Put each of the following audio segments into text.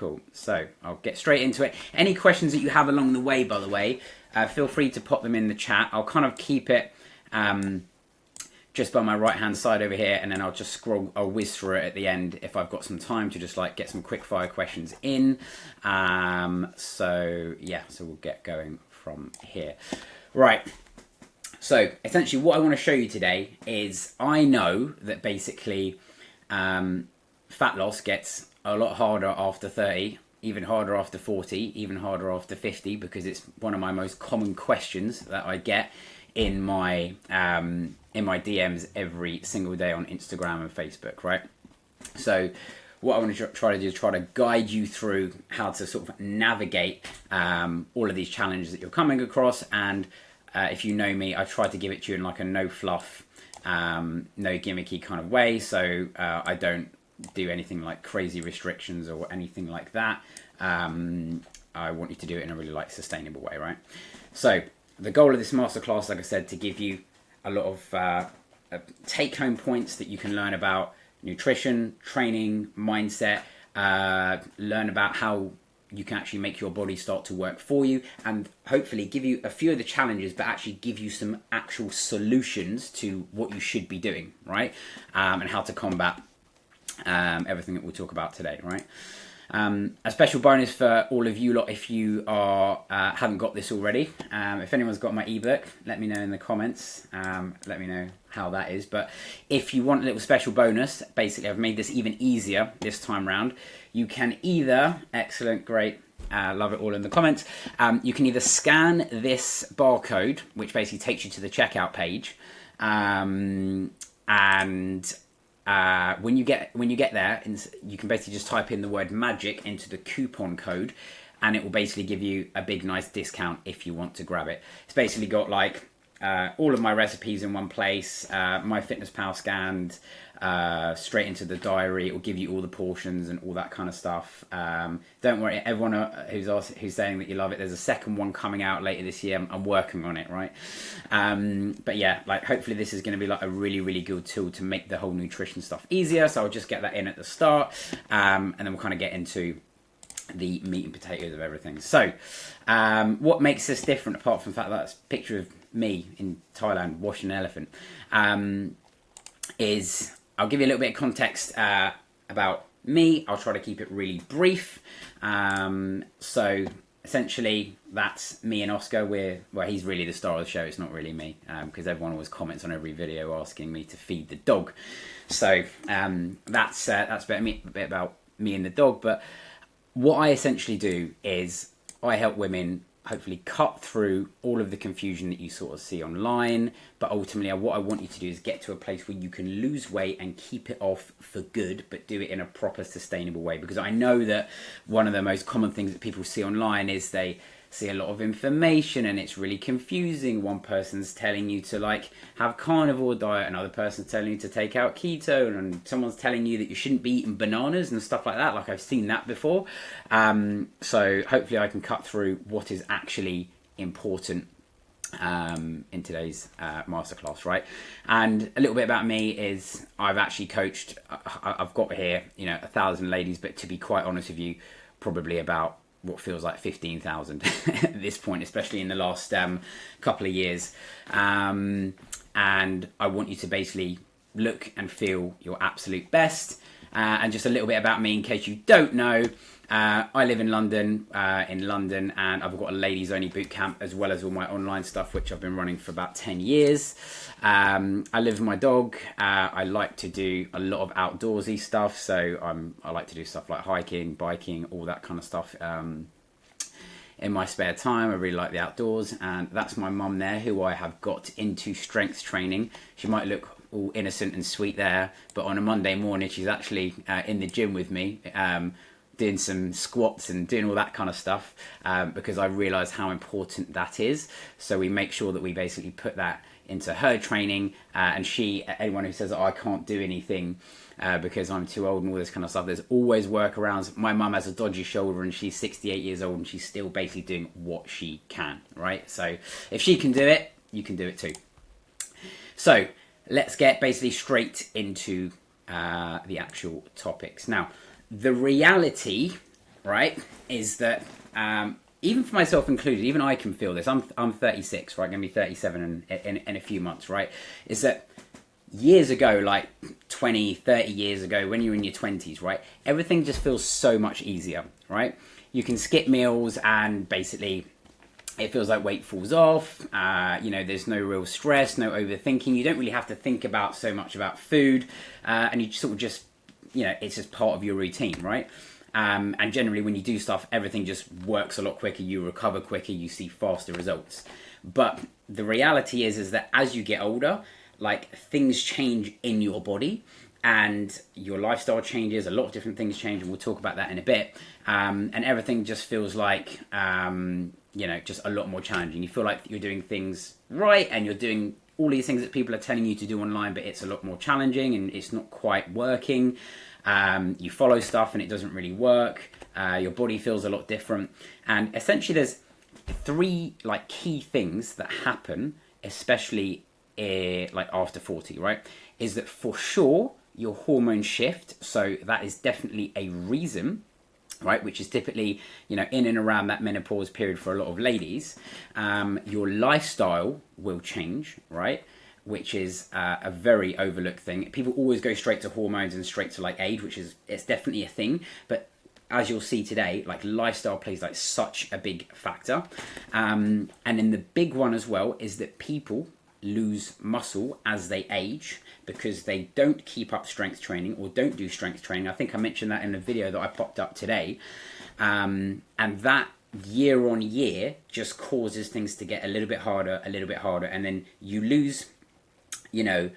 Cool. So I'll get straight into it. Any questions that you have along the way, by the way, feel free to pop them in the chat. I'll kind of keep it just by my right hand side over here, and then I'll whiz through it at the end if I've got some time to just like get some quick fire questions in. So we'll get going from here. Right. So essentially what I want to show you today is I know that basically fat loss gets a lot harder after 30, even harder after 40, even harder after 50, because it's one of my most common questions that I get in my DMs every single day on Instagram and Facebook, right? So what I want to try to do is try to guide you through how to sort of navigate all of these challenges that you're coming across. And if you know me, I try to give it to you in like a no fluff, no gimmicky kind of way. So I don't do anything like crazy restrictions or anything like that. I want you to do it in a really like sustainable way, right? So the goal of this masterclass, like I said, to give you a lot of take-home points that you can learn about nutrition, training, mindset, learn about how you can actually make your body start to work for you, and hopefully give you a few of the challenges, but actually give you some actual solutions to what you should be doing, right? And how to combat everything that we'll talk about today, right? A special bonus for all of you lot if you haven't got this already. If anyone's got my ebook, let me know in the comments. Let me know how that is. But if you want a little special bonus, basically I've made this even easier this time round. You can either, excellent, great, love it all in the comments. You can either scan this barcode, which basically takes you to the checkout page, and when you get there, you can basically just type in the word magic into the coupon code, and it will basically give you a big nice discount if you want to grab it. It's basically got like all of my recipes in one place, MyFitnessPal scanned straight into the diary. It will give you all the portions and all that kind of stuff. Don't worry, everyone who's saying that you love it, there's a second one coming out later this year. I'm working on it, right? But yeah, like hopefully this is going to be like a really, really good tool to make the whole nutrition stuff easier. So I'll just get that in at the start, and then we'll kind of get into the meat and potatoes of everything. So what makes this different, apart from the fact that that's a picture of me in Thailand washing an elephant, is I'll give you a little bit of context about me. I'll try to keep it really brief. So essentially that's me and Oscar. He's really the star of the show. It's not really me, because everyone always comments on every video asking me to feed the dog. So that's a bit about me and the dog. But what I essentially do is I help women hopefully cut through all of the confusion that you sort of see online, but ultimately what I want you to do is get to a place where you can lose weight and keep it off for good, but do it in a proper sustainable way. Because I know that one of the most common things that people see online is they see a lot of information and it's really confusing. One person's telling you to like have carnivore diet, another person's telling you to take out keto, and someone's telling you that you shouldn't be eating bananas and stuff like that. Like I've seen that before. So hopefully I can cut through what is actually important in today's masterclass, right? And a little bit about me is I've actually coached, I've got here, 1,000 ladies, but to be quite honest with you, probably about what feels like 15,000 at this point, especially in the last couple of years. And I want you to basically look and feel your absolute best. And just a little bit about me in case you don't know. I live in London, and I've got a ladies only boot camp as well as all my online stuff, which I've been running for about 10 years. I live with my dog. I like to do a lot of outdoorsy stuff. So I like to do stuff like hiking, biking, all that kind of stuff. In my spare time, I really like the outdoors, and that's my mum there, who I have got into strength training. She might look all innocent and sweet there, but on a Monday morning, she's actually in the gym with me, doing some squats and doing all that kind of stuff, because I realise how important that is. So we make sure that we basically put that into her training, and anyone who says that I can't do anything because I'm too old and all this kind of stuff, there's always workarounds. My mum has a dodgy shoulder and she's 68 years old and she's still basically doing what she can, right? So if she can do it, you can do it too. So let's get basically straight into the actual topics. Now, the reality right, is that even for myself included, even I can feel this. I'm 36, right? I'm going to be 37 in a few months, right? Is that years ago, like 20, 30 years ago, when you're in your 20s, right? Everything just feels so much easier, right? You can skip meals and basically it feels like weight falls off. There's no real stress, no overthinking. You don't really have to think about so much about food, and you sort of just, it's just part of your routine, right? And generally, when you do stuff, everything just works a lot quicker. You recover quicker. You see faster results. But the reality is that as you get older, like things change in your body, and your lifestyle changes. A lot of different things change, and we'll talk about that in a bit. And everything just feels like just a lot more challenging. You feel like you're doing things right, and you're doing all these things that people are telling you to do online, but it's a lot more challenging, and it's not quite working. You follow stuff and it doesn't really work. Your body feels a lot different. And essentially there's three like key things that happen, especially like after 40, right? Is that for sure your hormones shift. So that is definitely a reason, right? Which is typically, in and around that menopause period for a lot of ladies. Your lifestyle will change, right? Which is a very overlooked thing. People always go straight to hormones and straight to like age, it's definitely a thing. But as you'll see today, like lifestyle plays like such a big factor. And then the big one as well is that people lose muscle as they age because they don't keep up strength training or don't do strength training. I think I mentioned that in a video that I popped up today. And that year on year just causes things to get a little bit harder, and then you lose the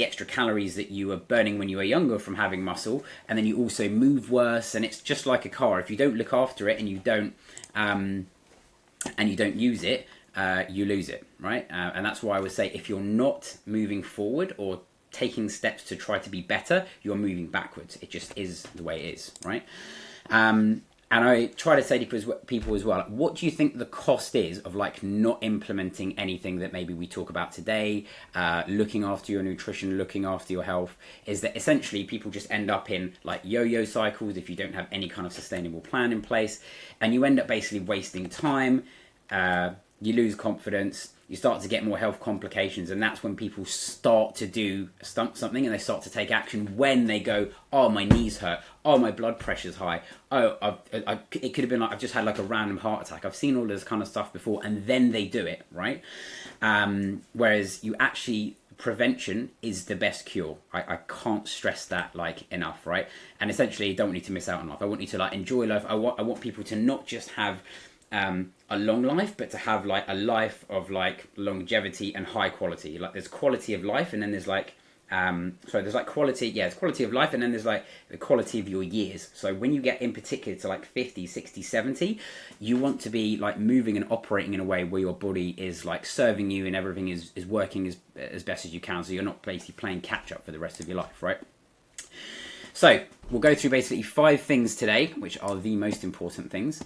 extra calories that you were burning when you were younger from having muscle, and then you also move worse. And it's just like a car. If you don't look after it and you don't use it, you lose it, right? And that's why I would say if you're not moving forward or taking steps to try to be better, you're moving backwards. It just is the way it is, right? And I try to say to people as well, what do you think the cost is of like not implementing anything that maybe we talk about today, looking after your nutrition, looking after your health? Is that essentially people just end up in like yo-yo cycles if you don't have any kind of sustainable plan in place, and you end up basically wasting time, you lose confidence, you start to get more health complications, and that's when people start to do something and they start to take action when they go, oh, my knees hurt, oh, my blood pressure's high, oh, it could have been like I've just had like a random heart attack. I've seen all this kind of stuff before, and then they do it, right? Whereas prevention is the best cure. I can't stress that like enough, right? And essentially, I don't want you to miss out on life. I want you to like enjoy life. I want people to not just have a long life, but to have like a life of like longevity and high quality. Like there's quality of life, and then there's like there's like quality, it's quality of life, and then there's like the quality of your years. So when you get in particular to like 50, 60, 70, you want to be like moving and operating in a way where your body is like serving you and everything is working as best as you can, so you're not basically playing catch up for the rest of your life, right? So we'll go through basically 5 things today, which are the most important things.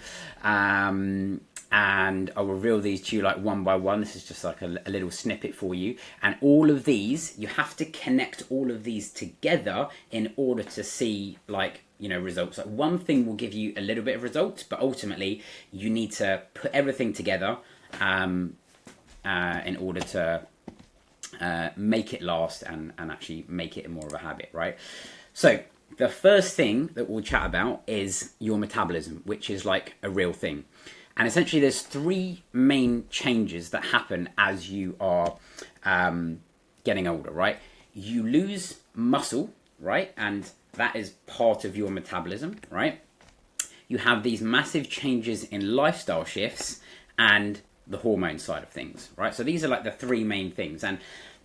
And I'll reveal these to you like one by one. This is just like a little snippet for you. And all of these, you have to connect all of these together in order to see like, results. Like one thing will give you a little bit of results, but ultimately you need to put everything together in order to make it last and actually make it more of a habit, right? So the first thing that we'll chat about is your metabolism, which is like a real thing. And essentially there's 3 main changes that happen as you are getting older, right? You lose muscle, right? And that is part of your metabolism, right? You have these massive changes in lifestyle shifts and the hormone side of things, right? So these are like the 3 main things. And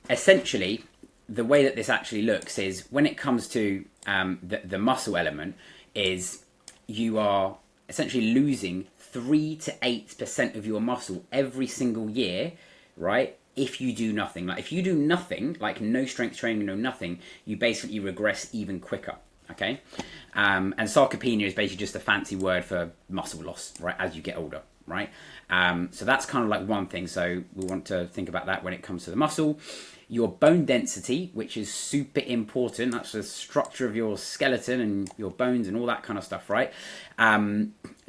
essentially the way that this actually looks is when it comes to the muscle element is you are essentially losing 3 to 8% of your muscle every single year, right? If you do nothing. Like if you do nothing, like no strength training, no nothing, you basically regress even quicker, okay? And sarcopenia is basically just a fancy word for muscle loss, right, as you get older, right? So that's kind of like one thing. So we want to think about that when it comes to the muscle. your bone density, which is super important. That's the structure of your skeleton and your bones and all that kind of stuff, right?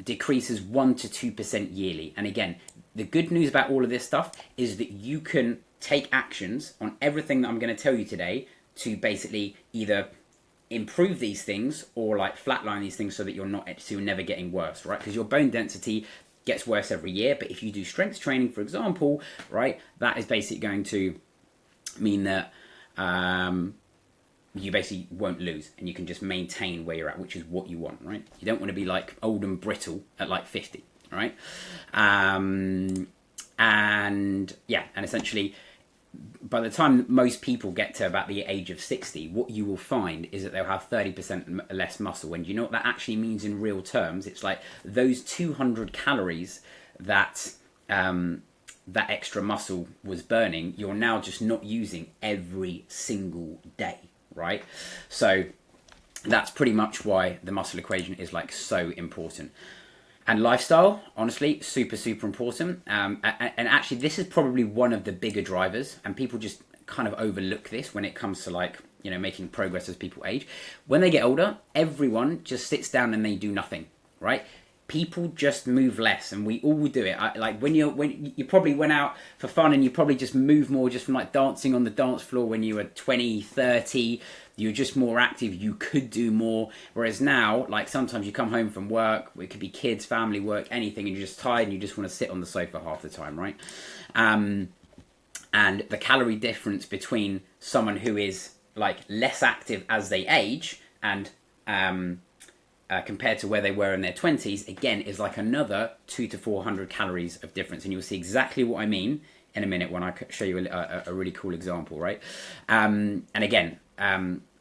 Decreases 1 to 2% yearly. And again, the good news about all of this stuff is that you can take actions on everything that I'm going to tell you today to basically either improve these things or like flatline these things so that you're never getting worse, right? Because your bone density gets worse every year. But if you do strength training, for example, right, that is basically going to mean that you basically won't lose and you can just maintain where you're at, which is what you want, right? You don't want to be like old and brittle at like 50, right? And essentially by the time most people get to about the age of 60, what you will find is that they'll have 30% less muscle. And you know what that actually means in real terms? It's like those 200 calories that that extra muscle was burning, you're now just not using every single day, right? So that's pretty much why the muscle equation is like so important. And lifestyle, honestly, super, super important. And actually, this is probably one of the bigger drivers, and people just kind of overlook this when it comes to like, you know, making progress as people age. When they get older, everyone just sits down and they do nothing, right? People just move less, and we all do it. Like when you probably went out for fun and you probably just moved more just from like dancing on the dance floor when you were 20, 30, you're just more active, you could do more. Whereas now, like sometimes you come home from work, it could be kids, family, work, anything, and you're just tired and you just want to sit on the sofa half the time, right? And the calorie difference between someone who is like less active as they age and compared to where they were in their 20s, again, is like another 200 to 400 calories of difference. And you'll see exactly what I mean in a minute when I show you a really cool example, right? And again,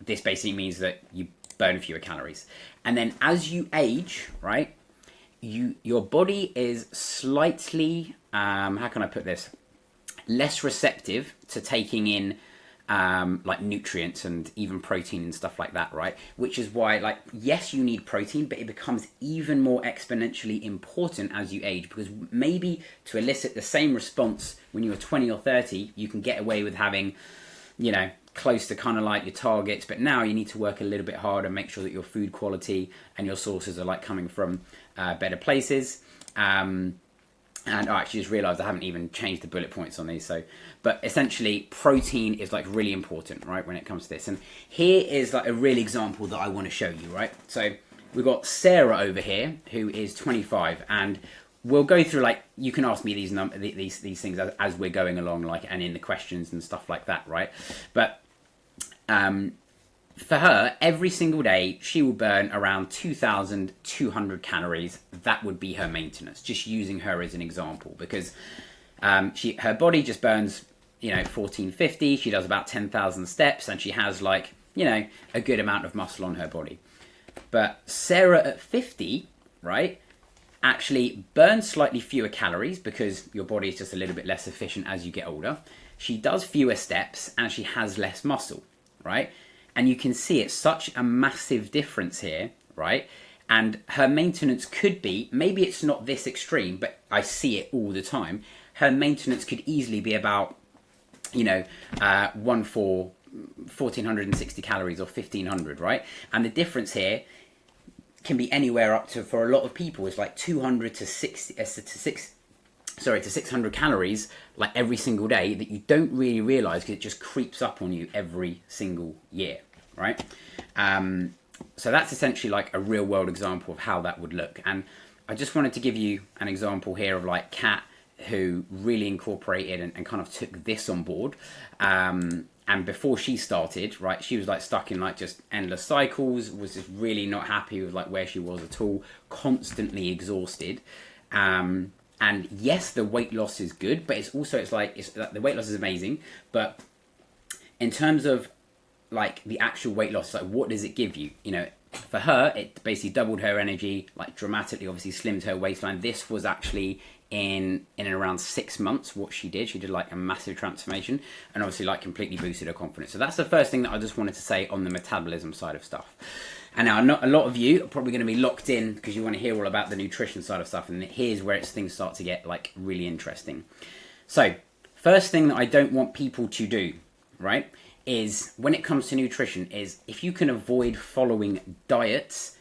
this basically means that you burn fewer calories. And then as you age, right, your body is slightly, how can I put this? Less receptive to taking in like nutrients and even protein and stuff like that, right? Which is why, like, yes, you need protein, but it becomes even more exponentially important as you age, because maybe to elicit the same response when you were 20 or 30, you can get away with having, you know, close to kind of like your targets, but now you need to work a little bit harder, make sure that your food quality and your sources are like coming from better places. And I actually just realised I haven't even changed the bullet points on these. But essentially, protein is like really important, right, when it comes to this. And here is like a real example that I want to show you, right? So we've got Sarah over here, who is 25, and we'll go through, like, you can ask me these things as we're going along, like, and in the questions and stuff like that, right? But for her, every single day, she will burn around 2,200 calories. That would be her maintenance, just using her as an example, because her body just burns, you know, 1,450. She does about 10,000 steps, and she has, like, you know, a good amount of muscle on her body. But Sarah at 50, right, actually burns slightly fewer calories because your body is just a little bit less efficient as you get older. She does fewer steps, and she has less muscle, right? And you can see it's such a massive difference here, right? And her maintenance could be, maybe it's not this extreme, but I see it all the time. Her maintenance could easily be about, you know, 1,460 calories or 1,500, right? And the difference here can be anywhere up to, for a lot of people, it's like 200 to 600 calories, like every single day, that you don't really realise because it just creeps up on you every single year, right? So that's essentially like a real world example of how that would look. And I just wanted to give you an example here of like Kat, who really incorporated and kind of took this on board. And before she started, right, she was like stuck in like just endless cycles, was just really not happy with like where she was at all, constantly exhausted. And yes, the weight loss is good, but it's like the weight loss is amazing, but in terms of like the actual weight loss, like what does it give you? You know, for her, it basically doubled her energy, like dramatically, obviously slimmed her waistline. This was actually in around 6 months what she did. She did like a massive transformation and obviously like completely boosted her confidence. So that's the first thing that I just wanted to say on the metabolism side of stuff. And now a lot of you are probably going to be locked in because you want to hear all about the nutrition side of stuff. And here's where things start to get like really interesting. So first thing that I don't want people to do, right, is when it comes to nutrition, is if you can avoid following diets,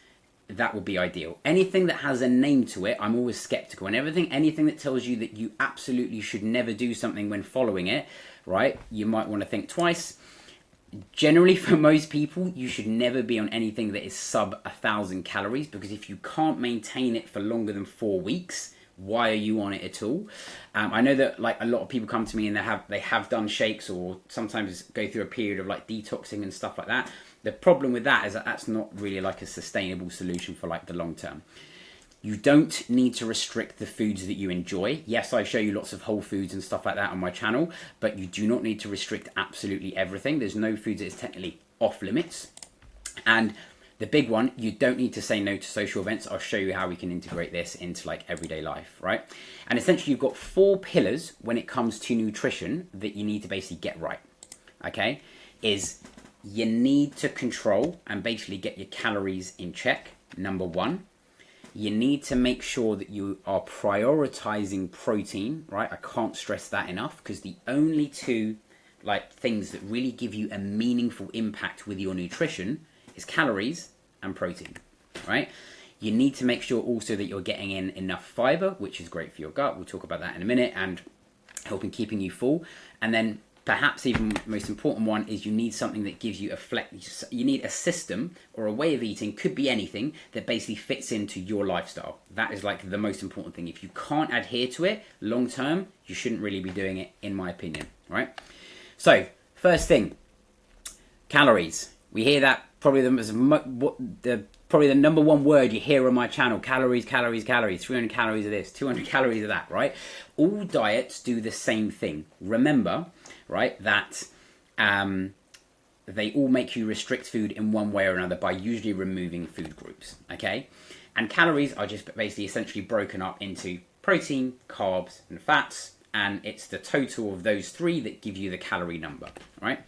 that would be ideal. Anything that has a name to it, I'm always skeptical. And anything that tells you that you absolutely should never do something when following it, right, you might want to think twice. Generally, for most people, you should never be on anything that is sub 1,000 calories, because if you can't maintain it for longer than 4 weeks, why are you on it at all? I know that like a lot of people come to me and they have done shakes, or sometimes go through a period of like detoxing and stuff like that. The problem with that is that that's not really like a sustainable solution for like the long term. You don't need to restrict the foods that you enjoy. Yes, I show you lots of whole foods and stuff like that on my channel, but you do not need to restrict absolutely everything. There's no foods that is technically off limits. And the big one, you don't need to say no to social events. I'll show you how we can integrate this into like everyday life, right? And essentially you've got 4 pillars when it comes to nutrition that you need to basically get right, okay? Is you need to control and basically get your calories in check, number 1. You need to make sure that you are prioritizing protein, right? I can't stress that enough, because the only 2 like things that really give you a meaningful impact with your nutrition is calories and protein, right? You need to make sure also that you're getting in enough fiber, which is great for your gut. We'll talk about that in a minute, and helping keeping you full. And then perhaps even the most important one is you need something that gives you you need a system or a way of eating, could be anything, that basically fits into your lifestyle. That is like the most important thing. If you can't adhere to it long term, you shouldn't really be doing it, in my opinion, right? So first thing, calories. We hear that probably probably the number 1 word you hear on my channel: calories, calories, calories. 300 calories of this, 200 calories of that, right? All diets do the same thing. Remember, right, that they all make you restrict food in one way or another by usually removing food groups, okay? And calories are just basically essentially broken up into protein, carbs, and fats, and it's the total of those 3 that give you the calorie number, right?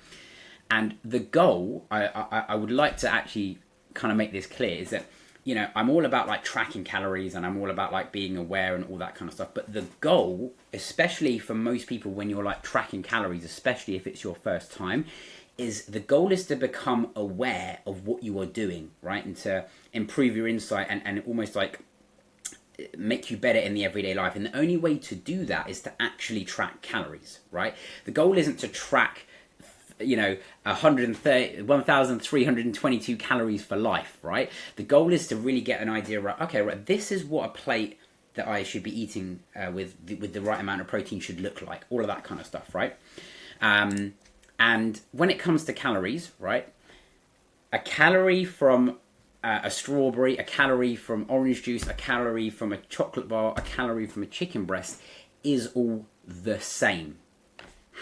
And the goal, I would like to actually kind of make this clear, is that, you know, I'm all about like tracking calories, and I'm all about like being aware and all that kind of stuff. But the goal, especially for most people when you're like tracking calories, especially if it's your first time, is the goal is to become aware of what you are doing, right? And to improve your insight and almost like make you better in the everyday life. And the only way to do that is to actually track calories, right? The goal isn't to track, you know, 1,322 calories for life, right? The goal is to really get an idea, right? Okay, right, this is what a plate that I should be eating with the right amount of protein should look like. All of that kind of stuff, right? And when it comes to calories, right, a calorie from a strawberry, a calorie from orange juice, a calorie from a chocolate bar, a calorie from a chicken breast is all the same.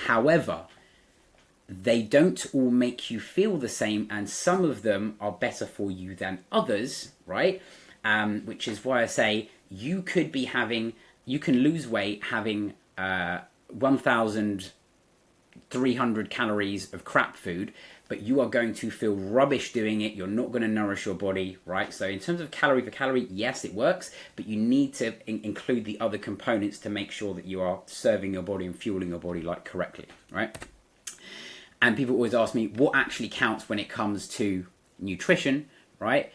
However, they don't all make you feel the same, and some of them are better for you than others, right? Which is why I say you can lose weight having 1,300 calories of crap food, but you are going to feel rubbish doing it. You're not going to nourish your body, right? So in terms of calorie for calorie, yes, it works, but you need to include the other components to make sure that you are serving your body and fueling your body like correctly, right? And people always ask me what actually counts when it comes to nutrition, right?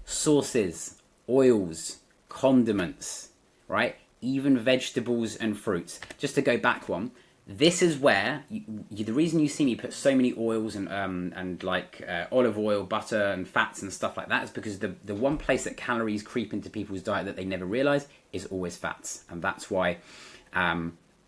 Sauces, oils, condiments, right? Even vegetables and fruits. Just to go back one, this is where the reason you see me put so many oils and olive oil, butter, and fats and stuff like that is because the one place that calories creep into people's diet that they never realize is always fats, and that's why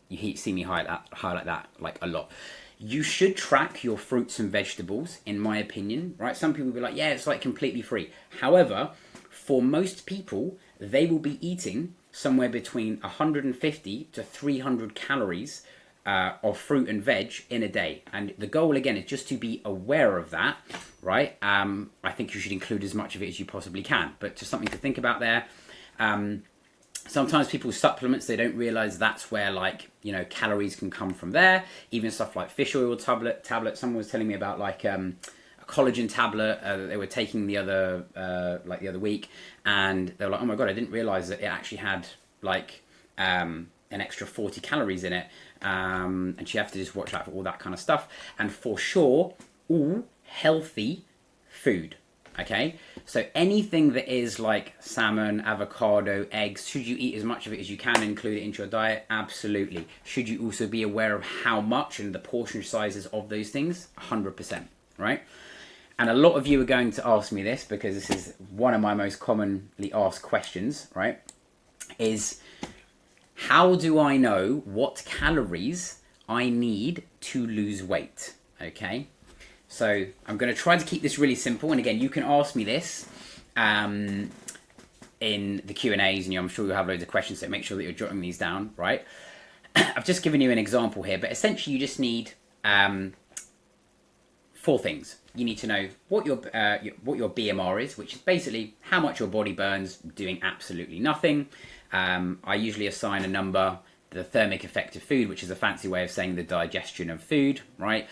you see me highlight that like a lot. You should track your fruits and vegetables, in my opinion, right? Some people will be like, yeah, it's like completely free. However, for most people, they will be eating somewhere between 150 to 300 calories of fruit and veg in a day. And the goal, again, is just to be aware of that, right? I think you should include as much of it as you possibly can, but just something to think about there. Sometimes people's supplements, they don't realize that's where, like, you know, calories can come from there. Even stuff like fish oil tablet. Someone was telling me about like a collagen tablet that they were taking the other week, and they were like, oh my god, I didn't realize that it actually had like an extra 40 calories in it, and you have to just watch out for all that kind of stuff. And for sure, all healthy food. Okay, so anything that is like salmon, avocado, eggs, should you eat as much of it as you can, include it into your diet? Absolutely. Should you also be aware of how much and the portion sizes of those things? 100%, right? And a lot of you are going to ask me this, because this is one of my most commonly asked questions, right? Is how do I know what calories I need to lose weight? Okay. So I'm going to try to keep this really simple. And again, you can ask me this in the Q&As, and I'm sure you'll have loads of questions, so make sure that you're jotting these down, right? I've just given you an example here, but essentially you just need 4 things. You need to know what your BMR is, which is basically how much your body burns doing absolutely nothing. I usually assign a number, the thermic effect of food, which is a fancy way of saying the digestion of food, right?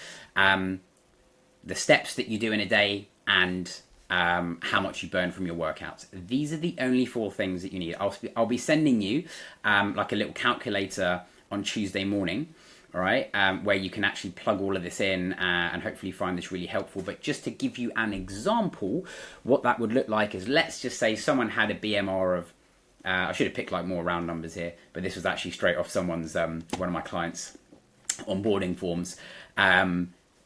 The steps that you do in a day, and how much you burn from your workouts. These are the only 4 things that you need. I'll be sending you like a little calculator on Tuesday morning, all right, where you can actually plug all of this in and hopefully find this really helpful. But just to give you an example, what that would look like is, let's just say someone had a BMR of, I should have picked like more round numbers here, but this was actually straight off someone's, one of my clients' onboarding forms.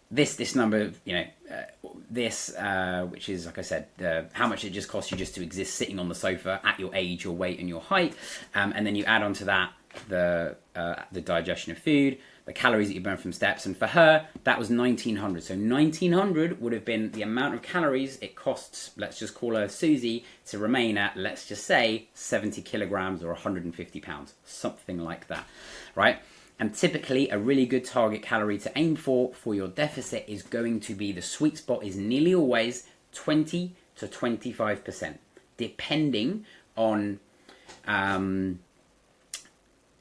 This number, which is, like I said, how much it just costs you just to exist sitting on the sofa at your age, your weight, and your height, and then you add onto that the digestion of food, the calories that you burn from steps, and for her that was 1900. So 1900 would have been the amount of calories it costs, let's just call her Susie, to remain at, let's just say, 70 kilograms or 150 pounds, something like that, right? And typically, a really good target calorie to aim for your deficit is going to be, the sweet spot is nearly always 20 to 25%, depending on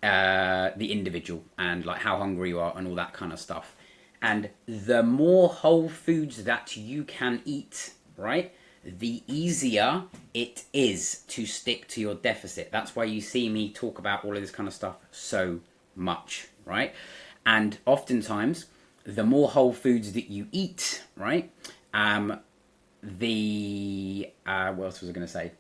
the individual and like how hungry you are and all that kind of stuff. And the more whole foods that you can eat, right, the easier it is to stick to your deficit. That's why you see me talk about all of this kind of stuff so much, right? And oftentimes, the more whole foods that you eat, right, what else was I going to say?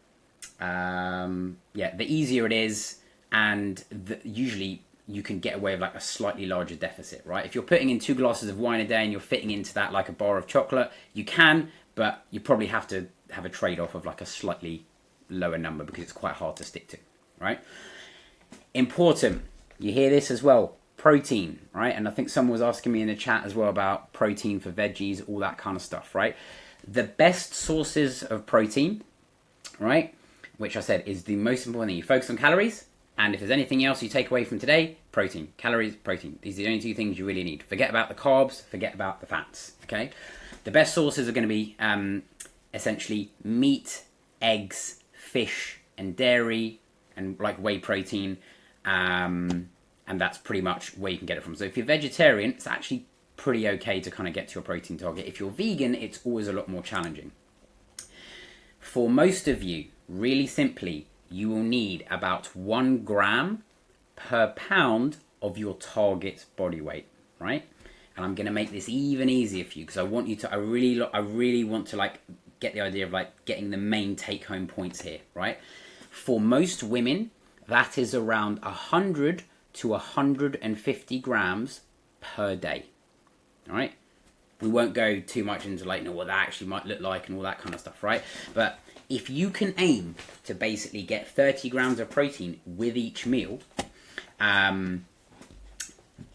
The easier it is, and usually you can get away with like a slightly larger deficit, right? If you're putting in 2 glasses of wine a day and you're fitting into that like a bar of chocolate, you can, but you probably have to have a trade-off of like a slightly lower number, because it's quite hard to stick to, right? Important. You hear this as well, protein, right? And I think someone was asking me in the chat as well about protein for veggies, all that kind of stuff, right? The best sources of protein, right, which I said is the most important thing. You focus on calories, and if there's anything else you take away from today, protein. Calories, protein. These are the only 2 things you really need. Forget about the carbs, forget about the fats, okay? The best sources are going to be essentially meat, eggs, fish, and dairy, and like whey protein, and that's pretty much where you can get it from. So if you're vegetarian, it's actually pretty okay to kind of get to your protein target. If you're vegan, it's always a lot more challenging. For most of you, really simply, you will need about 1 gram per pound of your target body weight, right? And I'm going to make this even easier for you, because I want you to, I really want to like get the idea of like getting the main take home points here, right? For most women, that is around 100 to 150 grams per day, all right? We won't go too much into like, what that actually might look like and all that kind of stuff, right? But if you can aim to basically get 30 grams of protein with each meal,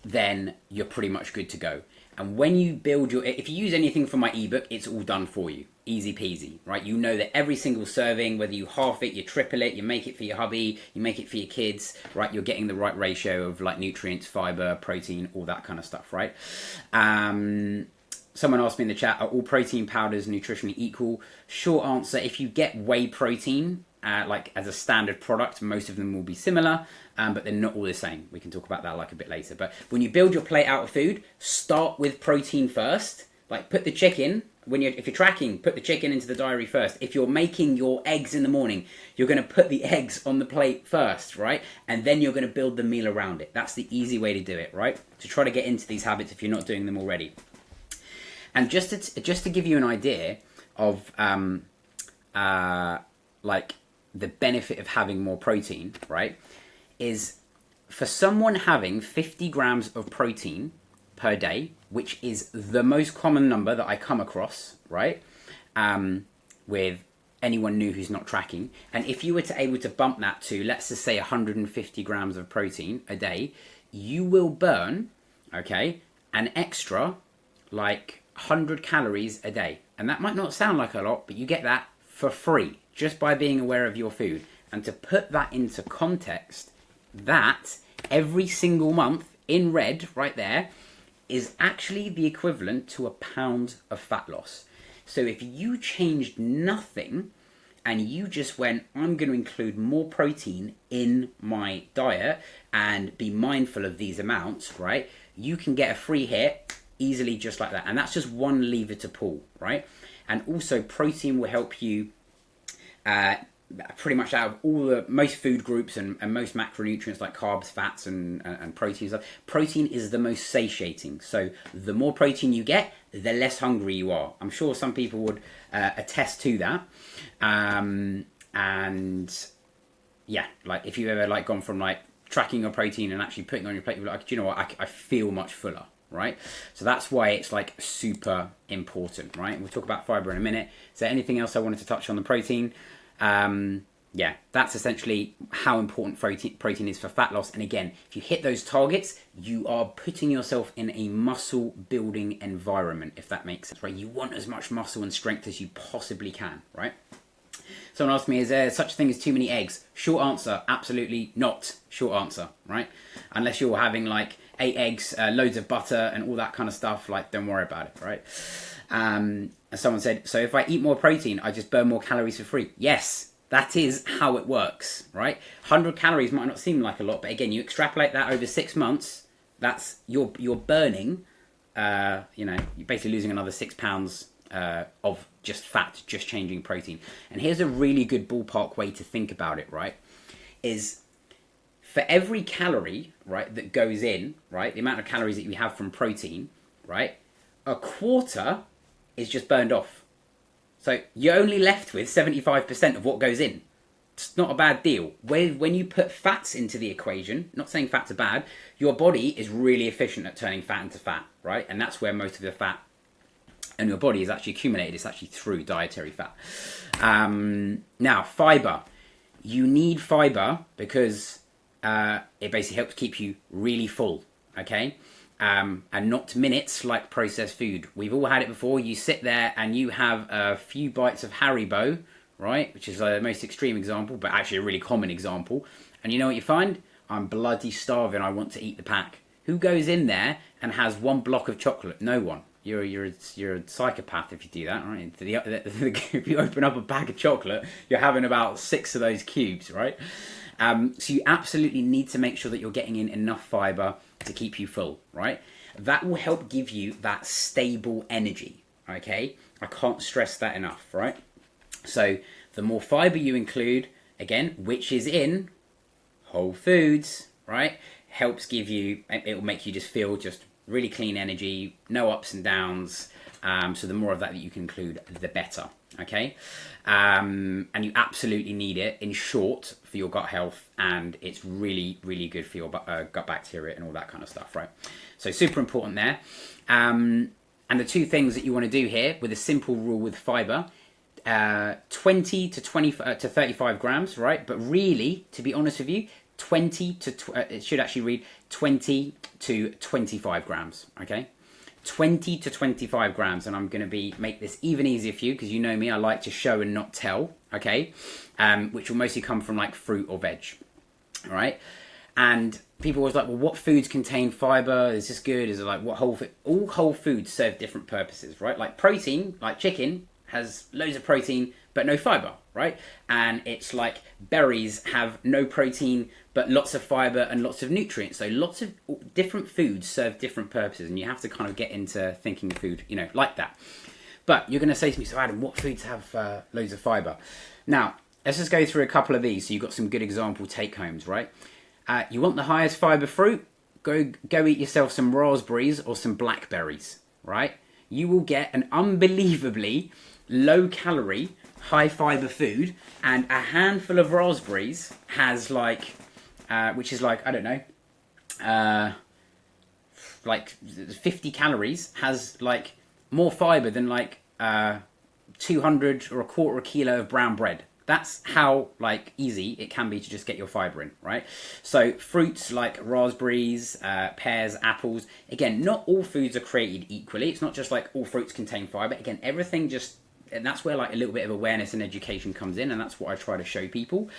then you're pretty much good to go. And when you build if you use anything from my ebook, it's all done for you. Easy peasy, right? You know that every single serving, whether you half it, you triple it, you make it for your hubby, you make it for your kids, right? You're getting the right ratio of like nutrients, fiber, protein, all that kind of stuff, right? Someone asked me in the chat, are all protein powders nutritionally equal? Short answer, if you get whey protein, like as a standard product, most of them will be similar, but they're not all the same. We can talk about that like a bit later. But when you build your plate out of food, start with protein first. Like put the chicken if you're tracking, put the chicken into the diary first. If you're making your eggs in the morning, you're going to put the eggs on the plate first, right? And then you're going to build the meal around it. That's the easy way to do it, right? To try to get into these habits if you're not doing them already. And just to give you an idea of like the benefit of having more protein, right, is for someone having 50 grams of protein per day, which is the most common number that I come across, right, with anyone new who's not tracking. And if you were able to bump that to, let's just say 150 grams of protein a day, you will burn, okay, an extra like 100 calories a day. And that might not sound like a lot, but you get that for free just by being aware of your food. And to put that into context, that every single month in red right there is actually the equivalent to a pound of fat loss. So if you changed nothing and you just went, I'm going to include more protein in my diet and be mindful of these amounts, right, you can get a free hit easily just like that. And that's just one lever to pull, right? And also protein will help you pretty much out of most food groups and most macronutrients like carbs, fats and proteins. Protein is the most satiating. So the more protein you get, the less hungry you are. I'm sure some people would attest to that. And yeah, like if you've ever like gone from like tracking your protein and actually putting it on your plate, you're like, do you know what, I feel much fuller, right? So that's why it's like super important, right? We'll talk about fiber in a minute. Is there anything else I wanted to touch on the protein? Yeah, that's essentially how important protein is for fat loss. And again, if you hit those targets, you are putting yourself in a muscle building environment, if that makes sense, right? You want as much muscle and strength as you possibly can, right? Someone asked me, is there such a thing as too many eggs? Short answer, absolutely not. Short answer, right? Unless you're having like 8 eggs, loads of butter and all that kind of stuff, like don't worry about it, right? And someone said, so if I eat more protein, I just burn more calories for free. Yes, that is how it works, right? 100 calories might not seem like a lot, but again, you extrapolate that over 6 months, that's you're burning, you're basically losing another 6 pounds of just fat, just changing protein. And here's a really good ballpark way to think about it, right? Is for every calorie, right, that goes in, right, the amount of calories that you have from protein, right, a quarter is just burned off. So you're only left with 75% of what goes in. It's not a bad deal. When you put fats into the equation, not saying fats are bad, your body is really efficient at turning fat into fat, right? And that's where most of the fat in your body is actually accumulated. It's actually through dietary fat. Now, fiber. You need fiber because it basically helps keep you really full, okay? And not minutes like processed food. We've all had it before. You sit there and you have a few bites of Haribo, right? Which is the most extreme example, but actually a really common example. And you know what you find? I'm bloody starving. I want to eat the pack. Who goes in there and has one block of chocolate? No one. You're a psychopath if you do that, right? If you open up a bag of chocolate, you're having about 6 of those cubes, right? So you absolutely need to make sure that you're getting in enough fiber to keep you full, right? That will help give you that stable energy, okay? I can't stress that enough, right? So the more fiber you include, again, which is in whole foods, right? Helps give you, it will make you just feel just really clean energy, no ups and downs. So the more of that you can include, the better, okay? And you absolutely need it, in short, for your gut health, and it's really, really good for your gut bacteria and all that kind of stuff, right? So super important there. And the 2 things that you want to do here with a simple rule with fiber, 20 to 35 grams, right? But really, to be honest with you, it should actually read 20 to 25 grams, okay? 20 to 25 grams, and I'm going to make this even easier for you because you know me, I like to show and not tell, okay? Which will mostly come from like fruit or veg, all right? And people always like, well, what foods contain fiber? Is this good? Is it like what all whole foods serve different purposes, right? Like protein, like chicken has loads of protein but no fiber, right? And it's like berries have no protein but lots of fiber and lots of nutrients. So lots of different foods serve different purposes, and you have to kind of get into thinking food, like that. But you're going to say to me, so Adam, what foods have loads of fibre? Now, let's just go through a couple of these so you've got some good example take-homes, right? You want the highest fibre fruit? Go eat yourself some raspberries or some blackberries, right? You will get an unbelievably low-calorie, high-fibre food, and a handful of raspberries has like, which is like, I don't know, like 50 calories, has like more fibre than like 200 or a quarter a kilo of brown bread. That's how like easy it can be to just get your fibre in, right? So fruits like raspberries, pears, apples. Again, not all foods are created equally. It's not just like all fruits contain fibre. Again, everything just, and that's where like a little bit of awareness and education comes in, and that's what I try to show people.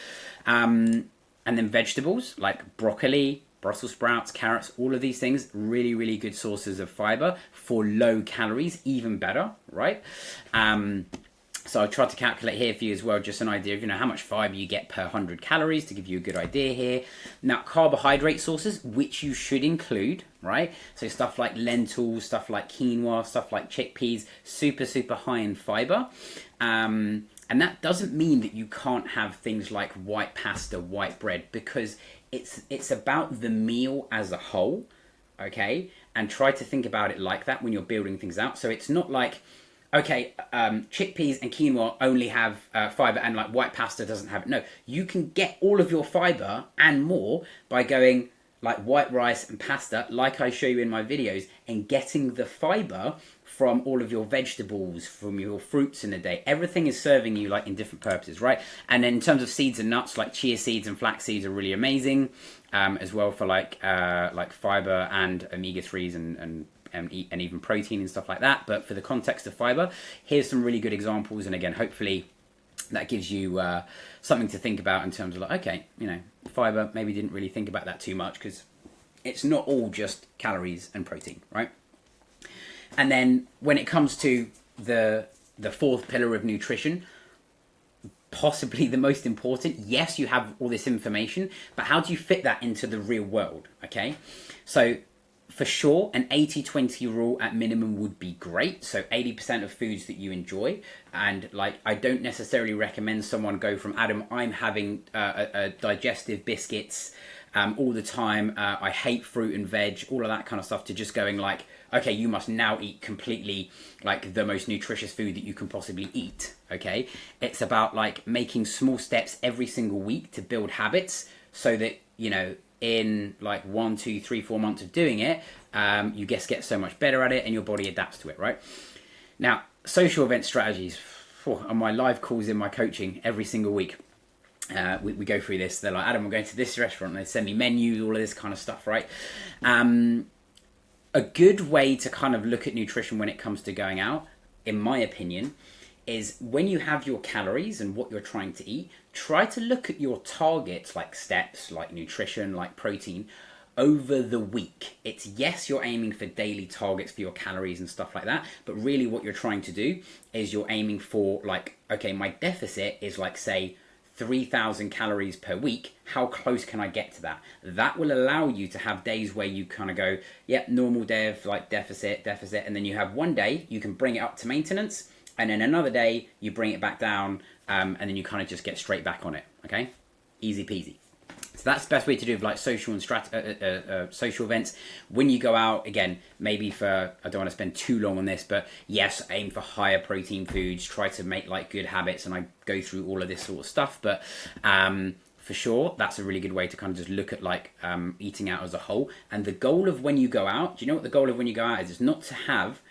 And then vegetables like broccoli, Brussels sprouts, carrots, all of these things, really, really good sources of fibre for low calories, even better, right? So I tried to calculate here for you as well, just an idea of, how much fibre you get per 100 calories to give you a good idea here. Now, carbohydrate sources, which you should include, right? So stuff like lentils, stuff like quinoa, stuff like chickpeas, super, super high in fibre. And that doesn't mean that you can't have things like white pasta, white bread, because it's about the meal as a whole, okay? And try to think about it like that when you're building things out. So it's not like, okay, chickpeas and quinoa only have fibre and like white pasta doesn't have it. No, you can get all of your fibre and more by going like white rice and pasta, like I show you in my videos, and getting the fibre from all of your vegetables, from your fruits in a day. Everything is serving you like in different purposes, right? And then in terms of seeds and nuts, like chia seeds and flax seeds are really amazing, as well for like fibre and omega-3s and even protein and stuff like that. But for the context of fibre, here's some really good examples. And again, hopefully that gives you something to think about in terms of like, okay, fibre, maybe didn't really think about that too much because it's not all just calories and protein, right? And then when it comes to the fourth pillar of nutrition, possibly the most important, yes, you have all this information, but how do you fit that into the real world, okay? So for sure, an 80-20 rule at minimum would be great. So 80% of foods that you enjoy. And like, I don't necessarily recommend someone go from, Adam, I'm having a digestive biscuits all the time. I hate fruit and veg, all of that kind of stuff, to just going like, okay, you must now eat completely like the most nutritious food that you can possibly eat, okay? It's about like making small steps every single week to build habits so that, in like 1, 2, 3, 4 months of doing it, you just get so much better at it and your body adapts to it, right? Now, social event strategies. On my live calls in my coaching every single week, we go through this. They're like, Adam, we're going to this restaurant. And they send me menus, all of this kind of stuff, right? A good way to kind of look at nutrition when it comes to going out, in my opinion, is when you have your calories and what you're trying to eat, try to look at your targets, like steps, like nutrition, like protein, over the week. It's, yes, you're aiming for daily targets for your calories and stuff like that, but really what you're trying to do is you're aiming for like, okay, my deficit is like, say, 3,000 calories per week. How close can I get to that? That will allow you to have days where you kind of go, yep, normal day of like deficit, and then you have one day you can bring it up to maintenance, and then another day you bring it back down, and then you kind of just get straight back on it, okay? Easy peasy. So that's the best way to do with like social and social events. When you go out, again, maybe for, I don't want to spend too long on this, but yes, aim for higher protein foods, try to make like good habits, and I go through all of this sort of stuff, but for sure, that's a really good way to kind of just look at like eating out as a whole. And the goal of when you go out, do you know what the goal of when you go out is? It's not to have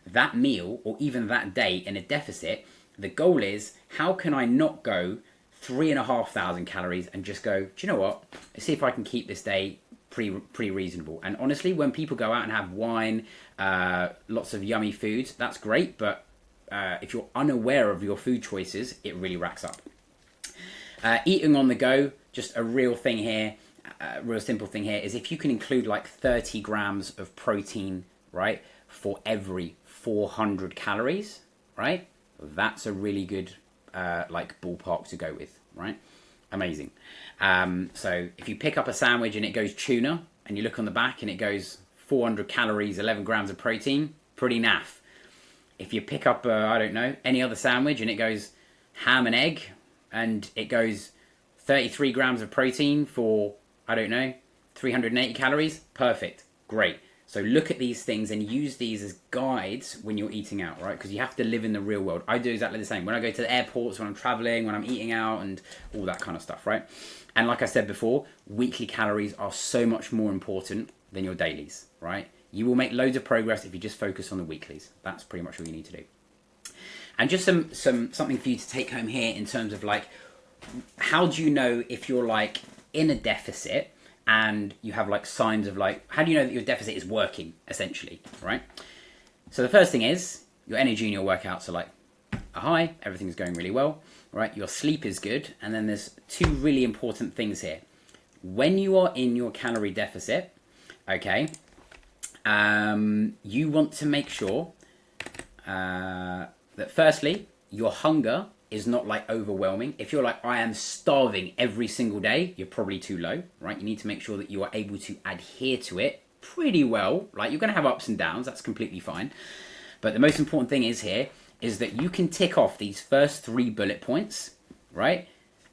that meal or even that day in a deficit. The goal is, how can I not go 3,500 calories and just go, do you know what? Let's see if I can keep this day pretty reasonable. And honestly, when people go out and have wine, lots of yummy foods, that's great. But if you're unaware of your food choices, it really racks up. Eating on the go, just a real thing here, real simple thing here, is if you can include like 30 grams of protein, right, for every 400 calories, right? That's a really good like ballpark to go with, right? Amazing. So if you pick up a sandwich and it goes tuna, and you look on the back and it goes 400 calories, 11 grams of protein, pretty naff. if you pick up, I don't know, any other sandwich and it goes ham and egg and it goes 33 grams of protein for, I don't know, 380 calories, perfect, great. So look at these things and use these as guides when you're eating out, right? Because you have to live in the real world. I do exactly the same. When I go to the airports, when I'm traveling, when I'm eating out and all that kind of stuff, right? And like I said before, weekly calories are so much more important than your dailies, right? You will make loads of progress if you just focus on the weeklies. That's pretty much all you need to do. And just something for you to take home here in terms of like, how do you know if you're like in a deficit and you have like signs of like, how do you know that your deficit is working essentially, right? So the first thing is your energy in your workouts are like high, everything's going really well, right? Your sleep is good. And then there's two really important things here. When you are in your calorie deficit, okay, you want to make sure that firstly, your hunger is not like overwhelming. If you're like, I am starving every single day, you're probably too low, right? You need to make sure that you are able to adhere to it pretty well. Like you're going to have ups and downs, that's completely fine. But the most important thing is here is that you can tick off these first 3 bullet points, right?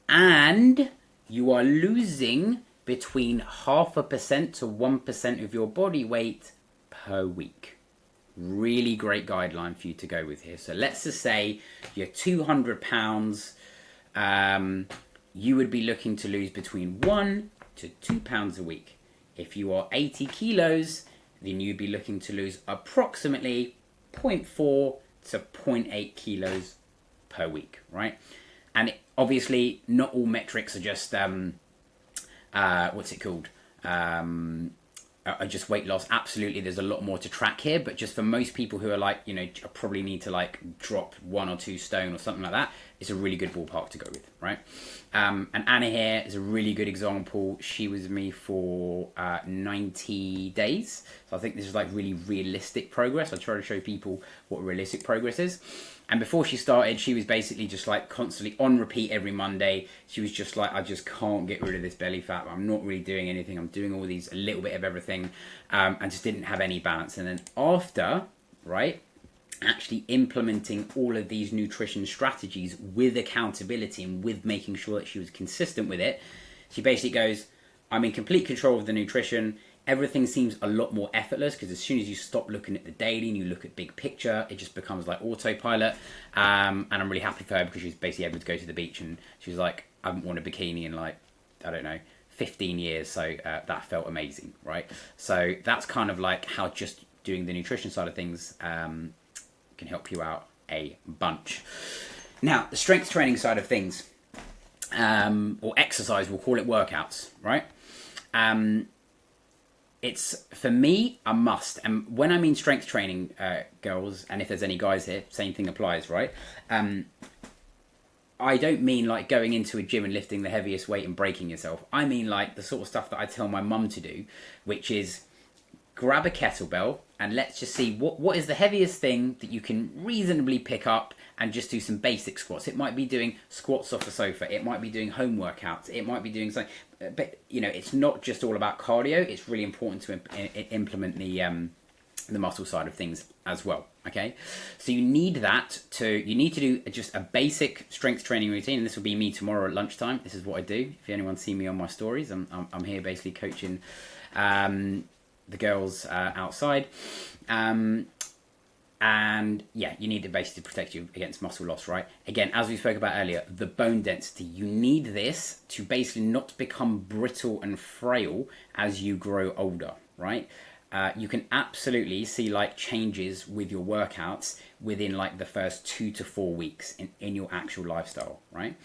And you are losing between 0.5% to 1% of your body weight per week. Really great guideline for you to go with here. So let's just say you're 200 pounds. You would be looking to lose between 1 to 2 pounds a week. If you are 80 kilos, then you'd be looking to lose approximately 0.4 to 0.8 kilos per week, right? And obviously not all metrics are just, are just weight loss. Absolutely, there's a lot more to track here, but just for most people who are like, you know, probably need to like drop 1 or 2 stone or something like that, it's a really good ballpark to go with, right? And Anna here is a really good example. She was with me for 90 days. So I think this is like really realistic progress. I try to show people what realistic progress is. And before she started, she was basically just like constantly on repeat every Monday. She was just like, I just can't get rid of this belly fat. I'm not really doing anything. I'm doing all these, a little bit of everything, and just didn't have any balance. And then after, right, actually implementing all of these nutrition strategies with accountability and with making sure that she was consistent with it, she basically goes, I'm in complete control of the nutrition. Everything seems a lot more effortless because as soon as you stop looking at the daily and you look at big picture, it just becomes like autopilot. And I'm really happy for her because she's basically able to go to the beach and she's like, I haven't worn a bikini in like, I don't know, 15 years. So that felt amazing, right? So that's kind of like how just doing the nutrition side of things can help you out a bunch. Now, the strength training side of things, or exercise, we'll call it workouts, right? It's, for me, a must. And when I mean strength training, girls, and if there's any guys here, same thing applies, right? I don't mean like going into a gym and lifting the heaviest weight and breaking yourself. I mean like the sort of stuff that I tell my mum to do, which is grab a kettlebell and let's just see what is the heaviest thing that you can reasonably pick up and just do some basic squats. It might be doing squats off the sofa. It might be doing home workouts. It might be doing something. But, you know, it's not just all about cardio. It's really important to implement the muscle side of things as well, okay? So you need to do just a basic strength training routine, and this will be me tomorrow at lunchtime. This is what I do. If anyone see me on my stories, I'm here basically coaching the girls outside. And yeah, you need it basically to protect you against muscle loss, right? Again, as we spoke about earlier, the bone density, you need this to basically not become brittle and frail as you grow older, right? You can absolutely see like changes with your workouts within like the first 2 to 4 weeks in your actual lifestyle, right?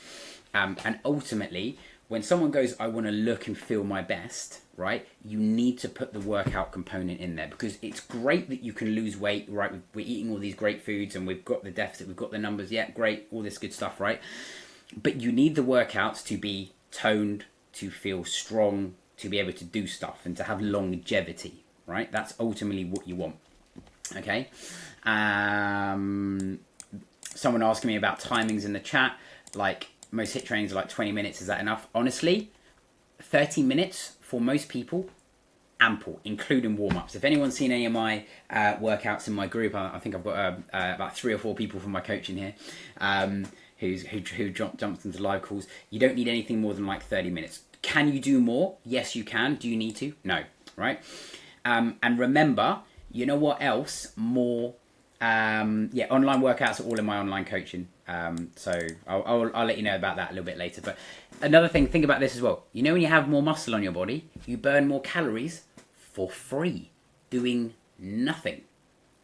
And ultimately, when someone goes, I want to look and feel my best, right? You need to put the workout component in there because it's great that you can lose weight, right? We're eating all these great foods and we've got the deficit, we've got the numbers, yeah, great, all this good stuff, right? But you need the workouts to be toned, to feel strong, to be able to do stuff and to have longevity, right? That's ultimately what you want, okay? Someone asking me about timings in the chat, like most HIIT trainings are like 20 minutes, is that enough? Honestly, 30 minutes for most people ample, including warm-ups. If anyone's seen any of my workouts in my group, I think I've got about 3 or 4 people from my coaching here who jumped into live calls. You don't need anything more than like 30 minutes. Can you do more? Yes, you can. Do you need to? No, right? And remember, you know what else? More, online workouts are all in my online coaching. So I'll let you know about that a little bit later. But another thing, think about this as well. You know, when you have more muscle on your body, you burn more calories for free, doing nothing,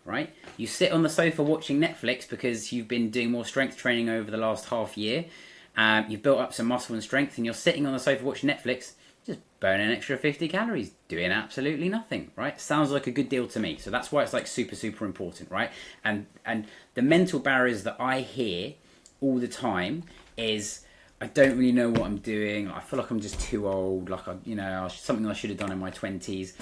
right? You sit on the sofa watching Netflix because you've been doing more strength training over the last half year. You've built up some muscle and strength, and you're sitting on the sofa watching Netflix, just burning an extra 50 calories, doing absolutely nothing, right? Sounds like a good deal to me. So that's why it's like super, super important, right? And the mental barriers that I hear all the time is, I don't really know what I'm doing. I feel like I'm just too old. Like, something I should have done in my 20s.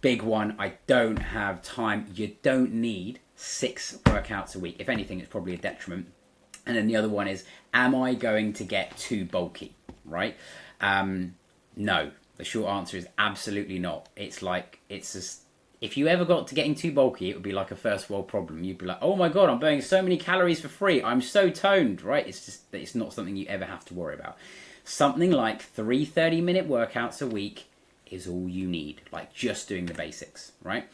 Big one, I don't have time. You don't need 6 workouts a week. If anything, it's probably a detriment. And then the other one is, am I going to get too bulky, right? No, the short answer is absolutely not. It's just, if you ever got to getting too bulky, it would be like a first world problem. You'd be like, oh my God, I'm burning so many calories for free. I'm so toned, right? It's not something you ever have to worry about. Something like 3 30-minute workouts a week is all you need, like just doing the basics, right?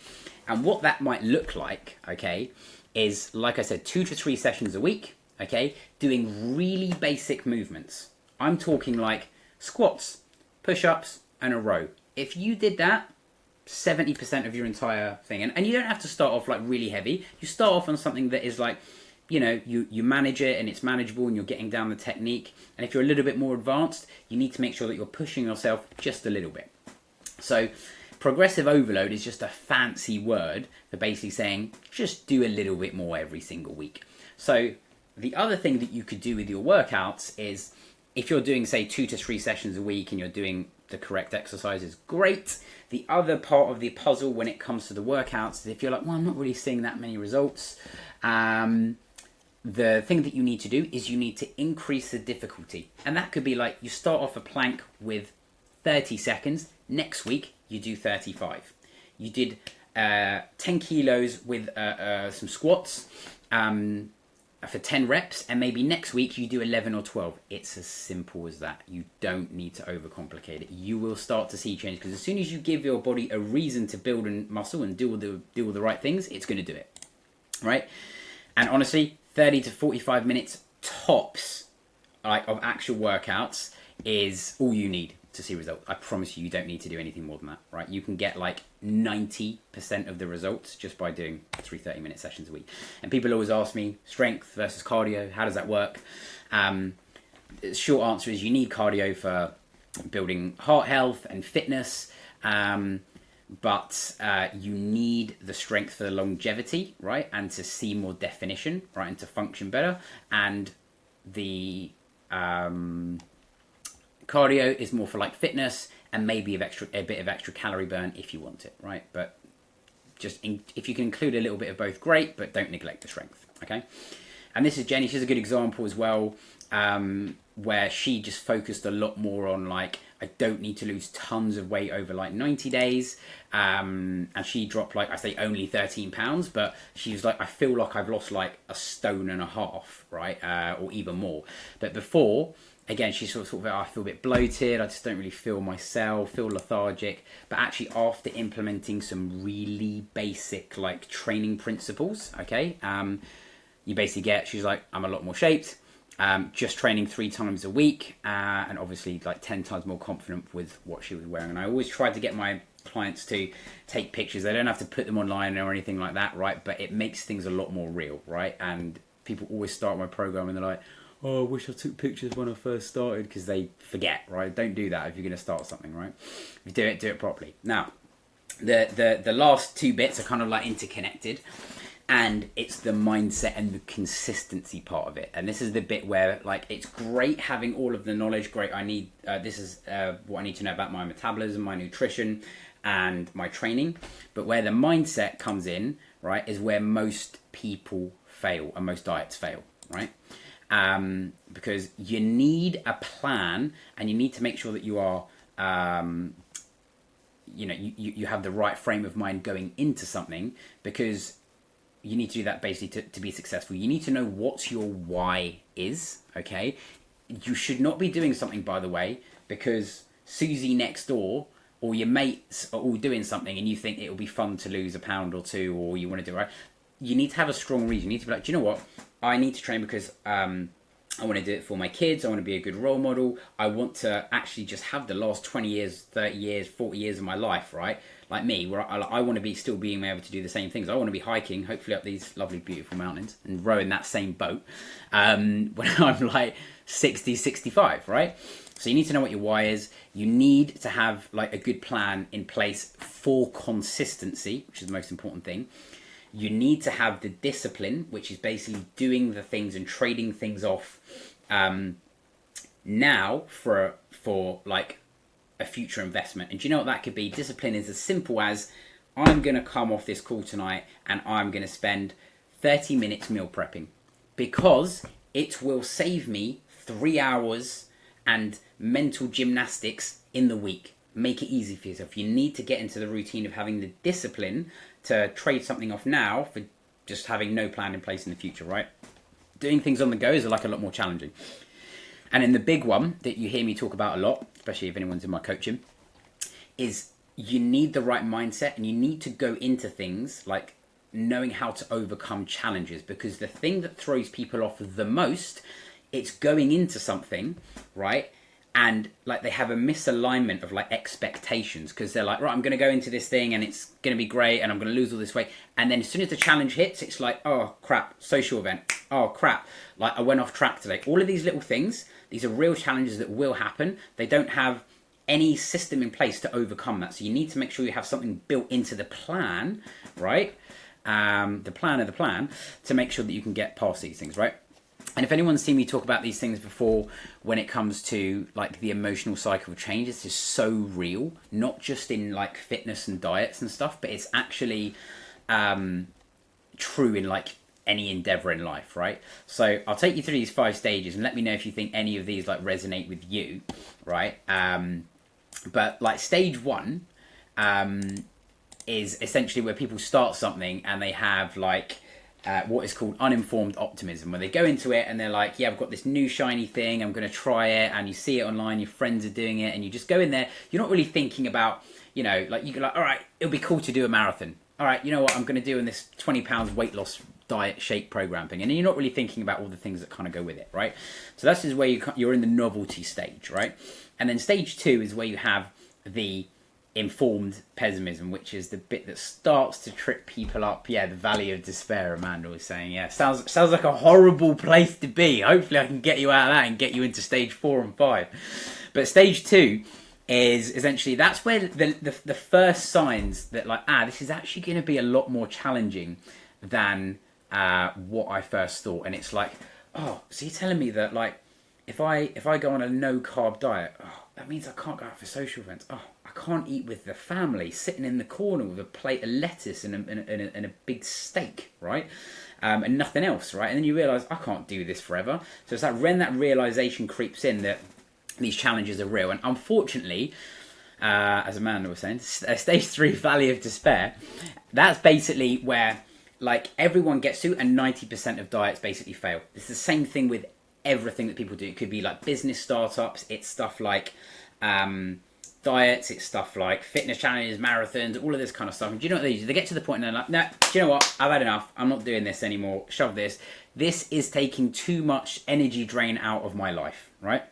And what that might look like, okay, is, like I said, 2 to 3 sessions a week, okay, doing really basic movements. I'm talking like squats, push-ups, and a row. If you did that, 70% of your entire thing, and you don't have to start off like really heavy. You start off on something that is like, you manage it and it's manageable and you're getting down the technique. And if you're a little bit more advanced, you need to make sure that you're pushing yourself just a little bit. So progressive overload is just a fancy word for basically saying, just do a little bit more every single week. So the other thing that you could do with your workouts is, if you're doing, say, 2 to 3 sessions a week and you're doing the correct exercises, great. The other part of the puzzle when it comes to the workouts is, if you're like, well, I'm not really seeing that many results, the thing that you need to do is you need to increase the difficulty. And that could be like, you start off a plank with 30 seconds. Next week, you do 35. You did 10 kilos with some squats for 10 reps, and maybe next week you do 11 or 12. It's as simple as that. You don't need to overcomplicate it. You will start to see change, because as soon as you give your body a reason to build muscle and do all the right things, it's going to do it, right? And honestly, 30 to 45 minutes tops, like, of actual workouts is all you need to see results. I promise you, you don't need to do anything more than that, right? You can get like 90% of the results just by doing 3 30-minute sessions a week. And people always ask me, strength versus cardio, how does that work? The short answer is, you need cardio for building heart health and fitness, but you need the strength for the longevity, right? And to see more definition, right? And to function better. And the cardio is more for like fitness and maybe a bit of extra calorie burn if you want it, right? But if you can include a little bit of both, great, but don't neglect the strength, okay? And this is Jenny. She's a good example as well, where she just focused a lot more on, like, I don't need to lose tons of weight over like 90 days. And she dropped, like, I say only 13 pounds, but she was like, I feel like I've lost like 1.5 stone, right? Or even more. But before, again, she sort of, I feel a bit bloated, I just don't really feel myself, feel lethargic. But actually, after implementing some really basic, like, training principles, okay, you basically she's like, I'm a lot more shaped, just training 3 times a week, and obviously like 10 times more confident with what she was wearing. And I always try to get my clients to take pictures. They don't have to put them online or anything like that, right? But it makes things a lot more real, right? And people always start my program and they're like, oh, I wish I took pictures when I first started, because they forget, right? Don't do that if you're going to start something, right? If you do it properly. Now, the last 2 bits are kind of like interconnected, and it's the mindset and the consistency part of it. And this is the bit where, like, it's great having all of the knowledge. Great, this is what I need to know about my metabolism, my nutrition, and my training. But where the mindset comes in, right, is where most people fail and most diets fail, right? Because you need a plan, and you need to make sure that you are you have the right frame of mind going into something, because you need to do that basically to be successful. You need to know what your why is, okay? You should not be doing something, by the way, because Susie next door or your mates are all doing something and you think it'll be fun to lose a pound or two, or you want to do it right. You need to have a strong reason. You need to be like, do you know what? I need to train because I want to do it for my kids. I want to be a good role model. I want to actually just have the last 20 years, 30 years, 40 years of my life, right? Like me, where I want to be still being able to do the same things. I want to be hiking, hopefully up these lovely, beautiful mountains and rowing that same boat when I'm like 60, 65, right? So you need to know what your why is. You need to have like a good plan in place for consistency, which is the most important thing. You need to have the discipline, which is basically doing the things and trading things off now for like a future investment. And do you know what that could be? Discipline is as simple as, I'm going to come off this call tonight and I'm going to spend 30 minutes meal prepping, because it will save me 3 hours and mental gymnastics in the week. Make it easy for yourself. You need to get into the routine of having the discipline to trade something off now for just having no plan in place in the future, right? Doing things on the go is like a lot more challenging. And then the big one that you hear me talk about a lot, especially if anyone's in my coaching, is you need the right mindset, and you need to go into things like knowing how to overcome challenges, because the thing that throws people off the most, it's going into something, right? And like they have a misalignment of like expectations, because they're like, right, I'm going to go into this thing and it's going to be great and I'm going to lose all this weight. And then as soon as the challenge hits, it's like, oh crap, social event. Oh crap, like I went off track today. All of these little things, these are real challenges that will happen. They don't have any system in place to overcome that. So you need to make sure you have something built into the plan, right? The plan of the plan, to make sure that you can get past these things, right? And if anyone's seen me talk about these things before, when it comes to like the emotional cycle of change, this is so real, not just in like fitness and diets and stuff, but it's actually true in like any endeavor in life, right? So I'll take you through these 5 stages and let me know if you think any of these like resonate with you, right? But like stage 1 is essentially where people start something and they have like what is called uninformed optimism, where they go into it and they're like, yeah, I've got this new shiny thing, I'm going to try it, and you see it online, your friends are doing it, and you just go in there, you're not really thinking about, like you go like, all right, it'll be cool to do a marathon. All right, you know what, I'm going to do in this 20 pounds weight loss diet shake program thing, and you're not really thinking about all the things that kind of go with it, right? So that's just where you're in the novelty stage, right? And then stage 2 is where you have the informed pessimism, which is the bit that starts to trip people up. Yeah, the valley of despair, Amanda was saying. Yeah, sounds like a horrible place to be. Hopefully I can get you out of that and get you into stage 4 and 5. But stage 2 is essentially, that's where the first signs that like, this is actually going to be a lot more challenging than what I first thought. And it's like, oh, so you're telling me that like, if I go on a no carb diet, that means I can't go out for social events. Oh, I can't eat with the family, sitting in the corner with a plate of lettuce and a big steak, right? And nothing else, right? And then you realise, I can't do this forever. So it's like when that realisation creeps in that these challenges are real. And unfortunately, as Amanda was saying, stage 3, valley of despair, that's basically where like everyone gets to, and 90% of diets basically fail. It's the same thing with everything that people do. It could be like business startups, it's stuff like diets, it's stuff like fitness challenges, marathons, all of this kind of stuff. And do you know what they do? They get to the point and they're like, no, do you know what, I've had enough, I'm not doing this anymore, shove this is taking too much energy drain out of my life, right?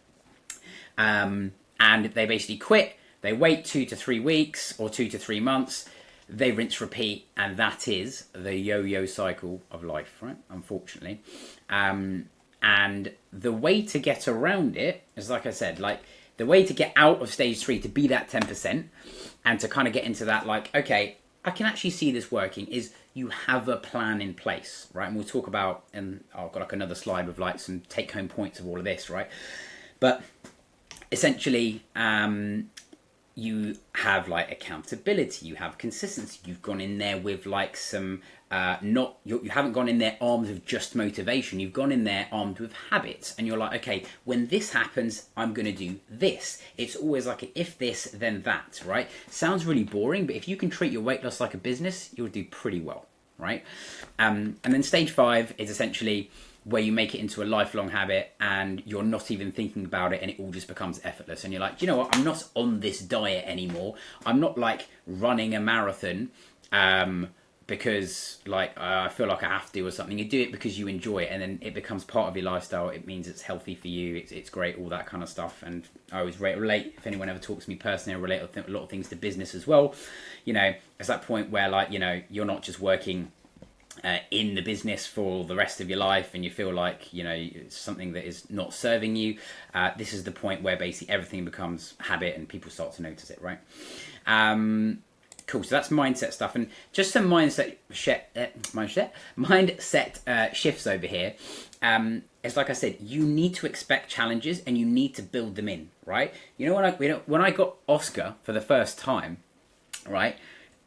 And they basically quit. They wait 2 to 3 weeks or 2 to 3 months, they rinse, repeat, and that is the yo-yo cycle of life, right? Unfortunately. And the way to get around it is, like I said, like the way to get out of stage 3, to be that 10%, and to kind of get into that, like, okay, I can actually see this working, is you have a plan in place, right? And we'll talk about, and I've got like another slide with like some take-home points of all of this, right? But essentially, you have like accountability, you have consistency. You've gone in there with like some you haven't gone in there armed with just motivation. You've gone in there armed with habits, and you're like, okay, when this happens, I'm going to do this. It's always like a if this then that, right? Sounds really boring, but if you can treat your weight loss like a business, you'll do pretty well, right? And then stage 5 is essentially where you make it into a lifelong habit and you're not even thinking about it, and it all just becomes effortless. And you're like, you know what, I'm not on this diet anymore. I'm not like running a marathon because like I feel like I have to or something. You do it because you enjoy it, and then it becomes part of your lifestyle. It means it's healthy for you. It's great, all that kind of stuff. And I always relate, if anyone ever talks to me personally, I relate a lot of things to business as well. You know, it's that point where like, you know, you're not just working in the business for the rest of your life and you feel like, you know, it's something that is not serving you. This is the point where basically everything becomes habit and people start to notice it, right? Cool. So that's mindset stuff, and just some mindset shifts over here. It's like I said, you need to expect challenges and you need to build them in, right? You know, when I got Oscar for the first time, right,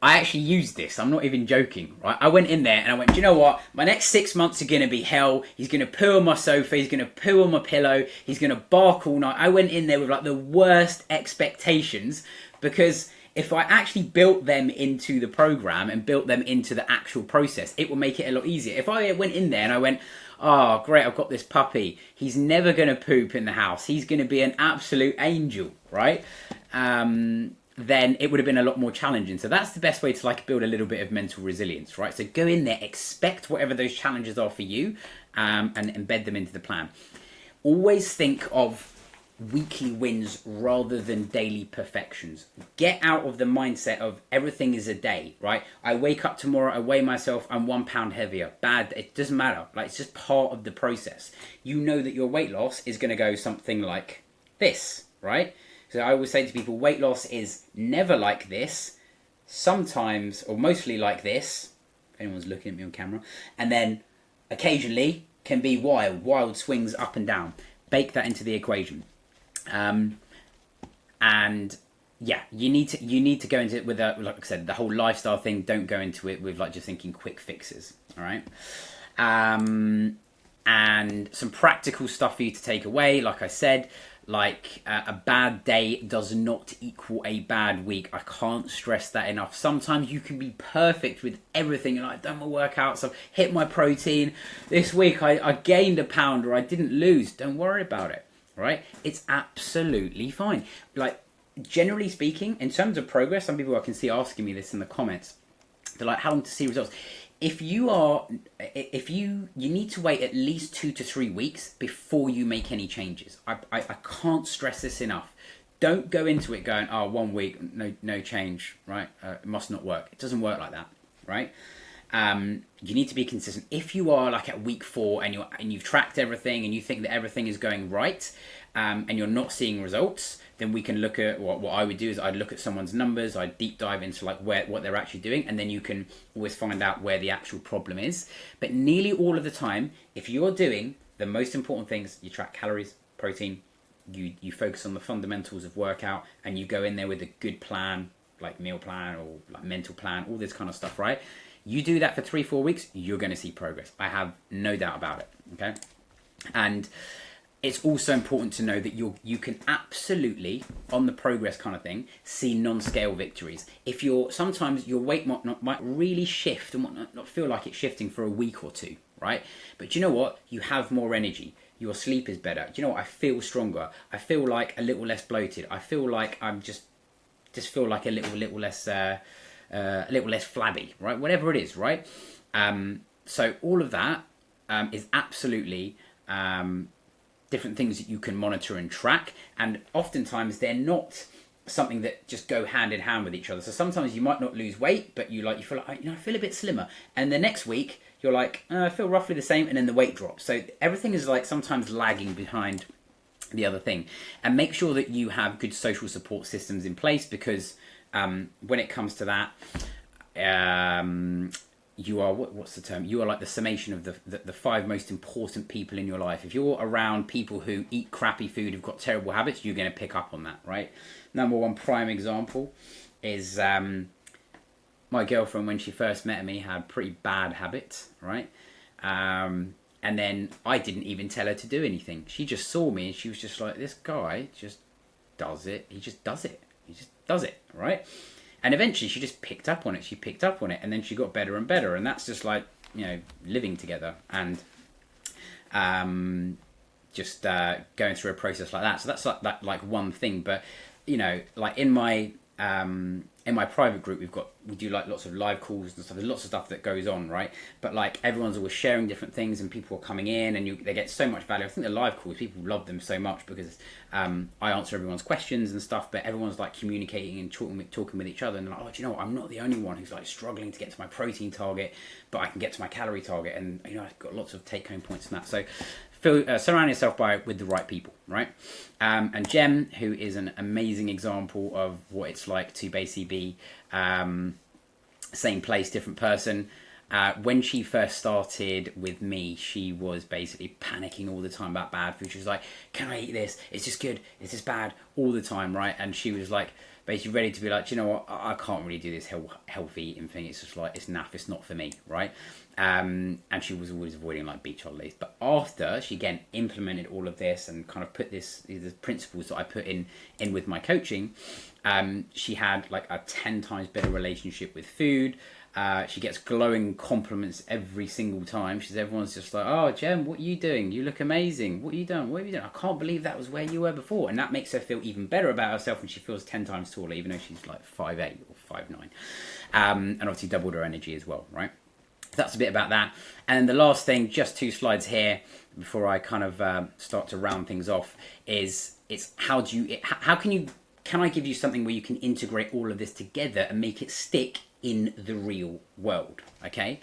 I actually used this. I'm not even joking, right? I went in there and I went, do you know what? My next 6 months are going to be hell. He's going to poo on my sofa. He's going to poo on my pillow. He's going to bark all night. I went in there with like the worst expectations, because if I actually built them into the program and built them into the actual process, it will make it a lot easier. If I went in there and I went, oh, great, I've got this puppy. He's never going to poop in the house. He's going to be an absolute angel, right? Then it would have been a lot more challenging. So that's the best way to like build a little bit of mental resilience, right? So go in there, expect whatever those challenges are for you, and embed them into the plan. Always think of weekly wins rather than daily perfections. Get out of the mindset of everything is a day, right? I wake up tomorrow, I weigh myself, I'm 1 pound heavier. Bad, it doesn't matter. Like, it's just part of the process. You know that your weight loss is going to go something like this, right? So I always say to people, weight loss is never like this, sometimes or mostly like this, if anyone's looking at me on camera, and then occasionally can be wild swings up and down. Bake that into the equation. And yeah, you need to go into it with like I said, the whole lifestyle thing. Don't go into it with like just thinking quick fixes. All right. And some practical stuff for you to take away. Like I said, like a bad day does not equal a bad week. I can't stress that enough. Sometimes you can be perfect with everything. And I've done my workouts, I've hit my protein. This week I gained a pound or I didn't lose. Don't worry about it, right? It's absolutely fine. Like, generally speaking, in terms of progress, some people I can see asking me this in the comments. They're like, how long to see results? If you need to wait at least 2 to 3 weeks before you make any changes. I can't stress this enough. Don't go into it going, oh, 1 week, no change, right? It must not work. It doesn't work like that, right? You need to be consistent. If you are like at week 4 and you've tracked everything and you think that everything is going right, and you're not seeing results, then we can look at what I would do is I'd look at someone's numbers, I'd deep dive into like what they're actually doing, and then you can always find out where the actual problem is. But nearly all of the time, if you're doing the most important things, you track calories, protein, you focus on the fundamentals of workout, and you go in there with a good plan, like meal plan or like mental plan, all this kind of stuff, right? You do that for 3-4 weeks, you're going to see progress. I have no doubt about it, okay? And it's also important to know that you can absolutely, on the progress kind of thing, see non-scale victories. Sometimes your weight might really shift and might not feel like it's shifting for a week or 2, right? But you know what? You have more energy. Your sleep is better. Do you know what? I feel stronger. I feel like a little less bloated. I feel like I'm just feel like a little less flabby, right? Whatever it is, right? So all of that is absolutely different things that you can monitor and track, and oftentimes they're not something that just go hand in hand with each other. So sometimes you might not lose weight, but you feel like, I feel a bit slimmer, and the next week you're like, I feel roughly the same, and then the weight drops. So everything is like sometimes lagging behind the other thing. And make sure that you have good social support systems in place, because when it comes to that, you are, what's the term? You are like the summation of the 5 most important people in your life. If you're around people who eat crappy food, who've got terrible habits, you're going to pick up on that, right? Number one prime example is my girlfriend, when she first met me, had pretty bad habits, right? And then I didn't even tell her to do anything. She just saw me and she was just like, this guy just does it. He just does it. He just does it, right? And eventually she just picked up on it. She picked up on it, and then she got better and better. And that's just like, living together and just going through a process like that. So that's like one thing. But, like in my private group, we do like lots of live calls and stuff. There's lots of stuff that goes on, right? But like everyone's always sharing different things, and people are coming in, and they get so much value. I think the live calls, people love them so much because I answer everyone's questions and stuff. But everyone's like communicating and talking with each other, and they're like, oh, do you know what? I'm not the only one who's like struggling to get to my protein target, but I can get to my calorie target, and I've got lots of take home points and that. So surround yourself with the right people, right? And Jem, who is an amazing example of what it's like to basically be same place, different person. When she first started with me, she was basically panicking all the time about bad food. She was like, can I eat this? Is this good? Is this bad? All the time, right? And she was like, basically ready to be like, you know what? I can't really do this healthy eating thing. It's just like, it's naff. It's not for me, right? And she was always avoiding like beach holidays. But after she again implemented all of this and kind of put the principles that I put in with my coaching, she had like a 10 times better relationship with food. She gets glowing compliments every single time. Everyone's just like, oh, Jem, what are you doing? You look amazing. What are you doing? What have you done? I can't believe that was where you were before. And that makes her feel even better about herself when she feels 10 times taller, even though she's like 5'8" or 5'9". And obviously doubled her energy as well, right? That's a bit about that. And the last thing, just 2 slides here before I kind of start to round things off, is can I give you something where you can integrate all of this together and make it stick in the real world, okay?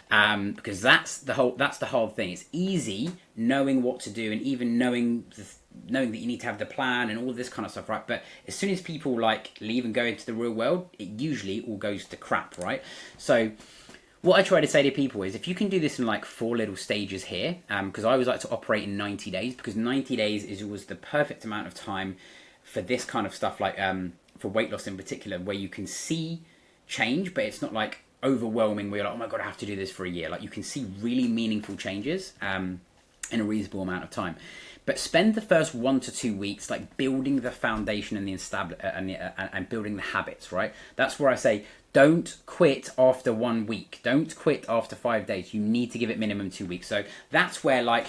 Because that's the whole thing. It's easy knowing what to do and even knowing that you need to have the plan and all this kind of stuff, right? But as soon as people like leave and go into the real world, it usually all goes to crap, right? So what I try to say to people is, if you can do this in like 4 little stages here, because I always like to operate in 90 days, because 90 days was the perfect amount of time for this kind of stuff, like for weight loss in particular, where you can see change, but it's not like overwhelming where you're like, oh my god, I have to do this for a year. Like you can see really meaningful changes in a reasonable amount of time. But spend the first 1 to 2 weeks like building the foundation and and building the habits, right? That's where I say, don't quit after 1 week. Don't quit after 5 days. You need to give it minimum 2 weeks. So that's where like,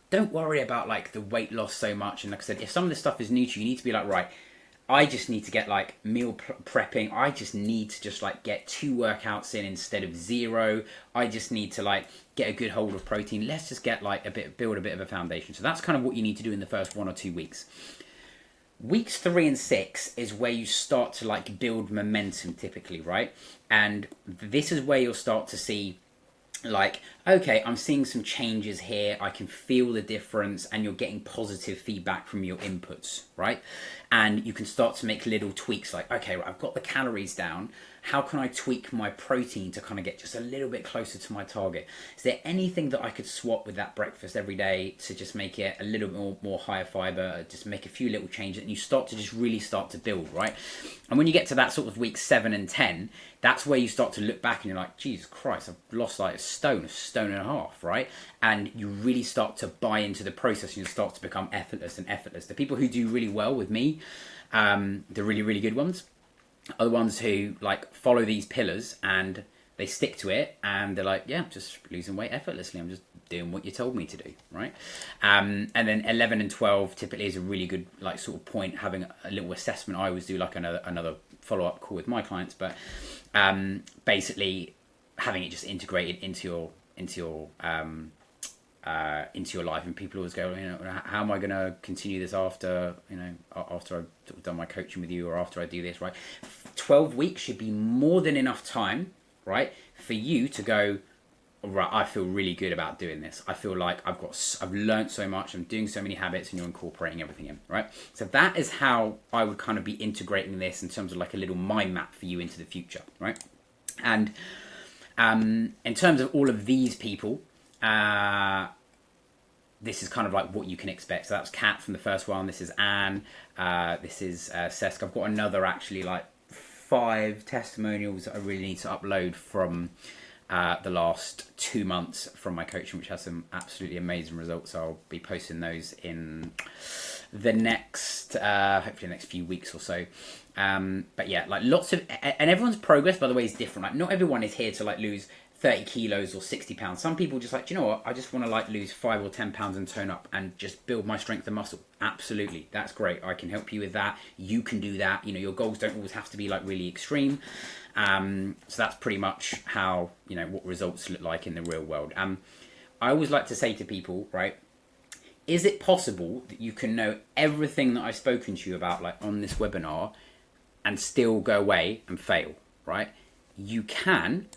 don't worry about like the weight loss so much. And like I said, if some of this stuff is new to you, you need to be like, right, I just need to get like meal prepping. I just need to just like get 2 workouts in instead of 0. I just need to like get a good hold of protein. Let's just get like build a bit of a foundation. So that's kind of what you need to do in the first 1 or 2 weeks. Weeks 3 and 6 is where you start to like build momentum typically, right? And this is where you'll start to see like, okay, I'm seeing some changes here. I can feel the difference, and you're getting positive feedback from your inputs, right? And you can start to make little tweaks like, okay, right, I've got the calories down. How can I tweak my protein to kind of get just a little bit closer to my target? Is there anything that I could swap with that breakfast every day to just make it a little bit more higher fiber, just make a few little changes, and you start to just really start to build, right? And when you get to that sort of week 7 and 10, that's where you start to look back and you're like, Jesus Christ, I've lost like a stone and a half, right? And you really start to buy into the process, and you start to become effortless. The people who do really well with me, the really, really good ones, are the ones who like follow these pillars and they stick to it, and they're like, yeah, just losing weight effortlessly. I'm just doing what you told me to do, right? And then 11 and 12 typically is a really good like sort of point, having a little assessment. I always do like another follow-up call with my clients, but basically having it just integrated into your life. And people always go, how am I going to continue this after I've done my coaching with you, or after I do this, right? 12 weeks should be more than enough time, right, for you to go, right, I feel really good about doing this. I feel like I've learned so much. I'm doing so many habits, and you're incorporating everything in, right? So that is how I would kind of be integrating this in terms of like a little mind map for you into the future, right? And In terms of all of these people, this is kind of like what you can expect. So that's Kat from the first one. This is Anne. This is Sesk. I've got another actually like 5 testimonials that I really need to upload from the last 2 months from my coaching, which has some absolutely amazing results. I'll be posting those in the next, hopefully the next few weeks or so. But yeah, like lots of, and everyone's progress, by the way, is different. Like not everyone is here to like lose 30 kilos or 60 pounds. Some people just like, do you know what? I just want to like lose 5 or 10 pounds and tone up and just build my strength and muscle. Absolutely. That's great. I can help you with that. You can do that. You know, your goals don't always have to be like really extreme. So that's pretty much how, you know, what results look like in the real world. I always like to say to people, right, is it possible that you can know everything that I've spoken to you about like on this webinar and still go away and fail, right? You can,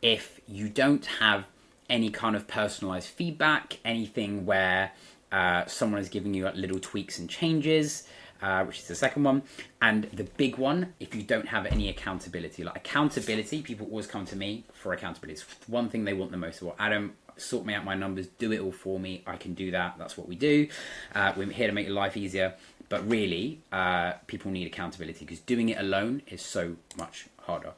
if you don't have any kind of personalized feedback, anything where someone is giving you like little tweaks and changes, which is the second one. And the big one, if you don't have any accountability. Like accountability, people always come to me for accountability. It's one thing they want the most. Well, Adam, sort me out my numbers, do it all for me. I can do that. That's what we do. We're here to make your life easier. But really, people need accountability because doing it alone is so much harder.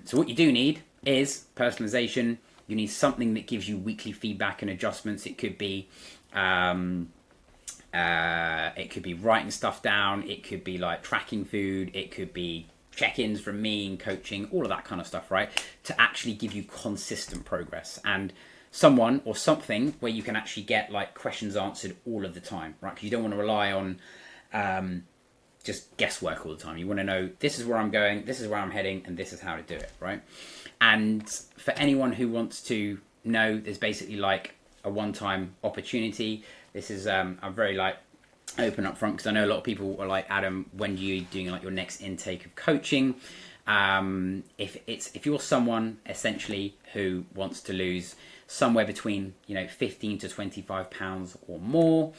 So what you do need is personalization. You need something that gives you weekly feedback and adjustments. It could be writing stuff down. It could be like tracking food. It could be check-ins from me and coaching, all of that kind of stuff, right? To actually give you consistent progress and someone or something where you can actually get like questions answered all of the time, right? Because you don't want to rely on just guesswork all the time. You want to know, this is where I'm going, this is where I'm heading, and this is how to do it, right? And for anyone who wants to know, there's basically like a one-time opportunity. This is, I'm very like open up front because I know a lot of people are like, Adam, when are you doing like your next intake of coaching? If you're someone essentially who wants to lose somewhere between, you know, 15 to 25 pounds or more,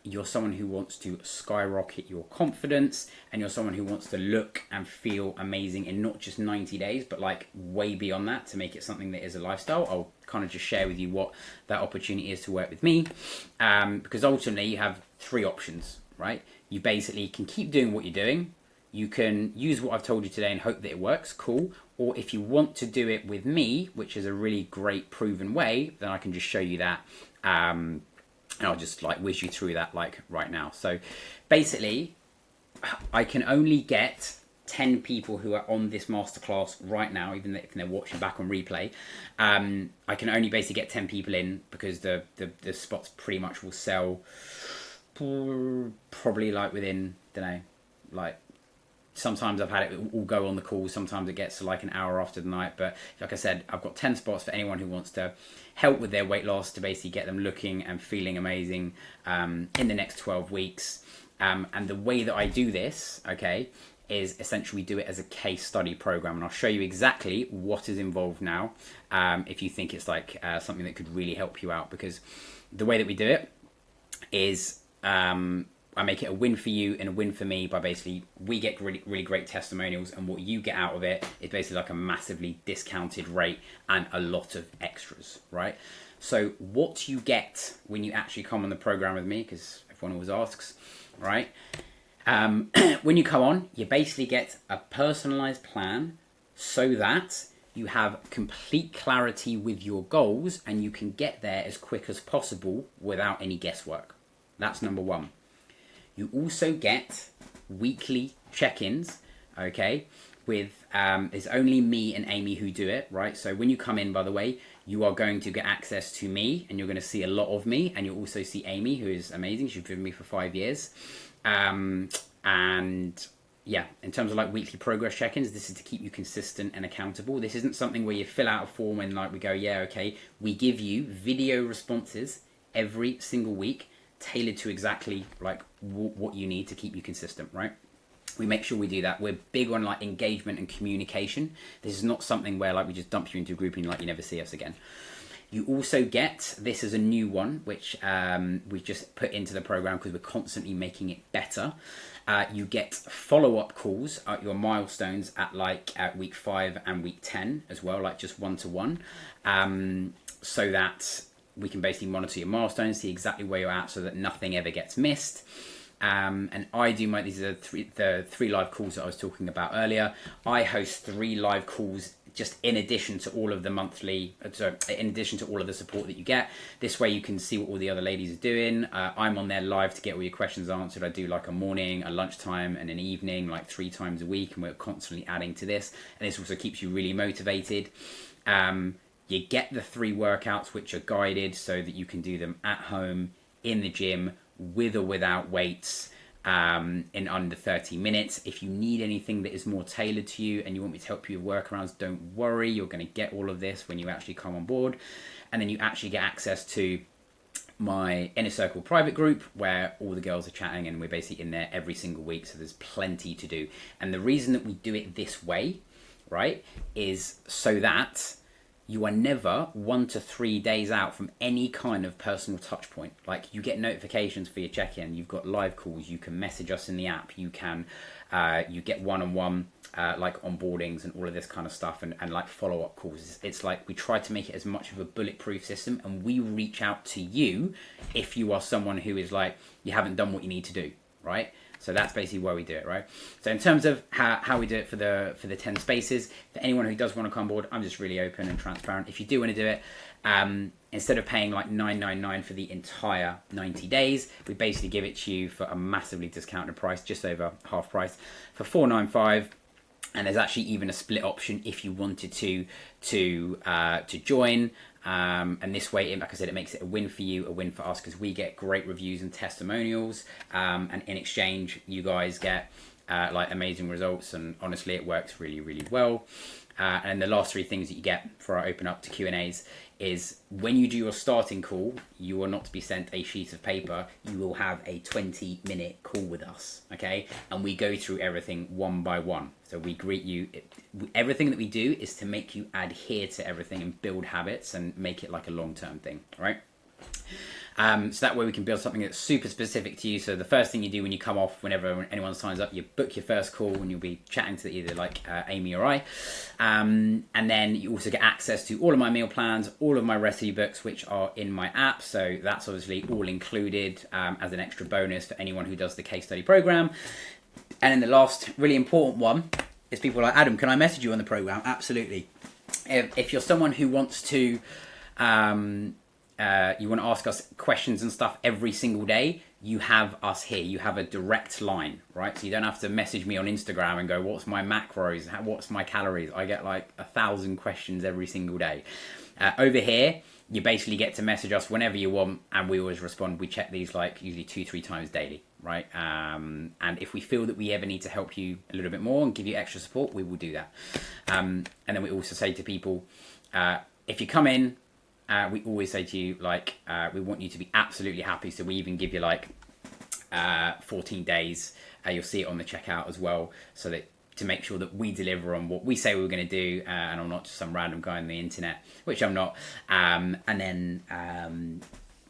you're someone who wants to skyrocket your confidence, and you're someone who wants to look and feel amazing in not just 90 days, but like way beyond that to make it something that is a lifestyle, I'll kind of just share with you what that opportunity is to work with me. Because ultimately you have 3 options, right? You basically can keep doing what you're doing. You can use what I've told you today and hope that it works, cool. Or if you want to do it with me, which is a really great proven way, then I can just show you that. And I'll just like whiz you through that like right now. So basically, I can only get 10 people who are on this masterclass right now, even if they're watching back on replay. I can only basically get 10 people in because the spots pretty much will sell probably like within, don't know, like sometimes I've had it all go on the call. Sometimes it gets to like an hour after the night. But like I said, I've got 10 spots for anyone who wants to help with their weight loss to basically get them looking and feeling amazing in the next 12 weeks. And the way that I do this, okay, is essentially do it as a case study program. And I'll show you exactly what is involved now if you think it's like something that could really help you out. Because the way that we do it is I make it a win for you and a win for me by basically we get really, really great testimonials, and what you get out of it is basically like a massively discounted rate and a lot of extras, right? So what you get when you actually come on the program with me, because everyone always asks, right? When you come on, you basically get a personalized plan so that you have complete clarity with your goals and you can get there as quick as possible without any guesswork. That's number 1. You also get weekly check-ins, okay, with, it's only me and Amy who do it, right? So when you come in, by the way, you are going to get access to me and you're going to see a lot of me, and you'll also see Amy, who is amazing. She's been with me for 5 years. And yeah, in terms of like weekly progress check-ins, this is to keep you consistent and accountable. This isn't something where you fill out a form and like we go, yeah, okay. We give you video responses every single week, tailored to exactly like what you need to keep you consistent, right? We make sure we do that. We're big on like engagement and communication. This is not something where like we just dump you into a group and like you never see us again. You also get, this is a new one, which we've just put into the program because we're constantly making it better. You get follow-up calls at your milestones at week 5 and week 10 as well, like just one-to-one, so that we can basically monitor your milestones, see exactly where you're at, so that nothing ever gets missed. And I do these are the three live calls that I was talking about earlier. I host 3 live calls just in addition to all of the in addition to all of the support that you get. This way you can see what all the other ladies are doing. I'm on there live to get all your questions answered. I do like a morning, a lunchtime, and an evening, like 3 times a week, and we're constantly adding to this. And this also keeps you really motivated. You get the 3 workouts which are guided so that you can do them at home, in the gym, with or without weights, in under 30 minutes. If you need anything that is more tailored to you and you want me to help you with workarounds, don't worry, you're going to get all of this when you actually come on board. And then you actually get access to my Inner Circle private group where all the girls are chatting, and we're basically in there every single week, so there's plenty to do. And the reason that we do it this way, right, is so that you are never 1 to 3 days out from any kind of personal touch point. Like, you get notifications for your check-in, you've got live calls, you can message us in the app, you can you get one-on-one like onboardings and all of this kind of stuff, and like follow-up calls. It's like we try to make it as much of a bulletproof system, and we reach out to you if you are someone who is like, you haven't done what you need to do, right? So that's basically where we do it, right? So in terms of how we do it for the 10 spaces, for anyone who does want to come on board, I'm just really open and transparent. If you do want to do it, instead of paying like $9.99 for the entire 90 days, we basically give it to you for a massively discounted price, just over half price, for $4.95. And there's actually even a split option if you wanted to join. And this way, like I said, it makes it a win for you, a win for us, because we get great reviews and testimonials, and in exchange you guys get like amazing results, and honestly it works really, really well. And the last 3 things that you get before I open up to Q&As is, when you do your starting call, you will not be sent a sheet of paper, you will have a 20-minute call with us, okay? And we go through everything one by one. So we greet you. Everything that we do is to make you adhere to everything and build habits and make it like a long-term thing, all right? So that way we can build something that's super specific to you. So the first thing you do when you come off, whenever anyone signs up, you book your first call, and you'll be chatting to either like Amy or I. And then you also get access to all of my meal plans, all of my recipe books, which are in my app. So that's obviously all included as an extra bonus for anyone who does the case study program. And then the last really important one is, people are like, Adam, can I message you on the program? Absolutely. If you're someone who wants to... you want to ask us questions and stuff every single day, you have us here. You have a direct line, right? So you don't have to message me on Instagram and go, what's my macros? What's my calories? I get like 1,000 questions every single day. Over here, you basically get to message us whenever you want, and we always respond. We check these like usually 2-3 times daily, right? And if we feel that we ever need to help you a little bit more and give you extra support, we will do that. And then we also say to people, if you come in, we always say to you, like, we want you to be absolutely happy. So we even give you like 14 days. You'll see it on the checkout as well, so that to make sure that we deliver on what we say we were going to do, and I'm not just some random guy on the internet, which I'm not. And then,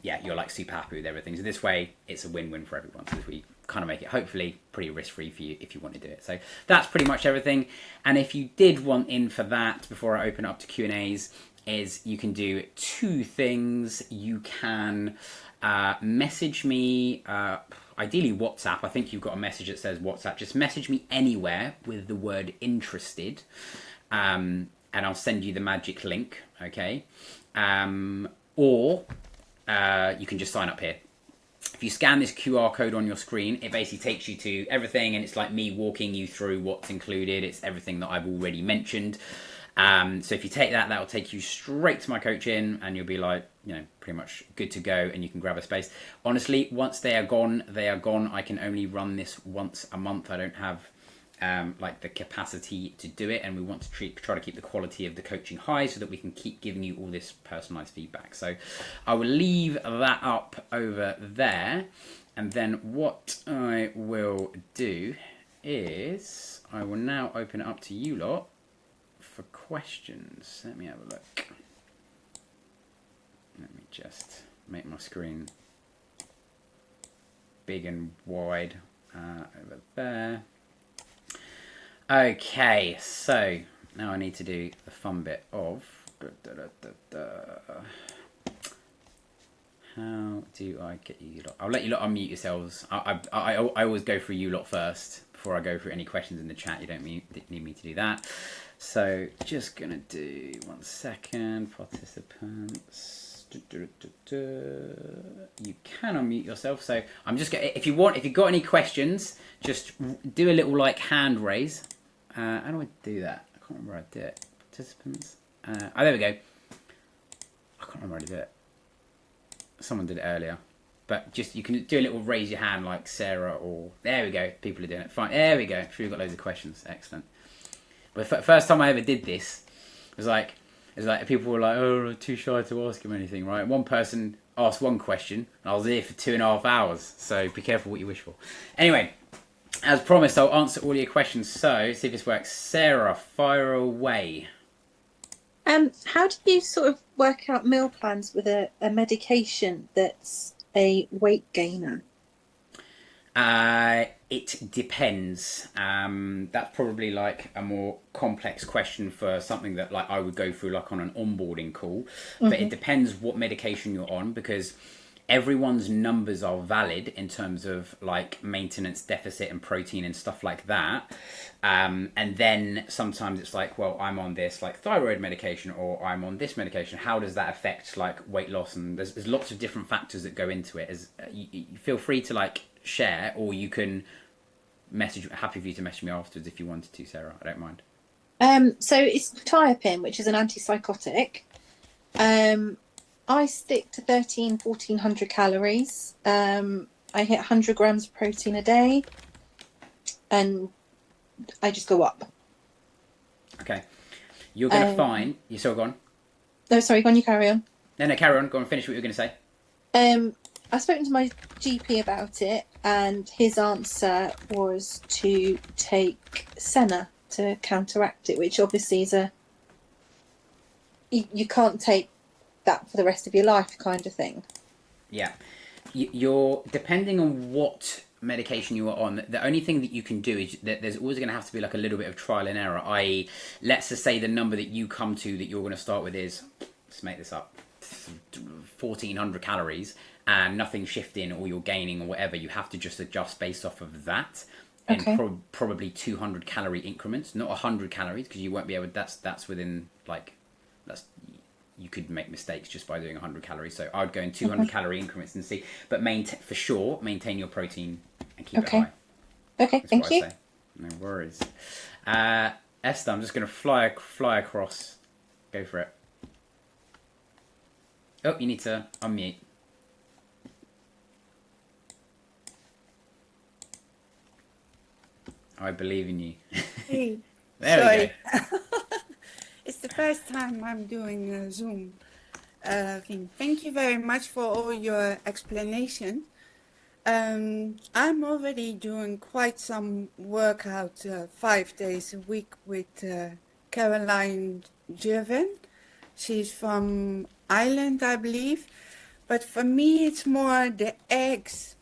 yeah, you're like super happy with everything. So this way, it's a win-win for everyone. So we kind of make it hopefully pretty risk-free for you if you want to do it. So that's pretty much everything. And if you did want in for that, before I open up to Q&As, is you can do 2 things. You can message me, ideally WhatsApp. I think you've got a message that says WhatsApp. Just message me anywhere with the word interested, and I'll send you the magic link, okay? Or you can just sign up here. If you scan this QR code on your screen, it basically takes you to everything, and it's like me walking you through what's included. It's everything that I've already mentioned. So if you take that, that'll take you straight to my coaching, and you'll be like, you know, pretty much good to go, and you can grab a space. Honestly, once they are gone, they are gone. I can only run this once a month. I don't have like the capacity to do it, and we want to try to keep the quality of the coaching high so that we can keep giving you all this personalized feedback. So I will leave that up over there, and then what I will do is I will now open it up to you lot for questions. Let me have a look. Let me just make my screen big and wide over there. Okay, so now I need to do the fun bit of how do I get you lot? I'll let you lot unmute yourselves. I always go through you lot first before I go through any questions in the chat. You don't need me to do that. So just gonna do 1 second. Participants. You can unmute yourself. So I'm just gonna, if you've got any questions, just do a little like hand raise. How do I do that? I can't remember how I did it. Participants. There we go. I can't remember how to do it. Someone did it earlier, but just you can do a little raise your hand like Sarah or there we go. People are doing it. Fine. There we go. Sure, you've got loads of questions. Excellent. But the first time I ever did this, it was like people were like, "Oh, too shy to ask him anything." Right? One person asked one question, and I was here for 2.5 hours. So be careful what you wish for. Anyway, as promised, I'll answer all your questions. So see if this works. Sarah, fire away. How do you sort of work out meal plans with a medication that's a weight gainer? It depends. That's probably like a more complex question for something that like I would go through like on an onboarding call. But it depends what medication you're on, because everyone's numbers are valid in terms of like maintenance deficit and protein and stuff like that. And then sometimes it's like, well, I'm on this like thyroid medication or I'm on this medication. How does that affect like weight loss? And there's lots of different factors that go into it. As you feel free to like share, or you can message. Happy for you to message me afterwards if you wanted to, Sarah. I don't mind. So it's thiopin, which is an antipsychotic. I stick to 1,400 calories. I hit 100 grams of protein a day, and I just go up. Okay. You're going to find... You're still gone? No, sorry, go on, you carry on. No, carry on. Go on, finish what you were going to say. I've spoken to my GP about it, and his answer was to take Senna to counteract it, which obviously is you can't take that for the rest of your life kind of thing. Yeah. You're depending on what medication you are on. The only thing that you can do is that there's always going to have to be like a little bit of trial and error. I.e., let's just say the number that you come to that you're going to start with is, let's make this up, 1,400 calories, and nothing shifting or you're gaining or whatever. You have to just adjust based off of that. Okay. In probably 200 calorie increments, not 100 calories, because you won't be able. That's within like that's. You could make mistakes just by doing 100 calories. So I'd go in 200 calorie increments and see. But for sure, maintain your protein and keep it high. Okay, That's thank you. I say. No worries. Esther, I'm just going to fly across. Go for it. Oh, you need to unmute. I believe in you. Hey, There we go. It's the first time I'm doing a Zoom thing. Thank you very much for all your explanation. I'm already doing quite some workout 5 days a week with Caroline Gervin. She's from Ireland, I believe. But for me, it's more the eggs.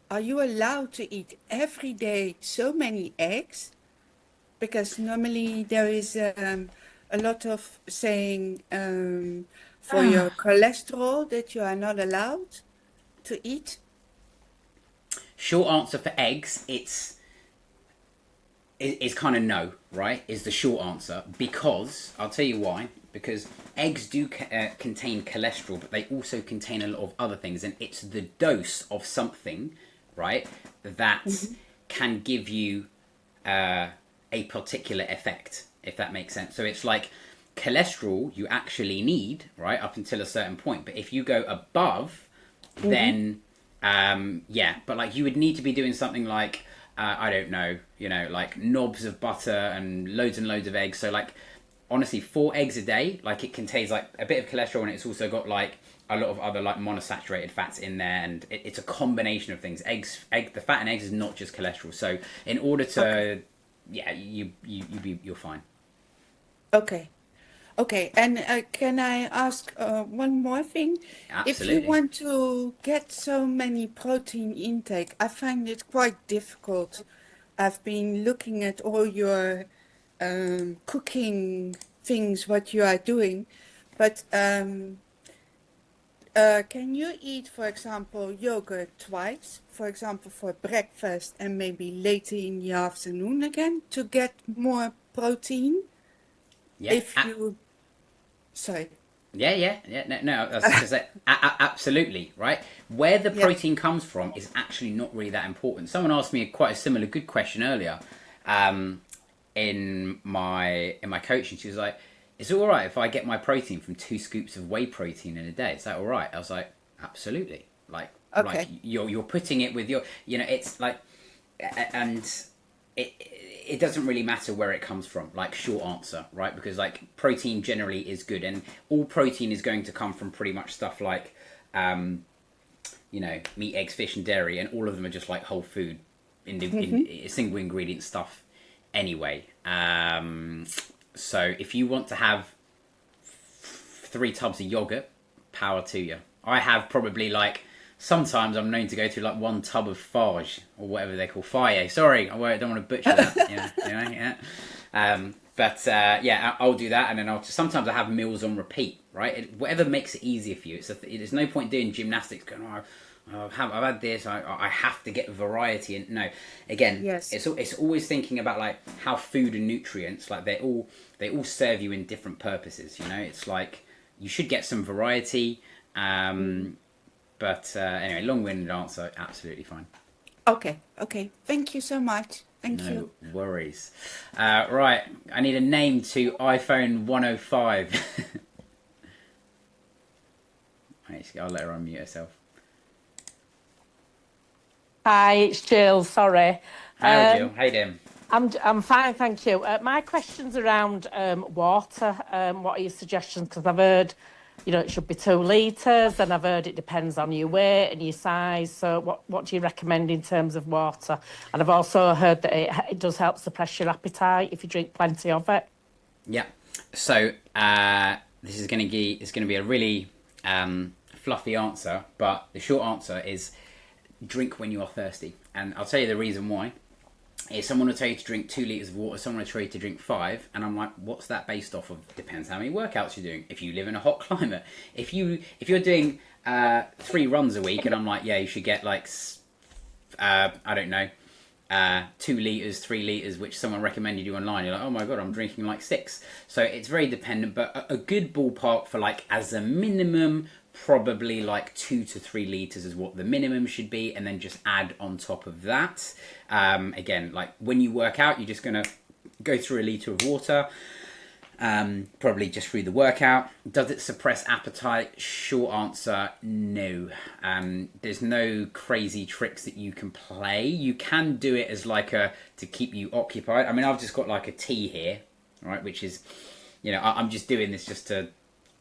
Are you allowed to eat every day so many eggs? Because normally there is a lot of saying for your cholesterol that you are not allowed to eat. Short answer for eggs, it's kind of no, right? Is the short answer, because I'll tell you why. Because eggs do contain cholesterol, but they also contain a lot of other things, and it's the dose of something, right, that can give you a particular effect, if that makes sense. So it's like cholesterol you actually need, right, up until a certain point. But if you go above, then but like you would need to be doing something like I don't know, like knobs of butter and loads of eggs. So like honestly, 4 eggs a day, like it contains like a bit of cholesterol, and it's also got like a lot of other like monosaturated fats in there, and it's a combination of things. The fat in eggs is not just cholesterol. So in order to you're fine. Okay. Okay, and can I ask one more thing? If you Absolutely. want to get so many protein intake, I find it quite difficult. I've been looking at all your cooking things, what you are doing, but can you eat, for example, yogurt twice, for example, for breakfast and maybe later in the afternoon again to get more protein? Yeah. If you, sorry, Yeah. No. I was just gonna say, absolutely, right? Where the yeah. protein comes from is actually not really that important. Someone asked me quite a similar good question earlier, in my coaching. She was like, "Is it all right if I get my protein from 2 scoops of whey protein in a day? Is that all right?" I was like, "Absolutely." Like Okay. you're putting it with your, it's like, and it doesn't really matter where it comes from, like, short answer, right? Because like protein generally is good, and all protein is going to come from pretty much stuff like meat, eggs, fish, and dairy, and all of them are just like whole food in single ingredient stuff anyway. So if you want to have 3 tubs of yogurt, power to you. I have probably like, sometimes I'm known to go through like 1 tub of Farge or whatever they call Faye. Sorry, I don't want to butcher that. Yeah. But I'll do that, and then sometimes I have meals on repeat. Right, whatever makes it easier for you. There's no point doing gymnastics going, I've had this. I have to get variety. And no, again, Yes. it's always thinking about like how food and nutrients, like they all serve you in different purposes. It's like you should get some variety. But anyway, long-winded answer, absolutely fine. Okay. Okay. Thank you so much. Thank No you. worries. Right, I need a name to iPhone 105. I'll let her unmute herself. Hi, it's Jill. Sorry. Hi, Jill. Um, How you doing? I'm fine, thank you. My question's around water. What are your suggestions? Because I've heard, it should be 2 litres, and I've heard it depends on your weight and your size. So what do you recommend in terms of water? And I've also heard that it does help suppress your appetite if you drink plenty of it. Yeah. So this is going to be a really fluffy answer, but the short answer is drink when you are thirsty, and I'll tell you the reason why. If someone will tell you to drink 2 litres of water, someone will tell you to drink 5, and I'm like, what's that based off of? Depends how many workouts you're doing. If you live in a hot climate, if you're doing 3 runs a week, and I'm like, yeah, you should get like I don't know, 2 litres, 3 litres, which someone recommended you online. You're like, oh my god, I'm drinking like 6. So it's very dependent, but a good ballpark for like as a minimum, probably like 2 to 3 litres is what the minimum should be, and then just add on top of that. Again, like when you work out, you're just gonna go through a litre of water. Probably just through the workout. Does it suppress appetite? Short answer, no. There's no crazy tricks that you can play. You can do it as like to keep you occupied. I mean, I've just got like a tea here, right? Which is, I'm just doing this just to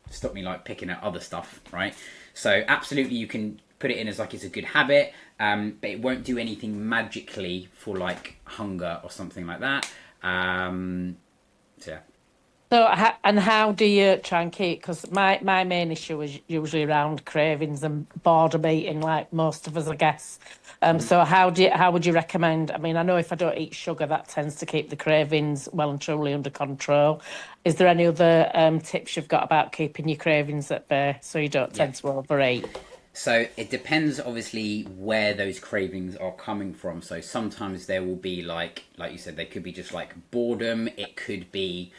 stop me like picking at other stuff, right? So absolutely, you can put it in as like it's a good habit, but it won't do anything magically for like hunger or something like that. So yeah. So, how do you try and keep? Because my main issue is usually around cravings and boredom eating, like most of us, I guess. So how would you recommend? I mean, I know if I don't eat sugar, that tends to keep the cravings well and truly under control. Is there any other tips you've got about keeping your cravings at bay so you don't Yeah. tend to overeat? So it depends, obviously, where those cravings are coming from. So sometimes there will be like you said, they could be just like boredom. It could be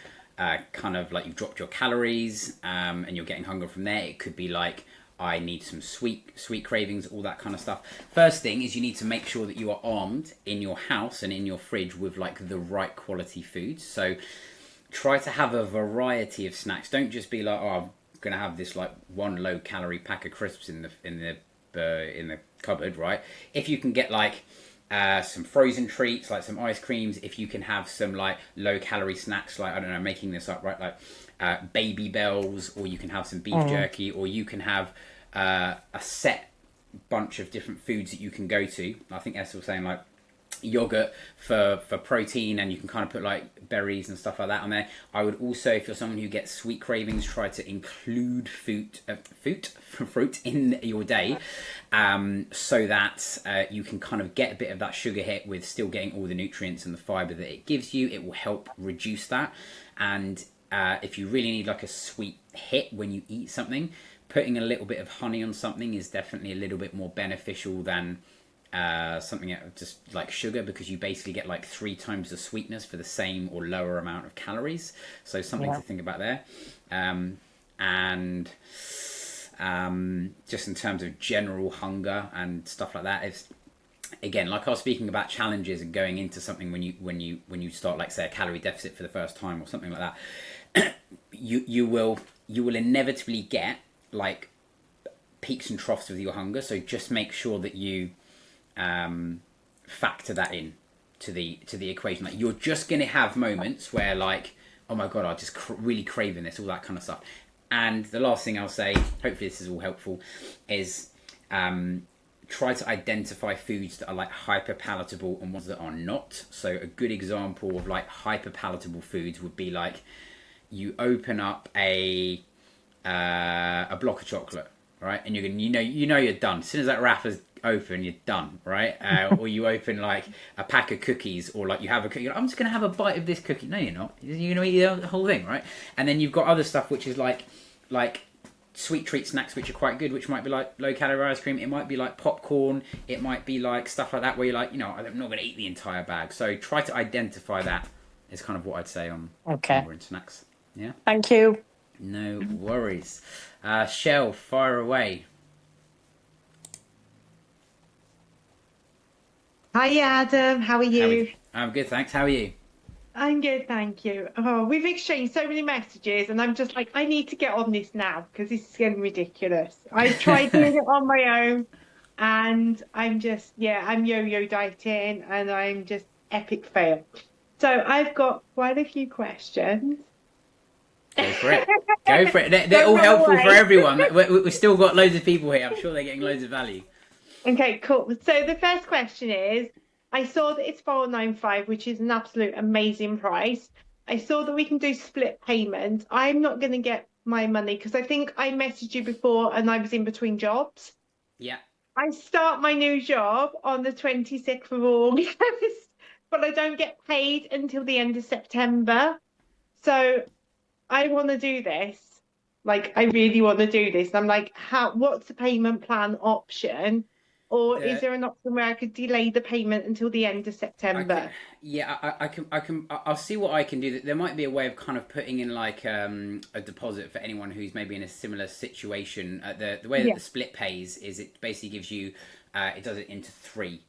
kind of like you've dropped your calories and you're getting hunger from there. It could be like, I need some sweet cravings, all that kind of stuff. First thing is you need to make sure that you are armed in your house and in your fridge with like the right quality foods. So try to have a variety of snacks. Don't just be like, oh, I'm gonna have this like 1 low-calorie pack of crisps in the cupboard, right? If you can get like some frozen treats, like some ice creams. If you can have some like low-calorie snacks, like, I don't know, making this up, right? Like Baby Bells, or you can have some beef jerky, or you can have a set bunch of different foods that you can go to. I think Estelle was saying like yogurt for protein, and you can kind of put like berries and stuff like that on there. I would also, if you're someone who gets sweet cravings, try to include fruit in your day, so that you can kind of get a bit of that sugar hit with still getting all the nutrients and the fiber that it gives you. It will help reduce that. And if you really need like a sweet hit when you eat something, putting a little bit of honey on something is definitely a little bit more beneficial than something just like sugar, because you basically get like 3 times the sweetness for the same or lower amount of calories. So something to think about there. And just in terms of general hunger and stuff like that, it's, again, like I was speaking about challenges and going into something when you start, like say, a calorie deficit for the first time or something like that, you will inevitably get like peaks and troughs with your hunger. So just make sure that you factor that in to the equation. Like, you're just going to have moments where like, oh my god, I just really craving this, all that kind of stuff. And the last thing I'll say, hopefully this is all helpful, is try to identify foods that are like hyper palatable and ones that are not. So a good example of like hyper palatable foods would be like, you open up a block of chocolate, right? And you know you're done. As soon as that wrapper's open, you're done, right? Or you open like a pack of cookies, or like you have a cookie, I'm just gonna have a bite of this cookie. No, you're not. You're gonna eat the whole thing, right? And then you've got other stuff which is like sweet treat snacks, which are quite good, which might be like low calorie ice cream. It might be like popcorn. It might be like stuff like that where you're like, I'm not gonna eat the entire bag. So try to identify that, is kind of what I'd say on hunger and snacks. Yeah. Thank you. No worries. Shell, fire away. Hi Adam, how are you? I'm good, thanks. How are you? I'm good, thank you. Oh, we've exchanged so many messages and I'm just like, I need to get on this now because this is getting ridiculous. I've tried doing it on my own and I'm yo-yo dieting and I'm just epic fail. So I've got quite a few questions. Go for it. Go for it. They're all helpful for everyone. We've still got loads of people here. I'm sure they're getting loads of value. Okay, cool. So the first question is, I saw that it's 495, which is an absolute amazing price. I saw that we can do split payment. I'm not going to get my money because I think I messaged you before and I was in between jobs. Yeah. I start my new job on the 26th of August, but I don't get paid until the end of September. So I want to do this. Like, I really want to do this. And I'm like, what's the payment plan option? Or is there an option where I could delay the payment until the end of September? I'll see what I can do. There might be a way of kind of putting in like a deposit for anyone who's maybe in a similar situation. The way that the split pays is it basically gives you, it does it into 3.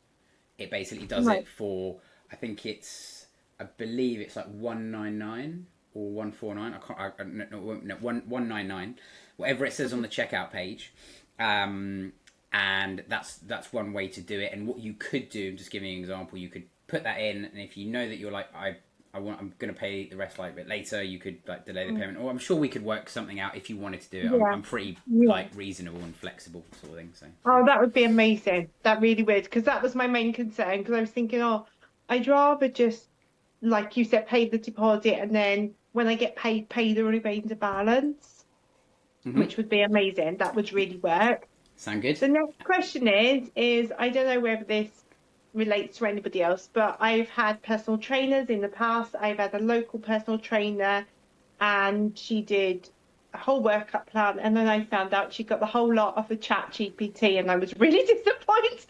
It basically does it for, I believe it's like 199 or 149. No, 199, whatever it says on the checkout page. And that's one way to do it. And what you could do, just giving an example, you could put that in, and if you know that you're like, I'm going to pay the rest like a bit later, you could like delay the payment, or I'm sure we could work something out if you wanted to do it. I'm pretty like reasonable and flexible sort of thing. So that would be amazing. That really would, because that was my main concern. Because I was thinking, I'd rather just, like you said, pay the deposit, and then when I get paid, pay the remainder balance, which would be amazing. That would really work. Sound good? The next question is I don't know whether this relates to anybody else, but I've had personal trainers in the past. I've had a local personal trainer and she did a whole workout plan, and then I found out she got the whole lot off of ChatGPT, and I was really disappointed.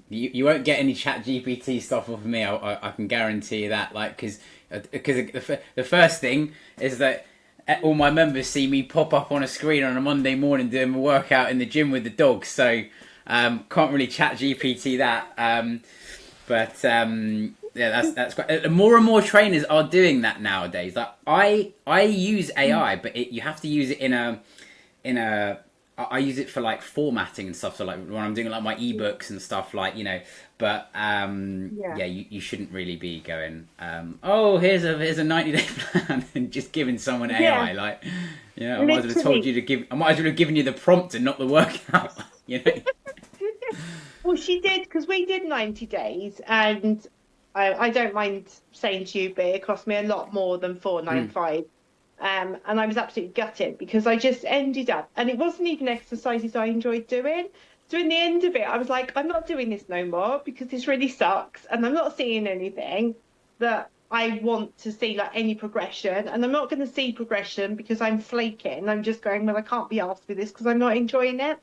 You won't get any ChatGPT stuff off of me. I can guarantee you that. Like, because the first thing is that all my members see me pop up on a screen on a Monday morning doing a workout in the gym with the dogs, so can't really chat GPT that. That's quite. More and more trainers are doing that nowadays. Like I use AI, but you have to use it in a. I use it for like formatting and stuff. So like when I'm doing like my ebooks and stuff, like But you shouldn't really be going. Here's a 90-day plan and just giving someone AI. Like, I might as well have told you to give. I might as well have given you the prompt and not the workout. Well, she did, because we did 90 days, and I don't mind saying to you, but it cost me a lot more than 495. And I was absolutely gutted because I just ended up, and it wasn't even exercises I enjoyed doing. So in the end of it, I was like, I'm not doing this no more because this really sucks, and I'm not seeing anything that I want to see, like any progression. And I'm not going to see progression because I'm flaking. I'm just going, well, I can't be asked for this because I'm not enjoying it.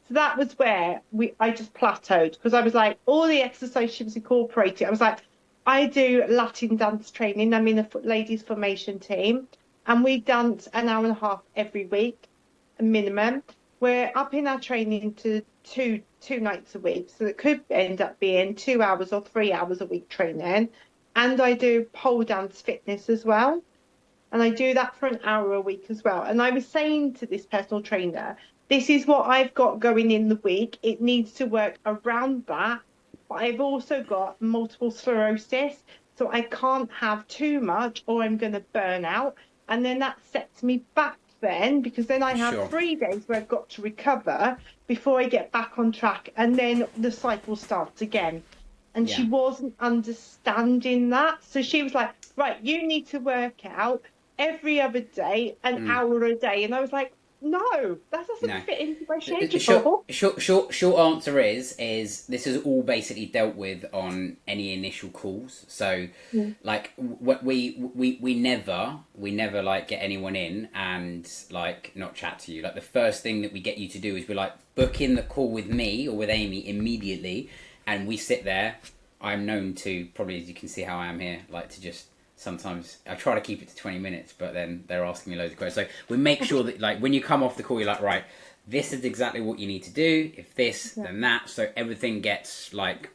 So that was where I just plateaued because I was like, all the exercise she was incorporating. I was like, I do Latin dance training. I'm in a ladies formation team, and we dance an hour and a half every week, minimum. We're upping our training to two nights a week, so it could end up being 2 hours or 3 hours a week training. And I do pole dance fitness as well. And I do that for an hour a week as well. And I was saying to this personal trainer, this is what I've got going in the week. It needs to work around that. But I've also got multiple sclerosis. So I can't have too much or I'm going to burn out. And then that sets me back then, because then I have Sure. 3 days where I've got to recover before I get back on track. And then the cycle starts again. And Yeah. she wasn't understanding that. So she was like, right, you need to work out every other day, an hour a day. And I was like, no, that doesn't No. fit into my The schedule. short answer is this is all basically dealt with on any initial calls. So, like, we never like get anyone in and like not chat to you. Like, the first thing that we get you to do is we like book in the call with me or with Amy immediately, and we sit there. I'm known to, probably as you can see how I am here, like to just sometimes I try to keep it to 20 minutes, but then they're asking me loads of questions. So we make sure that, like, when you come off the call, you're like, right, this is exactly what you need to do. If this, then that. So everything gets like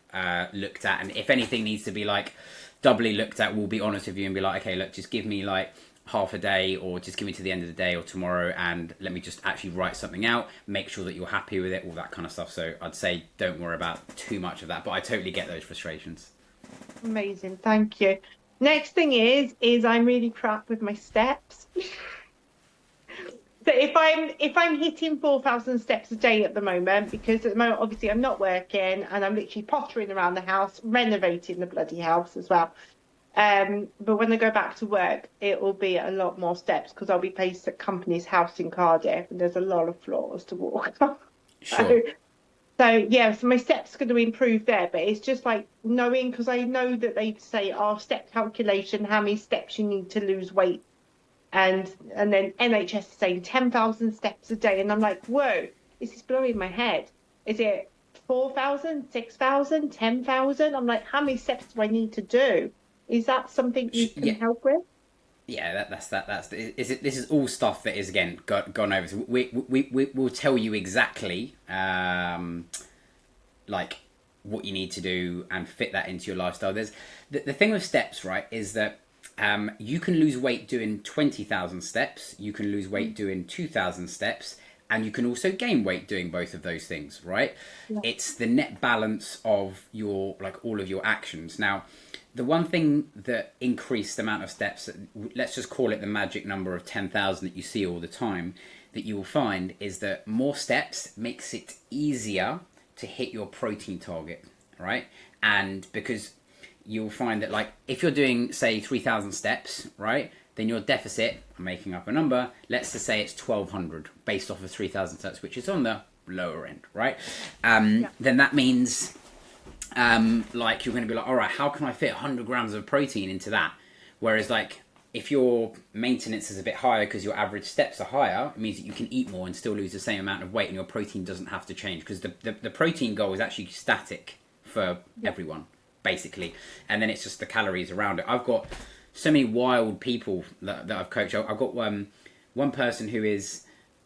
looked at, and if anything needs to be like doubly looked at, we'll be honest with you and be like, okay, look, just give me like half a day, or just give me to the end of the day or tomorrow, and let me just actually write something out, make sure that you're happy with it, all that kind of stuff. So I'd say don't worry about too much of that, but I totally get those frustrations. Amazing, thank you. Next thing is I'm really crap with my steps. So if I'm hitting 4,000 steps a day at the moment, because at the moment obviously I'm not working and I'm literally pottering around the house, renovating the bloody house as well. But when I go back to work, it will be a lot more steps because I'll be placed at company's house in Cardiff, and there's a lot of floors to walk on. Sure. So yeah, so my steps are going to improve there, but it's just like knowing, because I know that they say, oh, step calculation, how many steps you need to lose weight, and then NHS is saying 10,000 steps a day, and I'm like, whoa, this is blowing my head. Is it 4,000, 6,000, 10,000? I'm like, how many steps do I need to do? Is that something you can help with? Yeah, this is all stuff that is again gone over. So we will tell you exactly like what you need to do and fit that into your lifestyle. There's the thing with steps, right? Is that you can lose weight doing 20,000 steps. You can lose weight doing 2,000 steps. And you can also gain weight doing both of those things, right? Yeah. It's the net balance of your, like, all of your actions. Now, the one thing that increased the amount of steps, let's just call it the magic number of 10,000 that you see all the time, that you will find is that more steps makes it easier to hit your protein target, right? And because you'll find that, like, if you're doing, say, 3,000 steps, right? Then your deficit, I'm making up a number, let's just say it's 1,200 based off of 3,000 steps, which is on the lower end, right? Then that means, like, you're going to be like, all right, how can I fit 100 grams of protein into that? Whereas, like, if your maintenance is a bit higher because your average steps are higher, it means that you can eat more and still lose the same amount of weight, and your protein doesn't have to change, because the protein goal is actually static for everyone, basically. And then it's just the calories around it. I've got so many wild people that I've coached. I've got one person who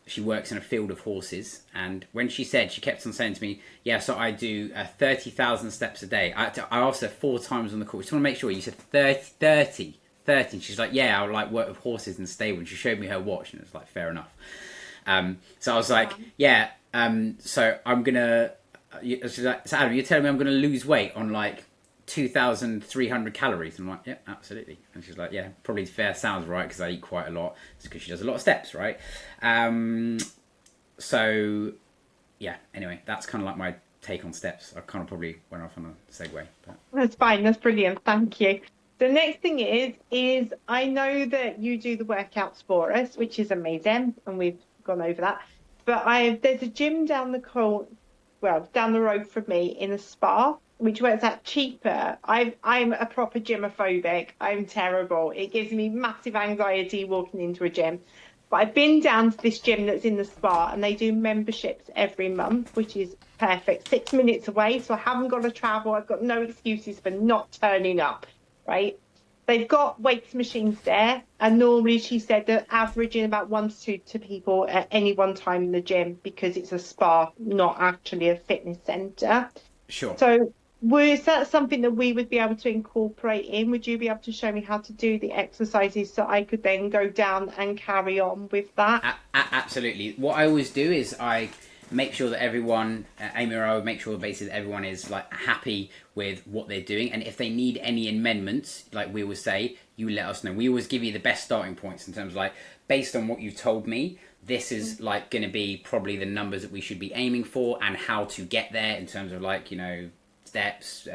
she works in a field of horses, and when she kept on saying to me, yeah, so I do 30,000 steps a day. I asked her 4 times on the call, just want to make sure, you said 30. And she's like, yeah, I like work with horses in the stable, and she showed me her watch, and it was like, fair enough. So I was like, yeah, so I'm gonna, she's like, so Adam, you're telling me I'm gonna lose weight on like 2,300 calories? And I'm like, yeah, absolutely. And she's like, yeah, probably fair, sounds right, because I eat quite a lot. It's because she does a lot of steps, right? So yeah, anyway, that's kind of like my take on steps. I kind of probably went off on a segue. But. That's fine. That's brilliant. Thank you. The next thing is I know that you do the workouts for us, which is amazing, and we've gone over that. But there's a gym down down the road from me in a spa, which works out cheaper. I'm a proper gymophobic. I'm terrible. It gives me massive anxiety walking into a gym. But I've been down to this gym that's in the spa, and they do memberships every month, which is perfect. 6 minutes away, so I haven't got to travel. I've got no excuses for not turning up, right? They've got weights machines there, and normally she said they're averaging about 1 to 2 people at any one time in the gym because it's a spa, not actually a fitness centre. Sure. So was that something that we would be able to incorporate in? Would you be able to show me how to do the exercises so I could then go down and carry on with that? Absolutely. What I always do is I make sure that everyone, Amy or I would make sure basically that everyone is like happy with what they're doing, and if they need any amendments, like we always say, you let us know. We always give you the best starting points in terms of like, based on what you've told me, this is like going to be probably the numbers that we should be aiming for and how to get there in terms of like, you know, steps,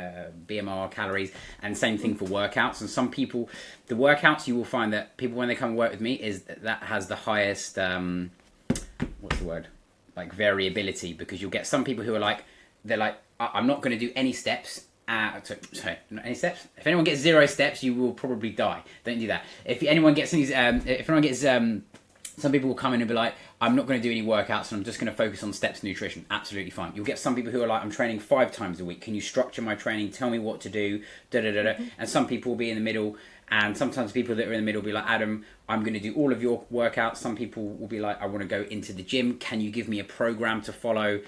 BMR, calories, and same thing for workouts. And some people, the workouts, you will find that people when they come and work with me is that has the highest, what's the word? Like variability, because you'll get some people who are like, they're like, I'm not going to do any steps. Sorry, not any steps. If anyone gets 0 steps, you will probably die. Don't do that. If anyone gets these, if anyone gets, some people will come in and be like, I'm not going to do any workouts and I'm just going to focus on steps and nutrition. Absolutely fine. You'll get some people who are like, I'm training 5 times a week. Can you structure my training? Tell me what to do. And some people will be in the middle. And sometimes people that are in the middle will be like, Adam, I'm going to do all of your workouts. Some people will be like, I want to go into the gym. Can you give me a program to follow,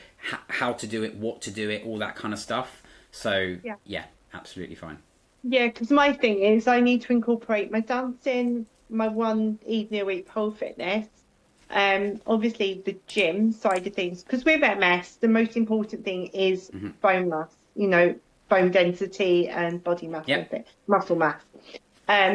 how to do it, what to do it, all that kind of stuff. So, yeah absolutely fine. Yeah, because my thing is I need to incorporate my dancing, my 1 evening a week pole fitness, obviously the gym side of things. Because with MS, the most important thing is bone mass, you know, bone density and body mass, muscle mass.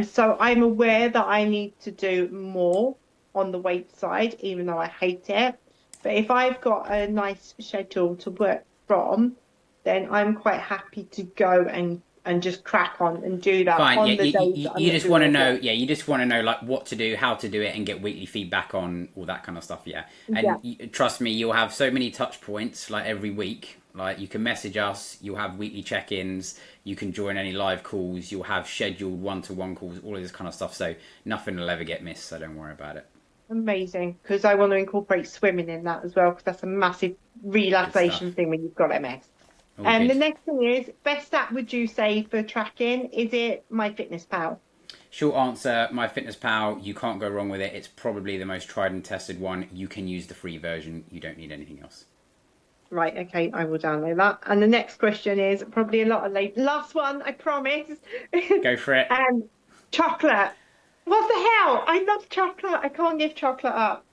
So I'm aware that I need to do more on the weight side, even though I hate it. But if I've got a nice schedule to work from, then I'm quite happy to go and just crack on and do that. Fine. On Yeah, the days you just want to know. Yeah, you just want to know like what to do, how to do it, and get weekly feedback on all that kind of stuff. Yeah, and trust me, you'll have so many touch points like every week. Like you can message us, you'll have weekly check-ins, you can join any live calls, you'll have scheduled one-to-one calls, all of this kind of stuff. So nothing will ever get missed. So don't worry about it. Amazing, because I want to incorporate swimming in that as well, because that's a massive relaxation thing when you've got MS. And the next thing is, best app would you say for tracking? Is it MyFitnessPal? Short answer, MyFitnessPal. You can't go wrong with it. It's probably the most tried and tested one. You can use the free version. You don't need anything else. Right, okay, I will download that. And the next question is probably a lot of last one, I promise. Go for it. Chocolate. What the hell? I love chocolate. I can't give chocolate up.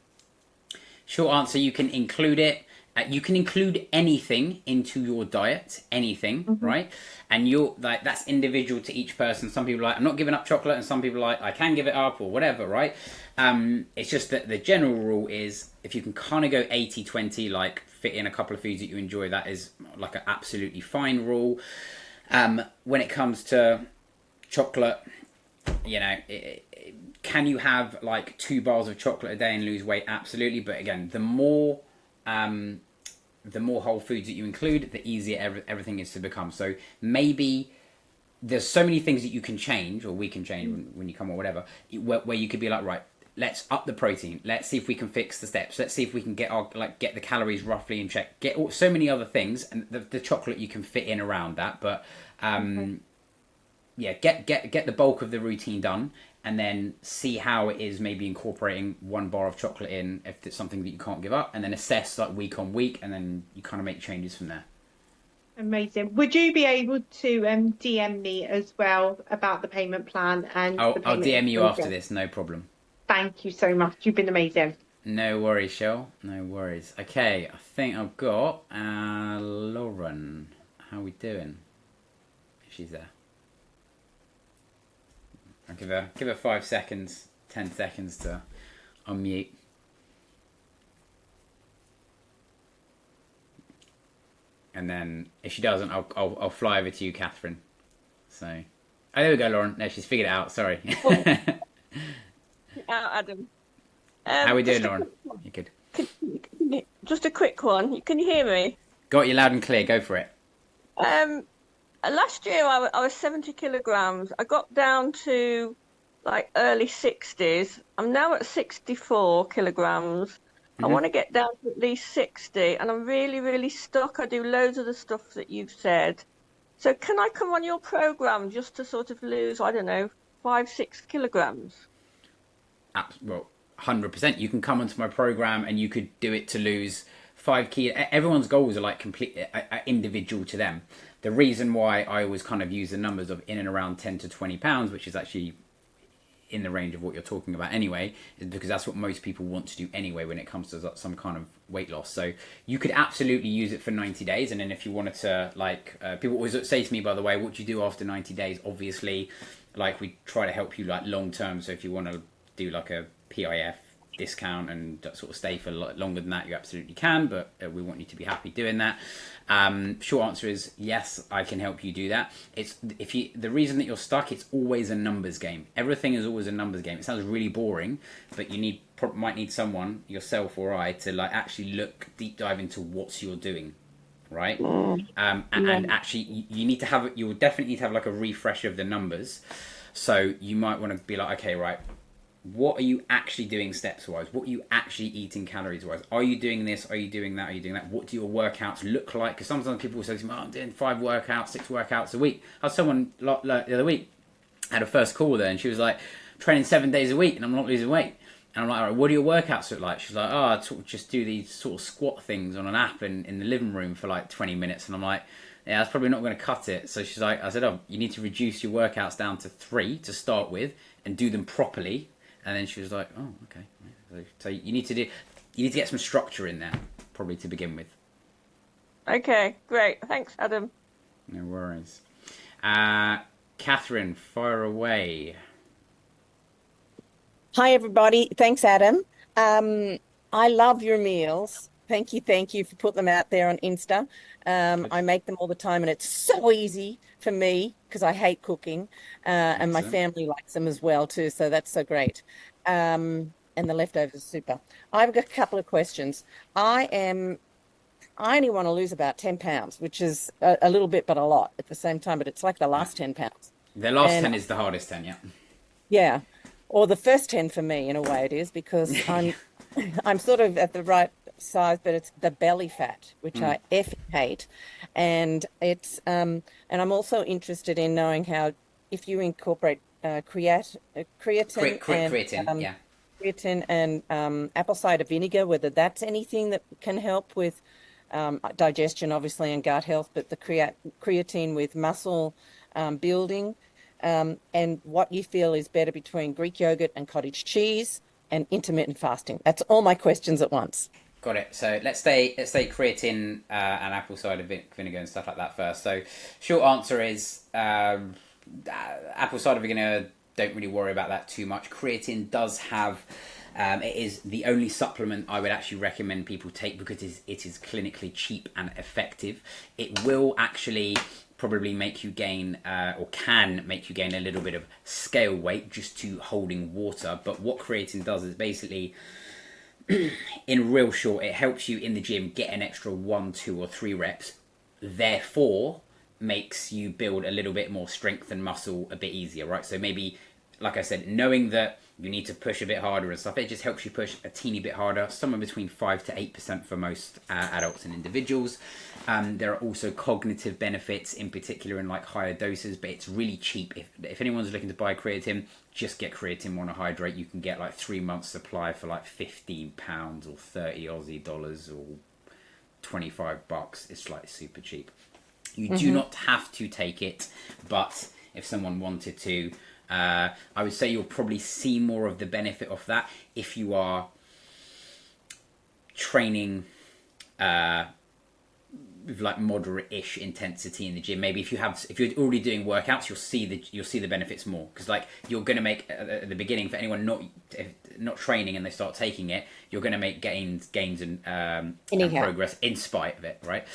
Short answer, you can include it. You can include anything into your diet, anything, right? And you're like, that's individual to each person. Some people are like, I'm not giving up chocolate, and some people are like, I can give it up, or whatever, right? It's just that the general rule is if you can kind of go 80-20, like fit in a couple of foods that you enjoy, that is like an absolutely fine rule. When it comes to chocolate, you know, can you have like 2 bars of chocolate a day and lose weight? Absolutely. But again, the more whole foods that you include, the easier everything is to become. So maybe there's so many things that you can change, or we can change when you come or whatever, where you could be like, right, let's up the protein. Let's see if we can fix the steps. Let's see if we can get the calories roughly in check. Get so many other things, and the chocolate you can fit in around that. But get the bulk of the routine done, and then see how it is maybe incorporating 1 bar of chocolate in if it's something that you can't give up, and then assess like week on week, and then you kind of make changes from there. Amazing. Would you be able to DM me as well about the payment plan? And I'll DM you after this, no problem. Thank you so much. You've been amazing. No worries, Shell. No worries. Okay, I think I've got Lauren. How are we doing? If she's there. I'll give her 5 seconds, 10 seconds to unmute. And then if she doesn't, I'll fly over to you, Catherine. So, oh, there we go, Lauren. No, she's figured it out. Sorry. Adam. How are we doing, just a Lauren? quick one. You good? Just a quick one. Can you hear me? Got you loud and clear. Go for it. Last year I was 70 kilograms. I got down to like early 60s. I'm now at 64 kilograms. I want to get down to at least 60, and I'm really, really stuck. I do loads of the stuff that you've said. So can I come on your program just to sort of lose, I don't know, 5-6 kilograms? Well, 100%. You can come onto my program and you could do it to lose 5 kilos. Everyone's goals are like completely individual to them. The reason why I always kind of use the numbers of in and around 10 to 20 pounds, which is actually in the range of what you're talking about anyway, is because that's what most people want to do anyway when it comes to some kind of weight loss. So you could absolutely use it for 90 days. And then if you wanted to, like, people always say to me, by the way, what do you do after 90 days? Obviously, like, we try to help you like long term. So if you want to do like a PIF discount and sort of stay for longer than that, you absolutely can, but we want you to be happy doing that. Short answer is yes, I can help you do that. The reason that you're stuck, it's always a numbers game. Everything is always a numbers game. It sounds really boring, but you might need someone, yourself or I, to like actually look deep dive into what you're doing, right? And actually you'll definitely need to have like a refresh of the numbers. So you might want to be like, okay, right, what are you actually doing steps wise? What are you actually eating calories wise? Are you doing this? Are you doing that? Are you doing that? What do your workouts look like? Because sometimes people will say to me, I'm doing 5 workouts, 6 workouts a week. I had someone the other week, had a first call there, and she was like, training 7 days a week and I'm not losing weight. And I'm like, all right, what do your workouts look like? She's like, I just do these sort of squat things on an app in the living room for like 20 minutes. And I'm like, yeah, that's probably not going to cut it. So she's like, I said, you need to reduce your workouts down to 3 to start with and do them properly. And then she was like, oh, okay. So you need to get some structure in there, probably to begin with. Okay, great. Thanks, Adam. No worries. Catherine, fire away. Hi, everybody. Thanks, Adam. I love your meals. Thank you for putting them out there on Insta. I make them all the time, and it's so easy for me because I hate cooking, and my family likes them as well too. So that's so great. And the leftovers are super. I've got a couple of questions. I only want to lose about 10 pounds, which is a little bit, but a lot at the same time. But it's like the last 10 pounds. The last 10 is the hardest 10, yeah. Yeah, or the first 10 for me in a way it is, because I'm sort of at the right size, but it's the belly fat, which I effing hate. And it's and I'm also interested in knowing how, if you incorporate creatine and apple cider vinegar, whether that's anything that can help with digestion, obviously, and gut health, but the creatine with muscle building, and what you feel is better between Greek yogurt and cottage cheese and intermittent fasting. That's all my questions at once. Got it. So let's say creatine and apple cider vinegar and stuff like that first. So short answer is apple cider vinegar, don't really worry about that too much. Creatine does have, it is the only supplement I would actually recommend people take because it is clinically cheap and effective. It will actually probably make you gain or can make you gain a little bit of scale weight just to holding water. But what creatine does is basically, in real short, it helps you in the gym get an extra 1, 2 or 3 reps, therefore makes you build a little bit more strength and muscle a bit easier, right? So maybe, like I said, knowing that you need to push a bit harder and stuff, it just helps you push a teeny bit harder, somewhere between 5 to 8% for most adults and individuals. There are also cognitive benefits, in particular in like higher doses, but it's really cheap. If anyone's looking to buy creatine, just get creatine monohydrate. You can get like 3 months supply for like £15 or 30 Aussie dollars or $25. It's like super cheap. You do not have to take it, but if someone wanted to, I would say you'll probably see more of the benefit of that if you are training with like moderate-ish intensity in the gym. Maybe if you're already doing workouts, you'll see the benefits more, because like you're going to make at the beginning, for anyone not training and they start taking it, you're going to make gains and progress in spite of it, right?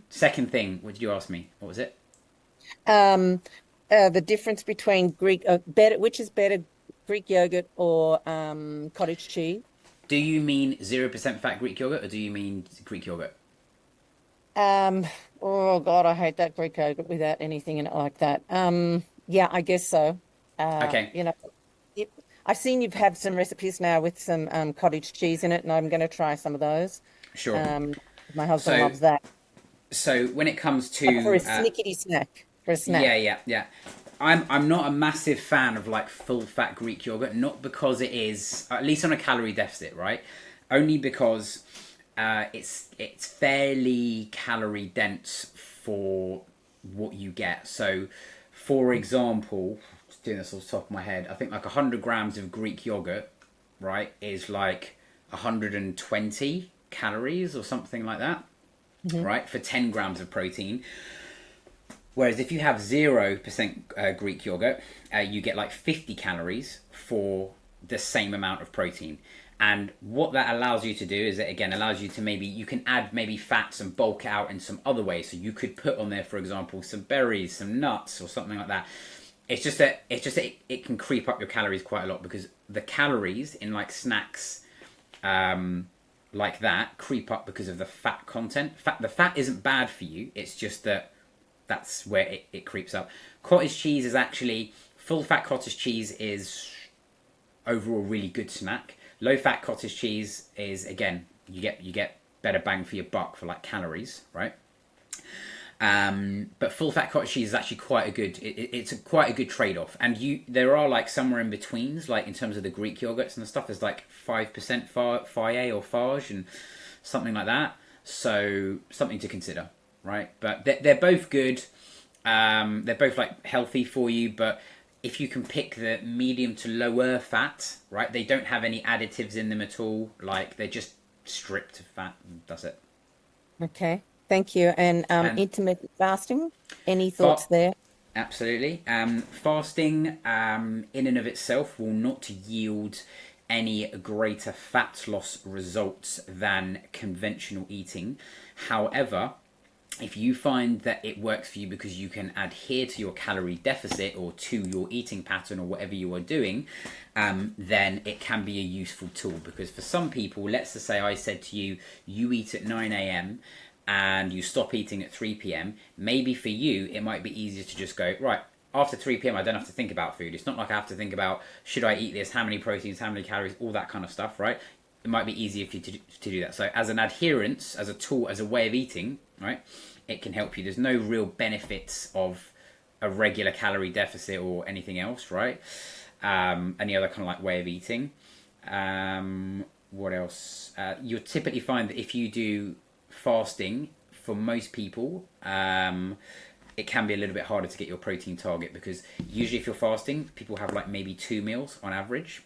Second thing, what did you ask me? What was it? The difference between which is better, Greek yogurt or cottage cheese? Do you mean 0% fat Greek yogurt, or do you mean Greek yogurt? Oh God, I hate that Greek yogurt without anything in it like that. Yeah, I guess so. Okay. You know, I've seen you've had some recipes now with some cottage cheese in it, and I'm going to try some of those. Sure. My husband loves that. So when it comes to for a snickety snack, for a snack. Yeah. I'm not a massive fan of like full fat Greek yogurt, not because it is, at least on a calorie deficit, right? Only because it's fairly calorie dense for what you get. So, for example, just doing this off the top of my head, I think like 100 grams of Greek yogurt, right, is like 120 calories or something like that, right, for 10 grams of protein. Whereas if you have 0% Greek yogurt, you get like 50 calories for the same amount of protein. And what that allows you to do is it again allows you to you can add maybe fats and bulk out in some other way. So you could put on there, for example, some berries, some nuts or something like that. It's just that it can creep up your calories quite a lot, because the calories in like snacks like that creep up because of the fat content. The fat isn't bad for you. It's just that that's where it creeps up. Cottage cheese is actually, full fat cottage cheese is overall really good snack. Low fat cottage cheese is, again, you get better bang for your buck for like calories, right? But full fat cottage cheese is actually quite a good, it's quite a good trade-off. And there are like somewhere in betweens, like in terms of the Greek yogurts and the stuff, there's like 5% Faye or Farge and something like that. So something to consider. Right, but they're both good. They're both like healthy for you. But if you can pick the medium to lower fat, right, they don't have any additives in them at all. Like they're just stripped of fat. And that's it. Okay, thank you. And intermittent fasting. Any thoughts there? Absolutely. Fasting, in and of itself, will not yield any greater fat loss results than conventional eating. However, if you find that it works for you because you can adhere to your calorie deficit or to your eating pattern or whatever you are doing, then it can be a useful tool. Because for some people, let's just say I said to you, you eat at 9 a.m. and you stop eating at 3 p.m. Maybe for you, it might be easier to just go, right, after 3 p.m. I don't have to think about food. It's not like I have to think about, should I eat this, how many proteins, how many calories, all that kind of stuff, right? It might be easier for you to do that. So as an adherence, as a tool, as a way of eating, right, it can help you. There's no real benefits of a regular calorie deficit or anything else, right? Any other kind of like way of eating. What else? You'll typically find that if you do fasting, for most people, it can be a little bit harder to get your protein target, because usually if you're fasting, people have like maybe 2 meals on average,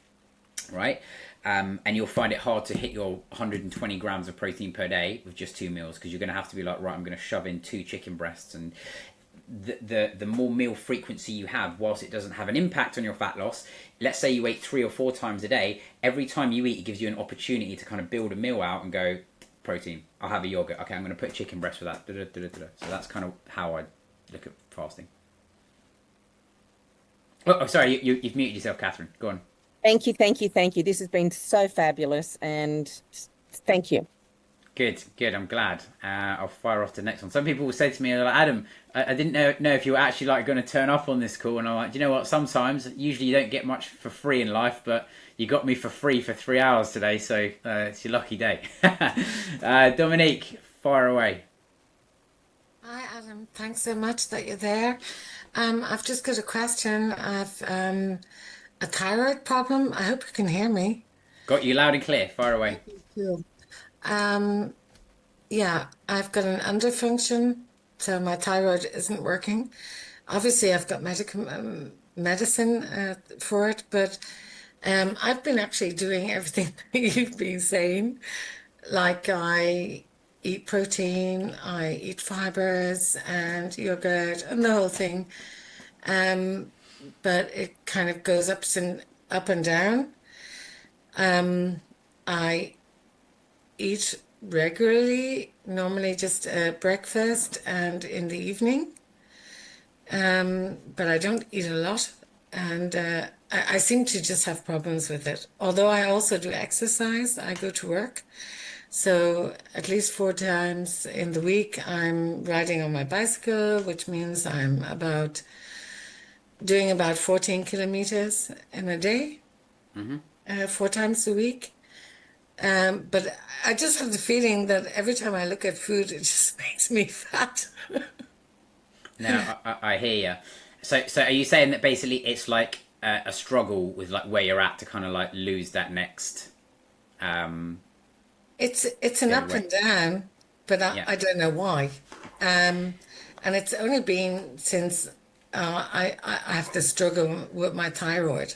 right? And you'll find it hard to hit your 120 grams of protein per day with just 2 meals, because you're going to have to be like, right, I'm going to shove in 2 chicken breasts. And the more meal frequency you have, whilst it doesn't have an impact on your fat loss, let's say you ate 3 or 4 times a day, every time you eat, it gives you an opportunity to kind of build a meal out and go, protein, I'll have a yogurt, okay, I'm going to put chicken breast for that. So that's kind of how I look at fasting. Oh sorry, you've muted yourself, Catherine. Go on. Thank you. This has been so fabulous, and thank you. Good. I'm glad. I'll fire off to the next one. Some people will say to me, like, Adam, I didn't know if you were actually like going to turn up on this call. And I'm like, do you know what? Sometimes, usually you don't get much for free in life, but you got me for free for 3 hours today, so it's your lucky day. Dominique, fire away. Hi, Adam. Thanks so much that you're there. I've just got a question. I've a thyroid problem. I hope you can hear me. Got you loud and clear. Fire away. Cool. Yeah, I've got an underfunction, so my thyroid isn't working. Obviously, I've got medicine for it, but I've been actually doing everything that you've been saying. Like I eat protein, I eat fibers and yogurt and the whole thing. But it kind of goes up and down. I eat regularly, normally just breakfast and in the evening. But I don't eat a lot, and I seem to just have problems with it. Although I also do exercise, I go to work. So at least 4 times in the week, I'm riding on my bicycle, which means I'm doing about 14 kilometers in a day, 4 times a week. But I just have the feeling that every time I look at food, it just makes me fat. No, I hear you. So are you saying that basically it's like a struggle with like where you're at to kind of like lose that next It's an bit of up weight? and down, but Yeah. I don't know why. And it's only been since I have to struggle with my thyroid.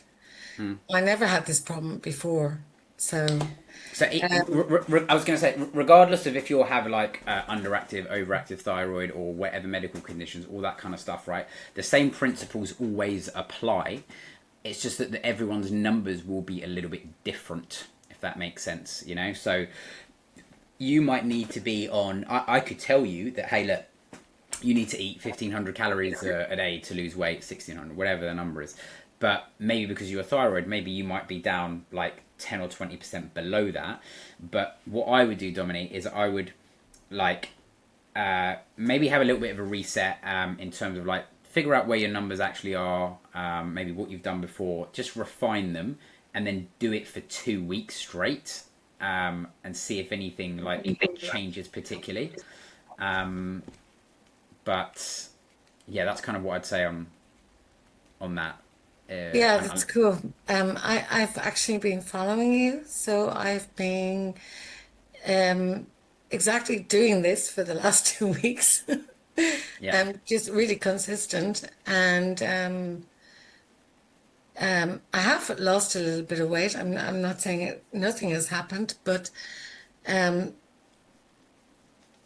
I never had this problem before. So, So um, I was going to say, regardless of if you have like underactive, overactive thyroid or whatever medical conditions, all that kind of stuff, right? The same principles always apply. It's just that everyone's numbers will be a little bit different, if that makes sense, you know? So you might need to be on, I could tell you that, hey, look, you need to eat 1,500 calories a day to lose weight, 1,600, whatever the number is. But maybe because you're thyroid, maybe you might be down like 10 or 20% below that. But what I would do, Dominique, is I would like maybe have a little bit of a reset in terms of like figure out where your numbers actually are, maybe what you've done before, just refine them, and then do it for 2 weeks straight, and see if anything like changes particularly. Um, but yeah, that's kind of what I'd say on that. yeah, And that's cool. I've actually been following you, so I've been um, exactly doing this for the last 2 weeks. yeah, Just really consistent, and I have lost a little bit of weight. I'm not saying nothing has happened, but um,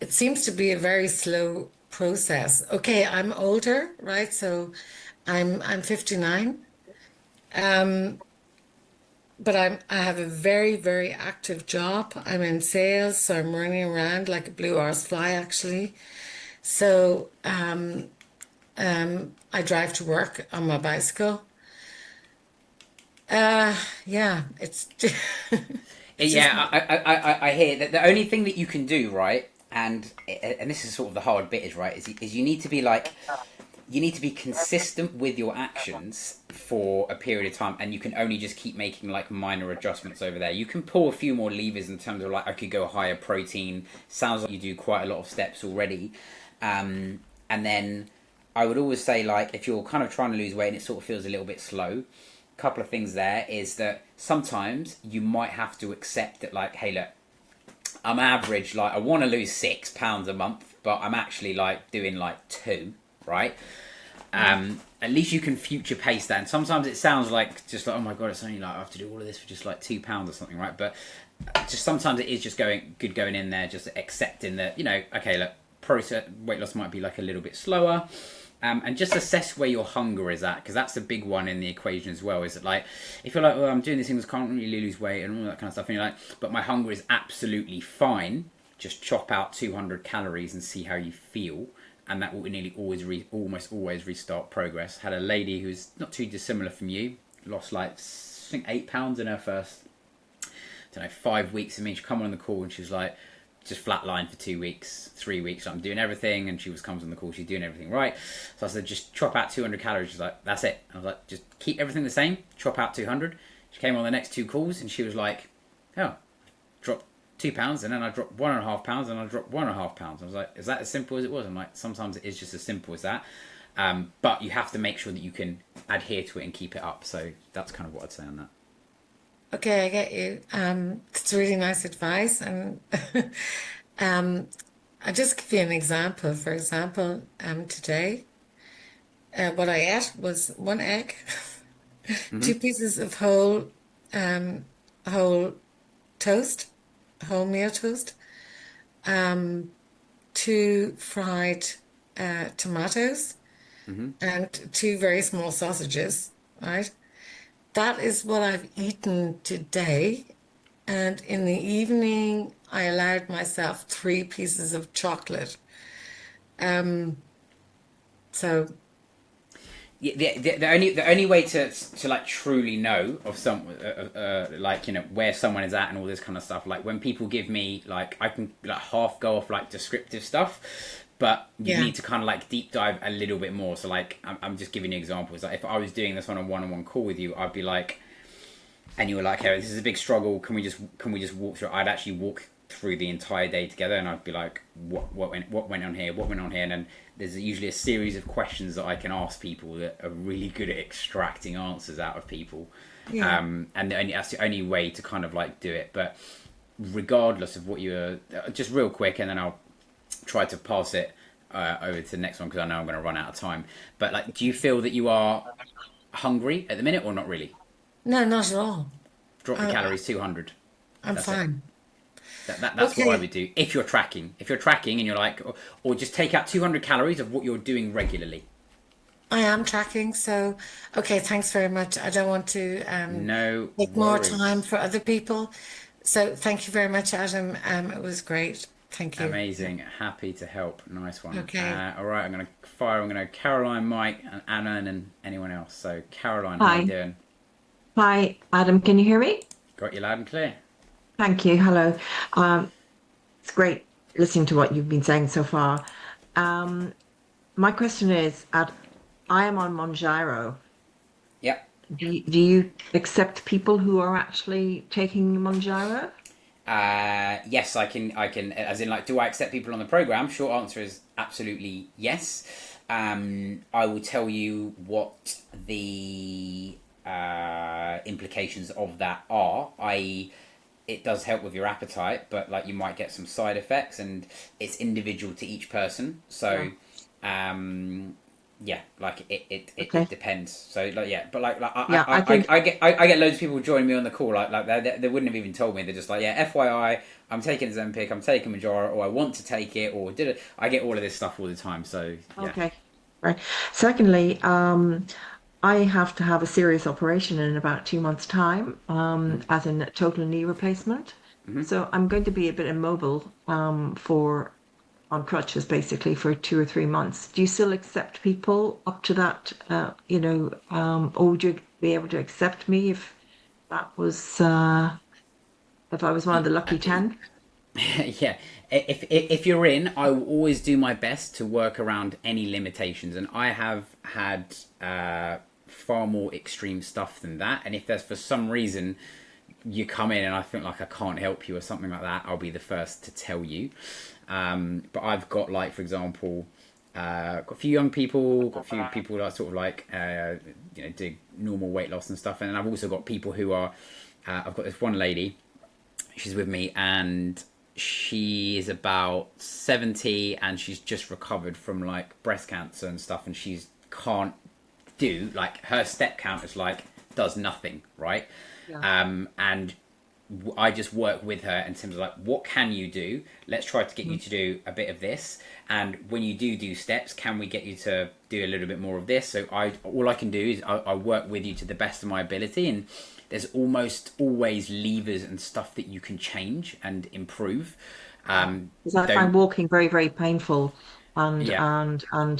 it seems to be a very slow process. Okay, I'm older, right? So I'm 59. Um, but I have a very, very active job. I'm in sales, so I'm running around like a blue horse fly actually. So I drive to work on my bicycle. Uh yeah, it's it's just yeah. I hear that the only thing that you can do, right, and this is sort of the hard bit, is right, is you need to be like you need to be consistent with your actions for a period of time, and you can only just keep making like minor adjustments over there. You can pull a few more levers in terms of like I could go higher protein. Sounds like you do quite a lot of steps already. And then I would always say like if you're kind of trying to lose weight and it sort of feels a little bit slow, a couple of things there is that sometimes you might have to accept that like, hey, look, I'm average, like I want to lose 6 pounds a month, but I'm actually like doing like 2, right? At least you can future pace that. And sometimes it sounds like just like, oh my god, it's only like I have to do all of this for just like £2 or something, right? But just sometimes it is just going in there, just accepting that, you know, okay, look, process weight loss might be like a little bit slower. And just assess where your hunger is at, because that's the big one in the equation as well. Is that like, if you're like, well, I'm doing these things, can't really lose weight and all that kind of stuff, and you're like, but my hunger is absolutely fine. Just chop out 200 calories and see how you feel, and that will nearly always, almost always restart progress. Had a lady who's not too dissimilar from you, lost like I think 8 pounds in her first, I don't know, 5 weeks. I mean, she come on the call and she was like, just flatlined for 2 weeks, 3 weeks. I'm doing everything, and she comes on the call. She's doing everything right. So I said, just chop out 200 calories. She's like, that's it. I was like, just keep everything the same. Chop out 200. She came on the next 2 calls, and she was like, oh, dropped 2 pounds, and then I dropped 1.5 pounds, and I dropped 1.5 pounds. I was like, is that as simple as it was? I'm like, sometimes it is just as simple as that. But you have to make sure that you can adhere to it and keep it up. So that's kind of what I'd say on that. okay, I get you. It's really nice advice, and um, I'll just give you an example. For example, today, what I ate was one egg, two pieces of um, whole toast, wholemeal toast, 2 fried tomatoes, and 2 very small sausages, right? That is what I've eaten today. And in the evening, I allowed myself 3 pieces of chocolate. So, Yeah, the only way to like truly know of some like where someone is at and all this kind of stuff, like when people give me, like, I can like half go off like descriptive stuff, but you yeah, need to kind of like deep dive a little bit more. So like I'm just giving you examples. Like if I was doing this on a one-on-one call with you, I'd be like, and you were like, "Hey, this is a big struggle. Can we just walk through?" I'd actually walk through the entire day together, and I'd be like, "What went on here? What went on here?" And then there's usually a series of questions that I can ask people that are really good at extracting answers out of people. yeah. That's the only way to kind of like do it. But regardless of what you're, just real quick, and then I'll try to pass it over to the next one because I know I'm going to run out of time. But like, do you feel that you are hungry at the minute or not really? No, not at all. Drop the I, calories 200. I'm That's it. fine. That's what I Okay, would do if you're tracking. If you're tracking and you're like, or just take out 200 calories of what you're doing regularly. I am tracking. So, okay, thanks very much. I don't want to No take more time worries. for other people. So, thank you very much, Adam. It was great. Thank you. Amazing. Happy to help. Nice one. Okay. All right, I'm gonna Caroline, Mike, and Anna, and anyone else. So Caroline, how you Hi. doing? Hi, Adam. Can you hear me? Got you loud and clear. Thank you. Hello. Um, it's great listening to what you've been saying so far. Um, my question is, I am on Monjaro. Yep. Do you accept people who are actually taking Monjaro? Yes, I can. As in, like, do I accept people on the program? Short answer is absolutely yes. I will tell you what the implications of that are. I.e., it does help with your appetite, but like you might get some side effects, and it's individual to each person. Yeah. So, um, yeah, like it Okay. depends. So like yeah, but like Yeah, I think. I get loads of people joining me on the call. Like they wouldn't have even told me. They're just like, yeah, FYI, I'm taking Zempic, I'm taking Majora, or I want to take it, or did it. I get all of this stuff all the time. So yeah. Okay. Right. Secondly, I have to have a serious operation in about 2 months' time, as in a total knee replacement. So I'm going to be a bit immobile, for on crutches basically for 2 or 3 months. Do you still accept people up to that? Or would you be able to accept me that was if I was one of the lucky 10? Yeah, if you're in, I will always do my best to work around any limitations, and I have had far more extreme stuff than that. And if there's for some reason you come in and I think like I can't help you or something like that, I'll be the first to tell you. But I've got, like, for example, got a few young people, got a few people that sort of like do normal weight loss and stuff, and then I've also got people who are. I've got this one lady. She's with me, and she is about 70, and she's just recovered from like breast cancer and stuff, and she's can't do, like, her step count is like does nothing, right? Yeah. And I just work with her in terms of like, what can you do? Let's try to get you Mhm. to do a bit of this, and when you do steps, can we get you to do a little bit more of this? So all I can do is I work with you to the best of my ability, and there's almost always levers and stuff that you can change and improve. Yeah. Because I find Don't walking very, very painful and Yeah.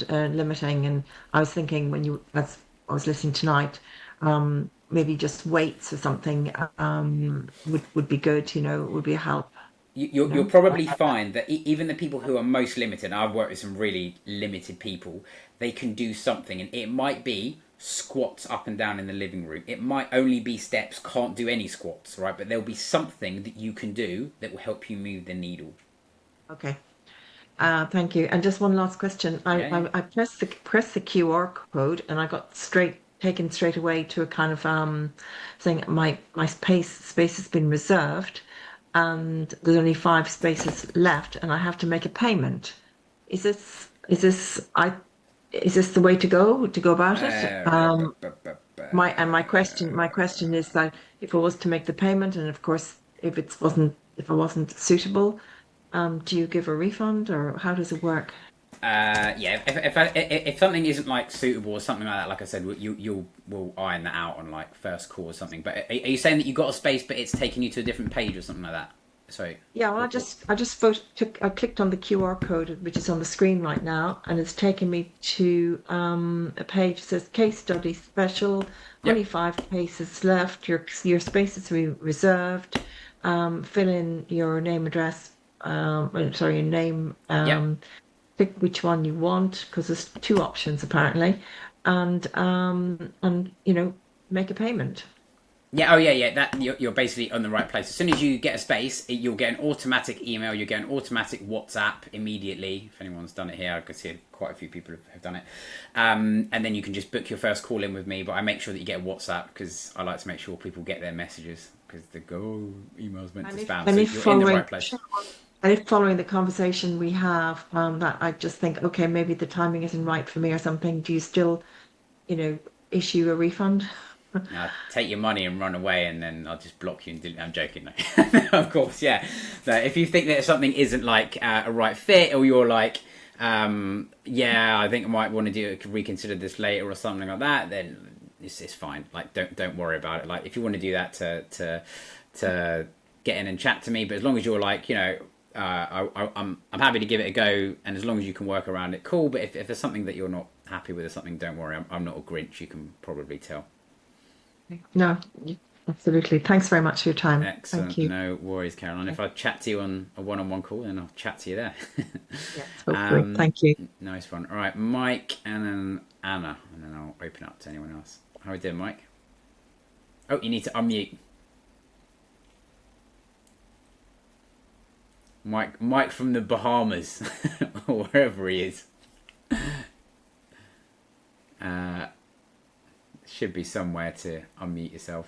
limiting. And I was thinking as I was listening tonight, maybe just weights or something would be good. Would be a help. You'll probably find that even the people who are most limited, and I've worked with some really limited people, they can do something, and it might be squats up and down in the living room. It might only be steps, can't do any squats, right? But there'll be something that you can do that will help you move the needle. Okay. Thank you. And just one last question. I, Yeah, yeah. I, I pressed the QR code and I got taken straight away to a kind of saying my space has been reserved and there's only 5 spaces left and I have to make a payment. Is this is this I is this the way to go about it? My question is that if I was to make the payment and of course if I wasn't suitable, do you give a refund or how does it work? Yeah, if something isn't like suitable or something like that, like I said, we'll iron that out on like first call or something. But are you saying that you got a space, but it's taking you to a different page or something like that? Sorry. Yeah, well, I clicked on the QR code, which is on the screen right now, and it's taken me to a page that says case study special, only Yep. 5 cases left, your space is reserved, fill in your name, address, sorry, your name, Yep. pick which one you want, because there's 2 options apparently, and make a payment. Yeah, oh yeah. That you're basically on the right place. As soon as you get a space, you'll get an automatic email. You get an automatic WhatsApp immediately. If anyone's done it here, I can see quite a few people have done it. And then you can just book your first call in with me. But I make sure that you get a WhatsApp because I like to make sure people get their messages because they go, oh, email's meant to spam. So you're in the right place. And if following the conversation we have, that I just think, okay, maybe the timing isn't right for me or something, do you still, issue a refund? Now, take your money and run away, and then I'll just block you and delete. I'm joking, no. Of course, yeah. So if you think that something isn't like a right fit, or you're like, yeah, I think I might want to reconsider this later or something like that, then it's fine. Like, don't worry about it. Like, if you want to do that to get in and chat to me, but as long as you're like, I'm happy to give it a go, and as long as you can work around it, cool. But if there's something that you're not happy with or something, don't worry. I'm not a Grinch. You can probably tell. No, absolutely. Thanks very much for your time. Excellent. Thank you. No worries, Caroline. If I chat to you on a one-on-one call, then I'll chat to you there. Yes, hopefully. Thank you. Nice one. All right, Mike and then Anna, and then I'll open up to anyone else. How are we doing, Mike? Oh, you need to unmute. Mike from the Bahamas, or wherever he is. Should be somewhere to unmute yourself.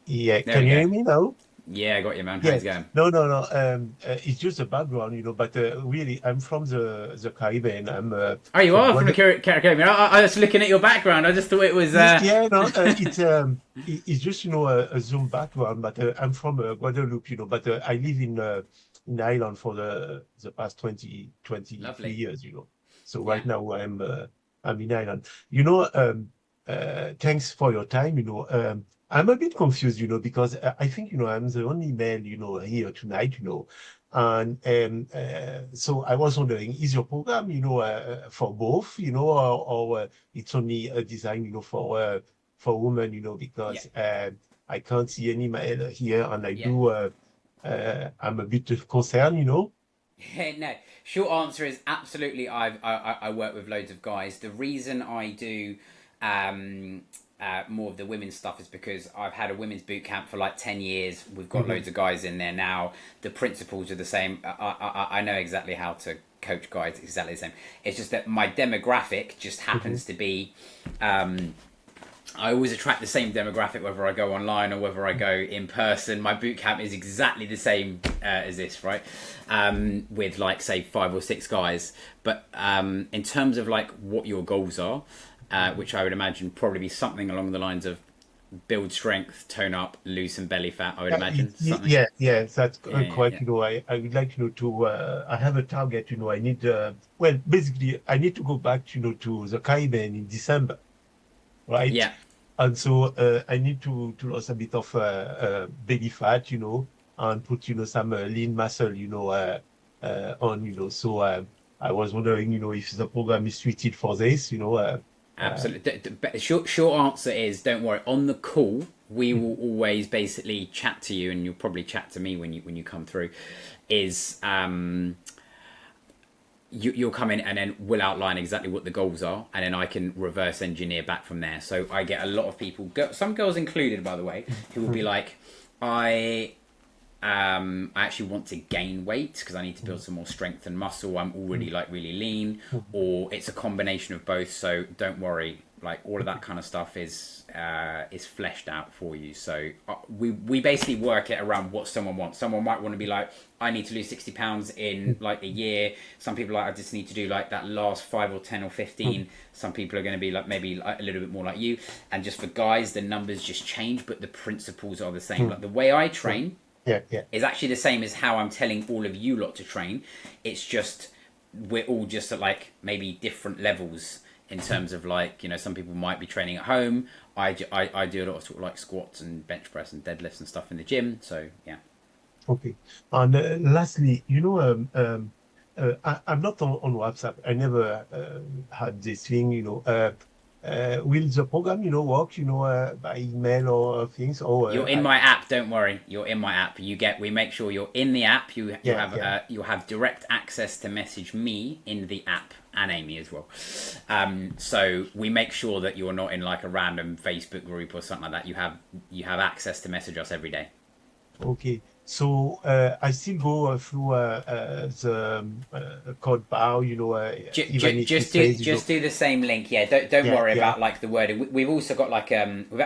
Yeah, There can we you go. hear me now? Yeah, I got you, man. Yeah. How's it going? No. It's just a background, but really, I'm from the Caribbean. Oh, you are from the Caribbean. I was looking at your background. I just thought it was. Yeah, no, it's just a Zoom background, but I'm from Guadeloupe, but I live in Ireland for the past 23 Lovely. years, So Yeah. right now I'm in Ireland. Thanks for your time. I'm a bit confused, because I think I'm the only male, here tonight, and so I was wondering, is your program, for both, or it's only a design, for women, because I can't see any male here, and I Yeah. do. I'm a bit concerned, No, short answer is absolutely. I work with loads of guys. The reason I do more of the women's stuff is because I've had a women's boot camp for like 10 years. We've got loads of guys in there now. The principles are the same. I know exactly how to coach guys exactly the same. It's just that my demographic just happens to be. I always attract the same demographic whether I go online or whether I go in person. My boot camp is exactly the same as this, right? With like say 5 or 6 guys. But in terms of like what your goals are, which I would imagine probably be something along the lines of build strength, tone up, lose some belly fat. I would imagine something. Yeah, that's correct. Yeah. I would like to. I have a target. I need. Well, basically, I need to go back. To the Caribbean in December, right? Yeah. And so I need to lose a bit of belly fat, and put some lean muscle, on. So I was wondering, if the program is suited for this, Absolutely. The short answer is don't worry. On the call, we will always basically chat to you, and you'll probably chat to me when you come through. Is you'll come in and then we'll outline exactly what the goals are, and then I can reverse engineer back from there. So I get a lot of people, some girls included, by the way, who will be like, I actually want to gain weight because I need to build some more strength and muscle. I'm already like really lean, or it's a combination of both. So don't worry, like all of that kind of stuff is fleshed out for you. So we basically work it around what someone wants. Someone might want to be like, I need to lose 60 pounds in like a year. Some people are like, I just need to do like that last 5 or 10 or 15. Some people are going to be like maybe a little bit more like you. And just for guys, the numbers just change, but the principles are the same. Like the way I train Yeah. is actually the same as how I'm telling all of you lot to train. It's just we're all just at like maybe different levels in terms of like, you know, some people might be training at home. I do a lot of sort of like squats and bench press and deadlifts and stuff in the gym. So yeah. Okay. And lastly, I'm not on WhatsApp. I never had this thing, will the program, work, by email or things? Or You're in my app. Don't worry. You're in my app. We make sure you're in the app. Yeah. You'll have direct access to message me in the app and Amy as well. So we make sure that you're not in like a random Facebook group or something like that. You have access to message us every day. Okay. So I still go through the code bar, even if it says, Just do the same link. Yeah, don't worry yeah. about like the wording. We've also got like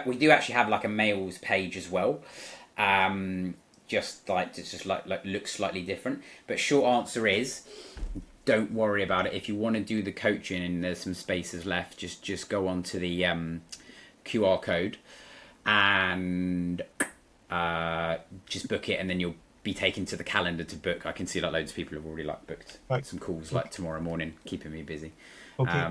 we do actually have like a mails page as well. Just like looks slightly different. But short answer is, don't worry about it. If you want to do the coaching and there's some spaces left, just go on to the QR code and just book it, and then you'll be taken to the calendar to book. I can see like loads of people have already like booked some calls like tomorrow morning, keeping me busy. Okay.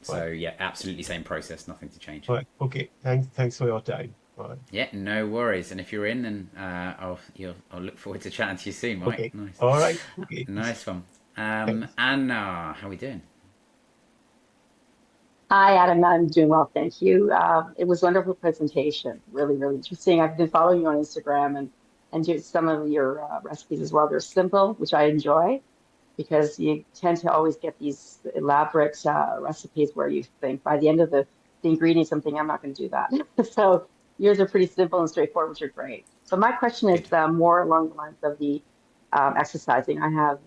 So yeah, absolutely same process, nothing to change. Right. Okay. Thanks for your time. Right. Yeah, no worries. And if you're in, then I'll look forward to chatting to you soon, Mike. Okay. Nice. All right. Okay. Nice one. Thanks. Anna, how we doing? Hi, Adam. I'm doing well, thank you. It was a wonderful presentation. Really, really interesting. I've been following you on Instagram and do some of your recipes as well. They're simple, which I enjoy because you tend to always get these elaborate recipes where you think by the end of the ingredients, I'm thinking, I'm not going to do that. So yours are pretty simple and straightforward, which are great. So my question is more along the lines of the exercising. I have,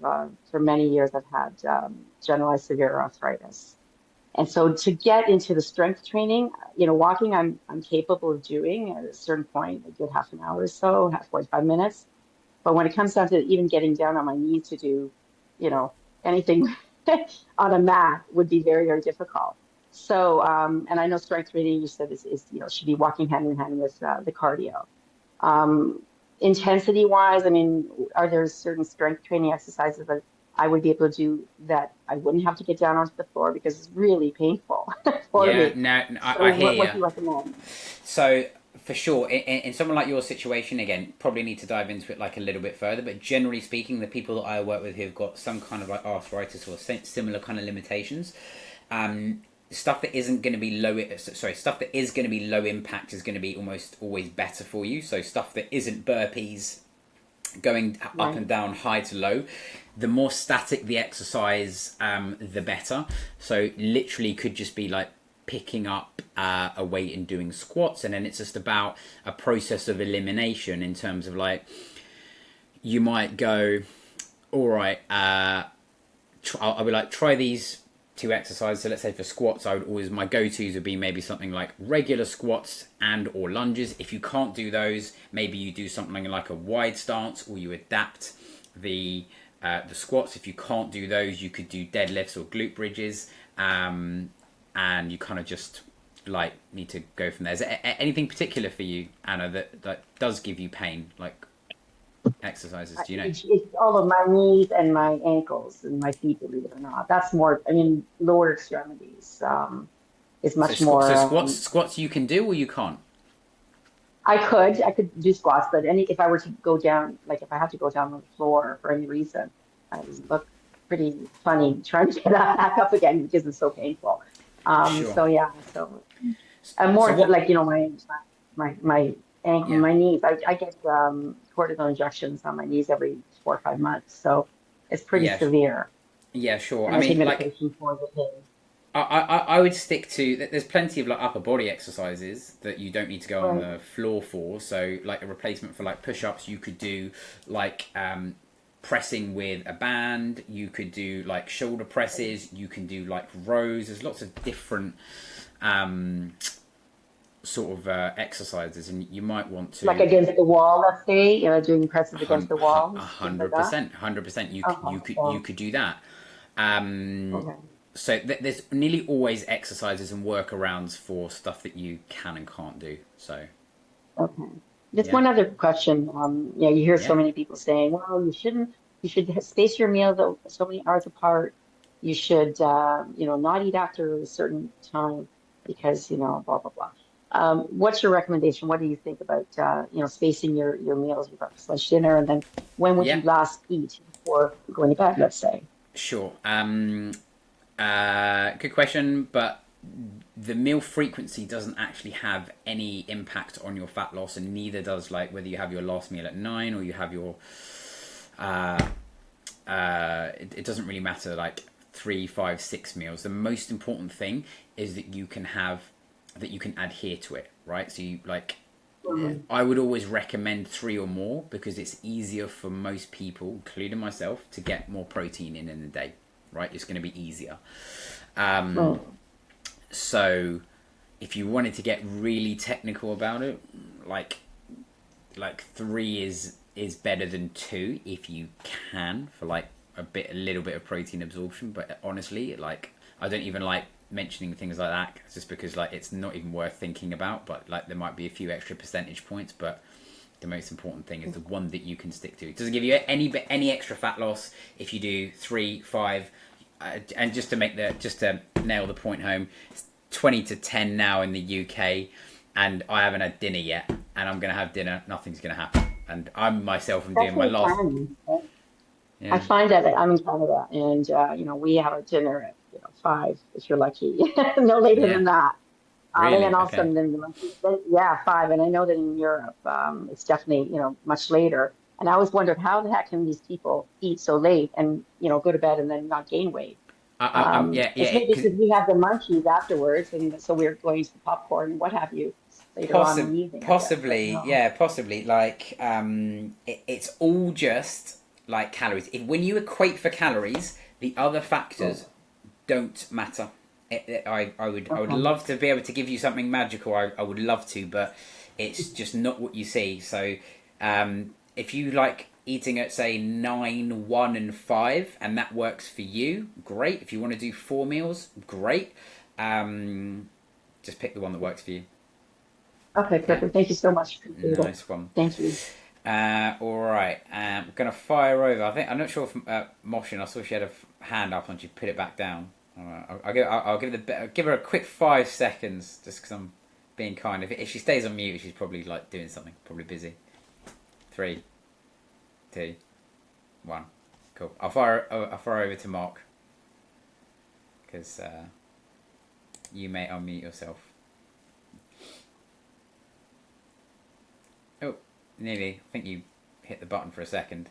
for many years, I've had generalized severe arthritis. And so to get into the strength training, walking, I'm capable of doing at a certain point, a good half an hour or so, 45 minutes. But when it comes down to even getting down on my knees to do, anything on a mat would be very, very difficult. So, and I know strength training, you said should be walking hand in hand with the cardio. Intensity wise, I mean, are there certain strength training exercises that I would be able to do that I wouldn't have to get down onto the floor because it's really painful for me. No, So I hear what do you. you recommend? So for sure, in someone like your situation, again, probably need to dive into it like a little bit further. But generally speaking, the people that I work with who've got some kind of like arthritis or similar kind of limitations, stuff that isn't going to be stuff that is going to be low impact is going to be almost always better for you. So stuff that isn't burpees, going up and down, high to low. The more static the exercise, the better. So literally could just be like picking up a weight and doing squats, and then it's just about a process of elimination in terms of like, you might go, all right, I'll be like, try these two exercises. So let's say for squats, my go-tos would be maybe something like regular squats and or lunges. If you can't do those, maybe you do something like a wide stance, or you adapt the squats. If you can't do those, you could do deadlifts or glute bridges, and you kind of just like need to go from there. Is there anything particular for you, Anna, that does give you pain, like exercises? Do you know? It's all of my knees and my ankles and my feet, believe it or not. That's more, I mean, lower extremities is much more. So squats you can do or you can't? I could do squats, but if I were to go down, like if I had to go down on the floor for any reason, I would look pretty funny trying to get back up again because it's so painful. Sure. So yeah, I'm more like, my ankle, my knees. I get cortisone injections on my knees every 4 or 5 months, so it's pretty severe. Yeah, sure. And I take medication for the pain. I would stick to, there's plenty of like upper body exercises that you don't need to go on the floor for. So like a replacement for like push-ups, you could do like pressing with a band. You could do like shoulder presses. You can do like rows. There's lots of different sort of exercises, and you might want to, like against the wall, let's say, doing presses against the wall. 100%. You could do that. So there's nearly always exercises and workarounds for stuff that you can and can't do. So okay. Just Yeah. one other question. You hear so Yeah. many people saying, well, you should space your meals so many hours apart. You should, not eat after a certain time because, blah, blah, blah. What's your recommendation? What do you think about, spacing your meals, your breakfast, lunch, dinner, and then when would Yeah. you last eat before going to bed, let's say? Sure. Good question, but the meal frequency doesn't actually have any impact on your fat loss, and neither does like whether you have your last meal at 9 or you have your. It doesn't really matter like 3, 5, 6 meals. The most important thing is that you can adhere to it, right? So you like. I would always recommend 3 or more because it's easier for most people, including myself, to get more protein in a day, right? It's going to be easier. So if you wanted to get really technical about it, like 3 is better than 2 if you can for like a little bit of protein absorption. But honestly, like I don't even like mentioning things like that just because like it's not even worth thinking about. But like there might be a few extra percentage points, but the most important thing is the one that you can stick to. It doesn't give you any extra fat loss if you do 3, 5. And just to nail the point home, it's 20 to 10 now in the UK, and I haven't had dinner yet, and I'm gonna have dinner. Nothing's gonna happen, and I'm doing my last. I Yeah. find that I'm in Canada, and we have our dinner at 5 if you're lucky, no later Yeah. than that. And then Really? also Okay. yeah, 5. And I know that in Europe, it's definitely much later. And I always wondered how the heck can these people eat so late and go to bed and then not gain weight? Yeah, It's yeah. maybe because we have the munchies afterwards, and so we're going to the popcorn and what have you later on in the evening, I guess. But Possibly, no. yeah, possibly. Like, it's all just like calories. When you equate for calories, the other factors don't matter. I would Okay. love to be able to give you something magical. I would love to, but it's just not what you see. So, if you like eating at say 9, 1, and 5, and that works for you, great. If you want to do 4 meals, great. Just pick the one that works for you. Okay, Yeah, perfect. Thank you so much. Appreciate it. nice one. Thank you. All right, I'm gonna fire over. I'm not sure if Moshin. I saw she had a hand up and she put it back down. I'll give her a quick 5 seconds just because I'm being kind. If she stays on mute, she's probably like doing something, probably busy. 3, 2, 1, cool. I'll fire over to Mark because you may unmute yourself. Oh, nearly. I think you hit the button for a second.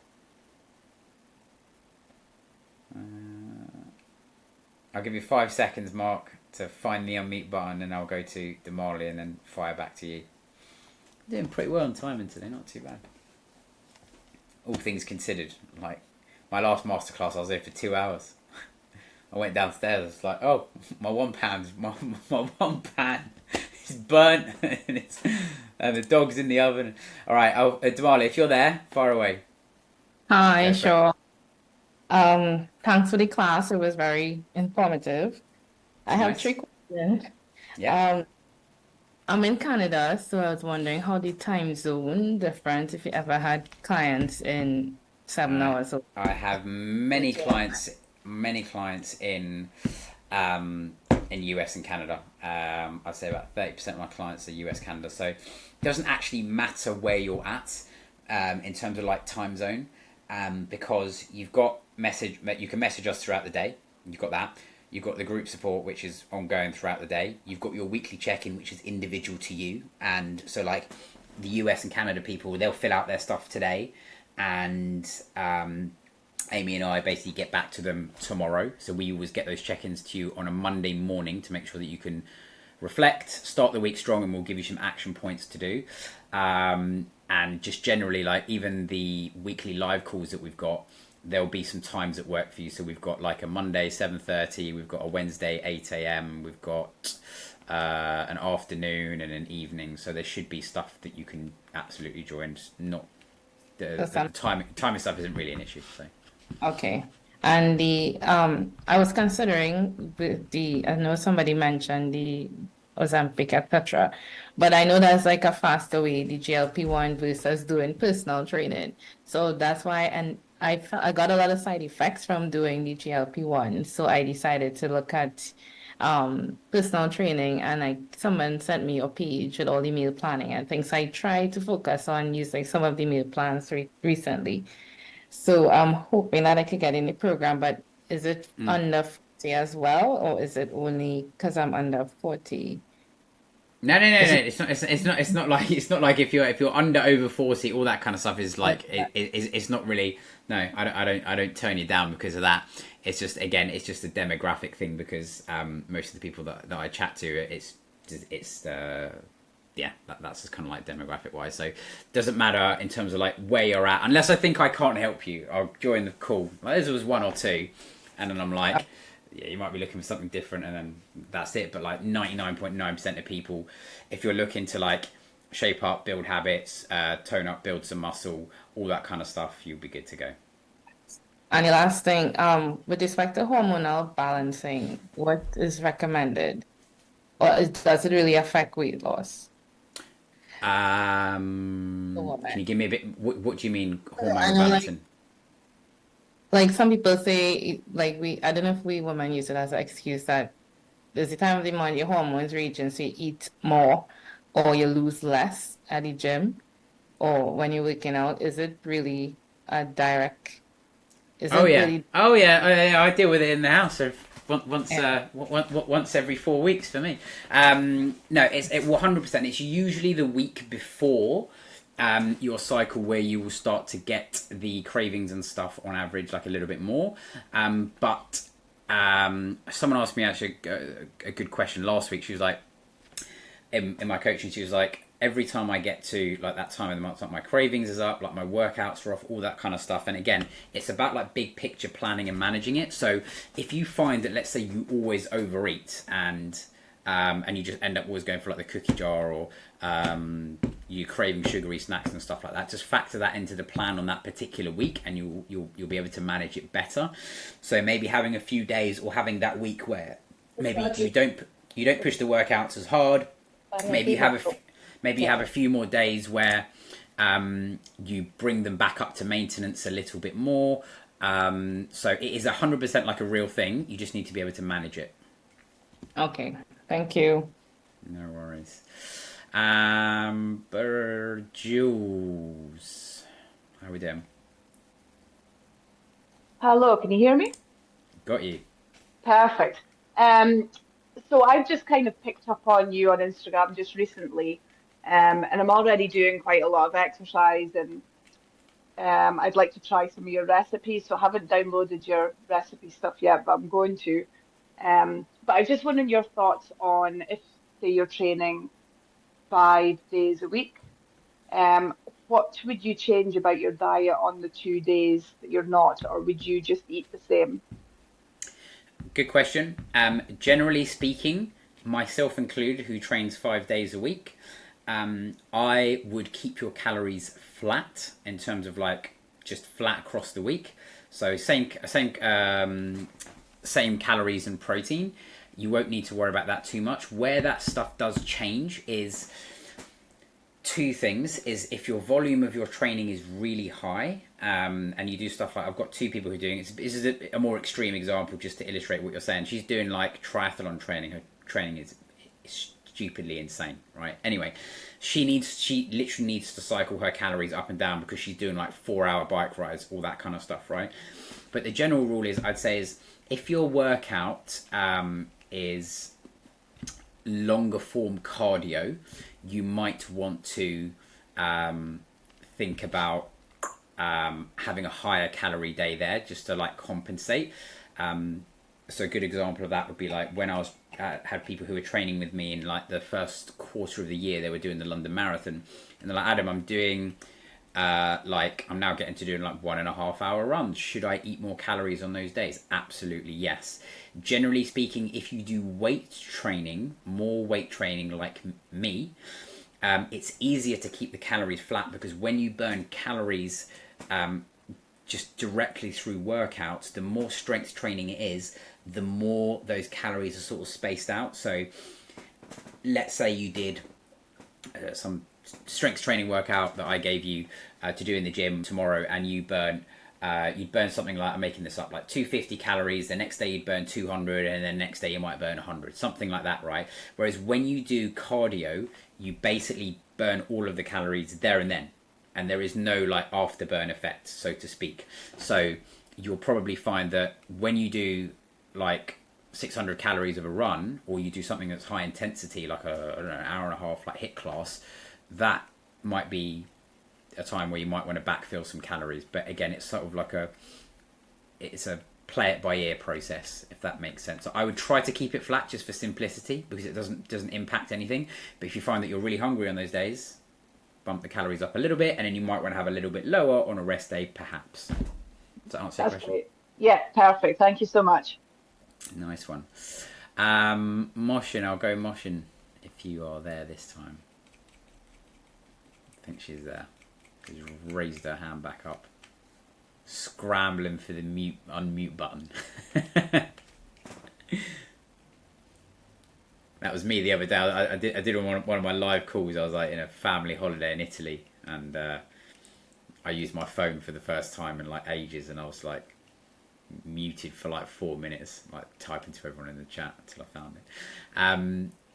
I'll give you 5 seconds, Mark, to find the unmute button, and I'll go to Damali and then fire back to you. Doing pretty well on timing today, not too bad. All things considered, like my last masterclass, I was there for 2 hours. I went downstairs. It's like, oh, my 1 pound, my 1 pan is burnt, and the dog's in the oven. All right, Damali, if you're there, fire away. Hi, Go for it. sure. Thanks for the class. It was very informative. I have Nice. 3 questions. Yeah. I'm in Canada, so I was wondering how the time zone different if you ever had clients in 7 hours. I have many clients in US and Canada. I'd say about 30% of my clients are US, Canada. So it doesn't actually matter where you're at in terms of like time zone, because you've got you can message us throughout the day. You've got that. You've got the group support, which is ongoing throughout the day. You've got your weekly check-in, which is individual to you. And so like the US and Canada people, they'll fill out their stuff today, and Amy and I basically get back to them tomorrow. So we always get those check-ins to you on a Monday morning to make sure that you can reflect, start the week strong, and we'll give you some action points to do. And just generally, like even the weekly live calls that we've got, there'll be some times that work for you. So we've got like a Monday 7:30, we've got a Wednesday 8 a.m, we've got an afternoon and an evening. So there should be stuff that you can absolutely join. Not the timing stuff isn't really an issue. So. Okay. And I was considering I know somebody mentioned the Ozempic, etc. But I know that's like a faster way, the GLP-1 versus doing personal training. So that's why, and I got a lot of side effects from doing the GLP-1. So I decided to look at personal training, and someone sent me a page with all the meal planning and things. So I tried to focus on using some of the meal plans recently. So I'm hoping that I could get in the program, but is it under 40 as well, or is it only because I'm under 40? No, no, no, Is no. it? It's not like if you're under over 40, all that kind of stuff is like it's not really. No, I don't turn you down because of that. It's just it's just a demographic thing because most of the people that I chat to, it's yeah, that's just kind of like demographic wise. So it doesn't matter in terms of like where you're at, unless I think I can't help you. I'll join the call. Like, there was one or two, and then I'm like, yeah, you might be looking for something different, and then that's it. But like 99.9% of people, if you're looking to like shape up, build habits, tone up, build some muscle, all that kind of stuff, you'll be good to go. And the last thing, with respect to hormonal balancing, what is recommended, or does it really affect weight loss for Can you women? give me a bit? What do you mean I hormonal know, balancing? like some people say, like I don't know if we women use it as an excuse that there's the time of the month your hormones raging, so you eat more or you lose less at the gym or when you're working out. Is it really a direct? Is Oh it yeah, really? oh yeah, I deal with it in the house. So Yeah. once every 4 weeks for me. No, it's 100%. It's usually the week before your cycle where you will start to get the cravings and stuff on average, like a little bit more. But someone asked me actually a good question last week. She was like, in my coaching, she was like, every time I get to like that time of the month, like my cravings is up, like my workouts are off, all that kind of stuff. And again, it's about like big picture planning and managing it. So if you find that, let's say you always overeat and you just end up always going for like the cookie jar or you craving sugary snacks and stuff like that, just factor that into the plan on that particular week, and you'll be able to manage it better. So maybe having a few days or having that week where maybe you don't push the workouts as hard. Maybe you have a few more days where you bring them back up to maintenance a little bit more. So it is 100% like a real thing. You just need to be able to manage it. Okay. Thank you. No worries. Jules, how are we doing? Hello, can you hear me? Got you. Perfect. So I've just kind of picked up on you on Instagram just recently, and I'm already doing quite a lot of exercise, and I'd like to try some of your recipes. So I haven't downloaded your recipe stuff yet, but I'm going to. But I just wondering your thoughts on if, say, you're training 5 days a week, what would you change about your diet on the 2 days that you're not, or would you just eat the same? Good question. Generally speaking, myself included, who trains 5 days a week, I would keep your calories flat in terms of like just flat across the week. So same calories and protein. You won't need to worry about that too much. Where that stuff does change is two things: is if your volume of your training is really high, and you do stuff like, I've got two people who are doing it. This is a more extreme example just to illustrate what you're saying. She's doing like triathlon training. Her training is stupidly insane, right? Anyway, she literally needs to cycle her calories up and down because she's doing like 4-hour bike rides, all that kind of stuff, right? But the general rule is, I'd say, is if your workout is longer form cardio, you might want to think about having a higher calorie day there just to like compensate. So a good example of that would be like when I was had people who were training with me in like the first quarter of the year. They were doing the London Marathon, and they're like, Adam, I'm doing I'm now getting to doing like 1.5 hour runs. Should I eat more calories on those days? Absolutely yes. Generally speaking, if you do more weight training like me, it's easier to keep the calories flat because when you burn calories just directly through workouts, the more strength training it is, the more those calories are sort of spaced out. So let's say you did some strength training workout that I gave you to do in the gym tomorrow, and you'd burn something like, I'm making this up, like 250 calories. The next day you'd burn 200, and then the next day you might burn 100, something like that, right? Whereas when you do cardio, you basically burn all of the calories there and then, and there is no like afterburn effect, so to speak. So you'll probably find that when you do like 600 calories of a run, or you do something that's high intensity, like I don't know, an hour and a half, like HIIT class, that might be a time where you might want to backfill some calories. But again, it's sort of like it's a play it by ear process, if that makes sense. So I would try to keep it flat just for simplicity, because it doesn't impact anything. But if you find that you're really hungry on those days, bump the calories up a little bit, and then you might want to have a little bit lower on a rest day, perhaps. Does that answer your question? Great. Yeah, perfect. Thank you so much. Nice one. Moshin, I'll go Moshin if you are there this time. I think she's there. She's raised her hand back up. Scrambling for the unmute button. That was me the other day. I did one of my live calls. I was like in a family holiday in Italy, and I used my phone for the first time in like ages, and I was like muted for like 4 minutes, like typing to everyone in the chat until I found it.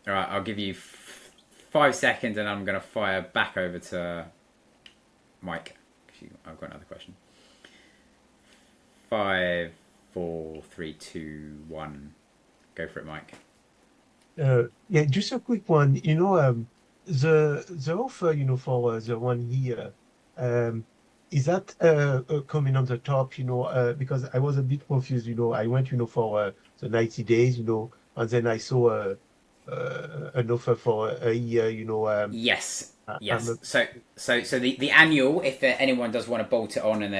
All right, I'll give you 5 seconds, and I'm going to fire back over to Mike. I've got another question. 5, 4, 3, 2, 1. Go for it, Mike. Yeah, just a quick one. The offer, for the 1 year, is that coming on the top? Because I was a bit confused. I went, for the 90 days, and then I saw an offer for a year. Yes. So the annual, if anyone does want to bolt it on, and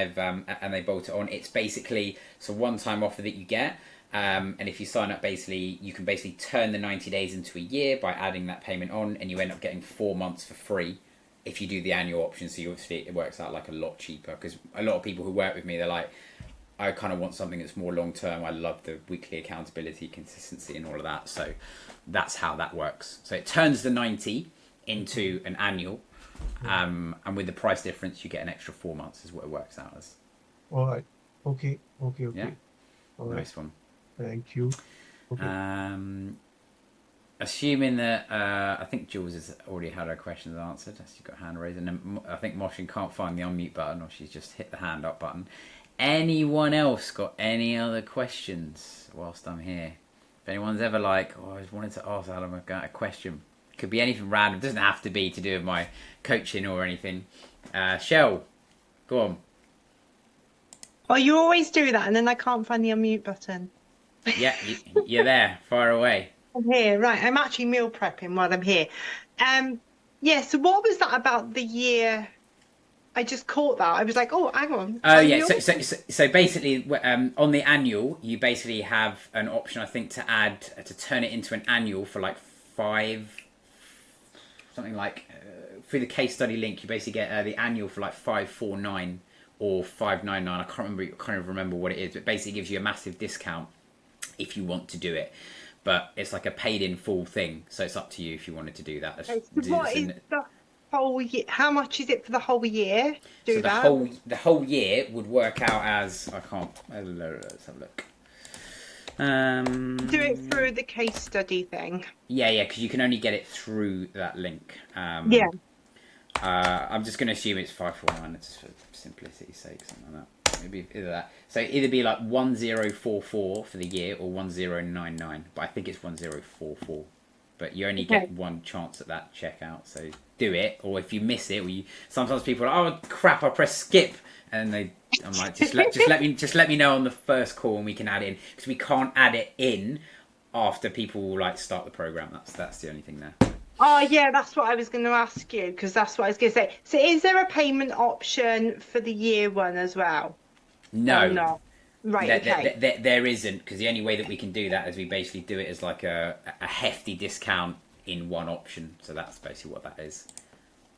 they bolt it on, it's basically it's a one-time offer that you get. And if you sign up, basically you can turn the 90 days into a year by adding that payment on, and you end up getting 4 months for free if you do the annual option. So obviously it works out like a lot cheaper, because a lot of people who work with me, they're like, I kind of want something that's more long term. I love the weekly accountability, consistency, and all of that. So that's how that works. So it turns the 90 into an annual, and with the price difference, you get an extra 4 months, is what it works out as. All right. Okay. Yeah. All right. Nice one. Thank you. Okay. Assuming that I think Jules has already had her questions answered, as you've got a hand raised, and then I think Moshin can't find the unmute button, or she's just hit the hand up button. Anyone else got any other questions whilst I'm here? If anyone's ever like, I just wanted to ask Adam a question, could be anything random, it doesn't have to be to do with my coaching or anything. Shell, go on. Well, you always do that, and then I can't find the unmute button. Yeah, you're there. Fire away. I'm here, right? I'm actually meal prepping while I'm here. Yeah. So what was that about the year? I just caught that. I was like, oh, hang on. Oh yeah. So basically, on the annual, you basically have an option, I think, to turn it into an annual for like 5, something like through the case study link. You basically get the annual for like 549 or 599. I can't remember what it is, but basically gives you a massive discount if you want to do it. But it's like a paid in full thing, so it's up to you if you wanted to do that. Okay, so what is the whole year? How much is it for the whole year? The whole year would work out as let's have a look. Do it through the case study thing. Yeah, because you can only get it through that link. Yeah. I'm just going to assume it's 549, just for simplicity's sake, something like that. Maybe either that. So either be like 1044 for the year or 1099, but I think it's 1044. But you only get one chance at that checkout, so do it. Or if you miss it, sometimes people are like, oh crap, I press skip, and I'm like, just let me know on the first call, and we can add it in, because we can't add it in after people like start the program. That's the only thing there. Oh yeah, that's what I was going to ask you, because that's what I was going to say. So is there a payment option for the year one as well? No. No. Right, okay. There isn't, because the only way that we can do that is we basically do it as like a hefty discount in one option. So that's basically what that is.